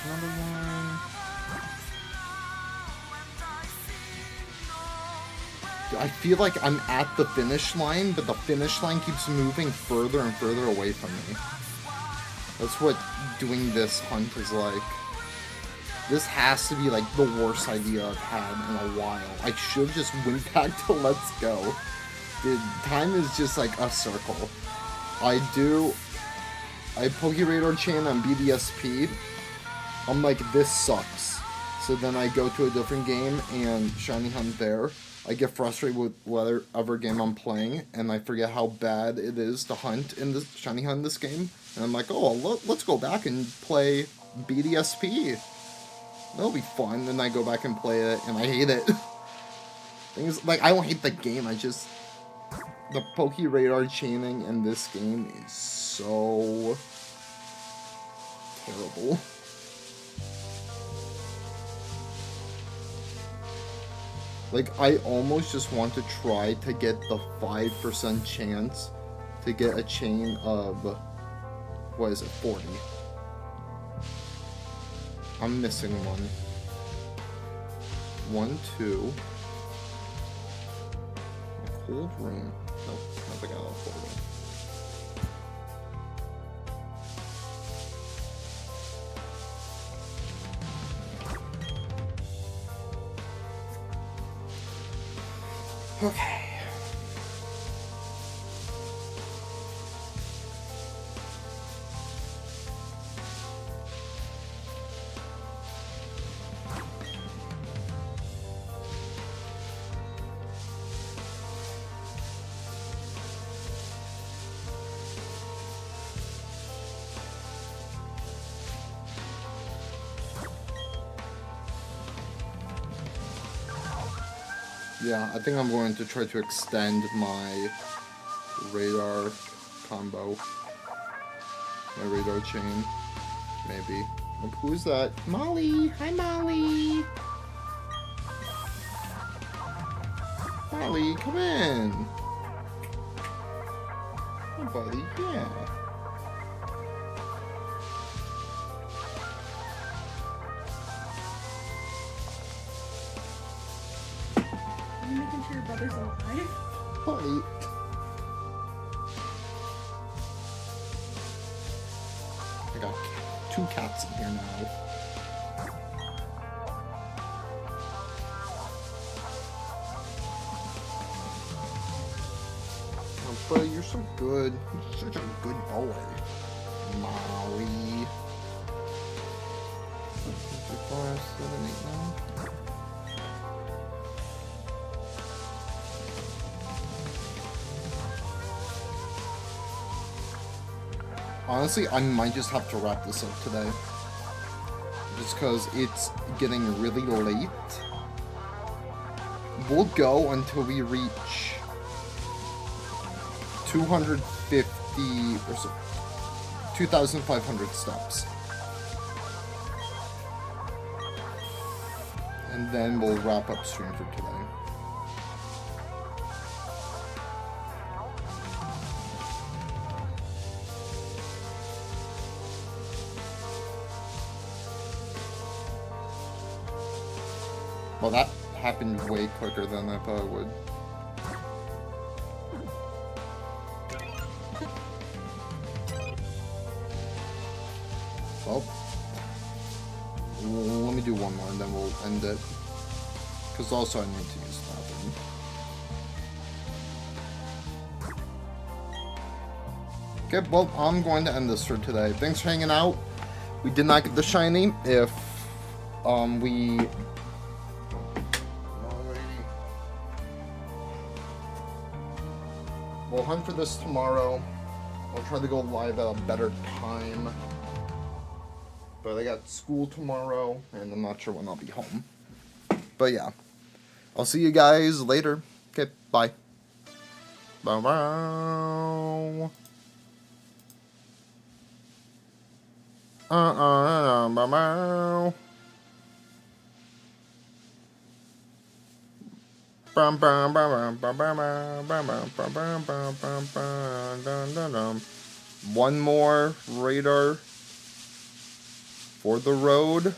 Another one. I feel like I'm at the finish line, but the finish line keeps moving further and further away from me. That's what doing this hunt is like. This has to be like the worst idea I've had in a while. I should have just went back to Let's Go. Dude, time is just like a circle. I Pokeradar chain on BDSP. I'm like, this sucks. So then I go to a different game and shiny hunt there. I get frustrated with whatever game I'm playing, and I forget how bad it is to hunt in this shiny hunt in this game. And I'm like, oh, let's go back and play BDSP. That'll be fun. And I go back and play it, and I hate it. Things like, I don't hate the game. I just The Poke Radar chaining in this game is so terrible. Like, I almost just want to try to get the 5% chance to get a chain of, what is it, 40. I'm missing one. 1, 2. A cold room. Nope, I don't think I have a cold room. Okay. Yeah, I think I'm going to try to extend my radar combo. My radar chain. Maybe. Oh, who's that? Molly! Hi, Molly! Molly, come in! Hey, buddy, yeah. Are you making sure your brother's alive? Buddy. I got 2 cats in here now. Oh, buddy, you're so good. You're such a good boy. Molly. 4, 7, 8, 9. Honestly, I might just have to wrap this up today. Just because it's getting really late. We'll go until we reach 250 or so, 2,500 steps. And then we'll wrap up stream for today. Well, that happened way quicker than I thought it would. Well, let me do one more and then we'll end it. Because also I need to use the bathroom. Okay, well, I'm going to end this for today. Thanks for hanging out. We did not get the shiny. If we... We'll hunt for this tomorrow. I'll try to go live at a better time. But I got school tomorrow, and I'm not sure when I'll be home. But yeah. I'll see you guys later. Okay, bye. Bye-bye. Bye-bye. One more radar for the road.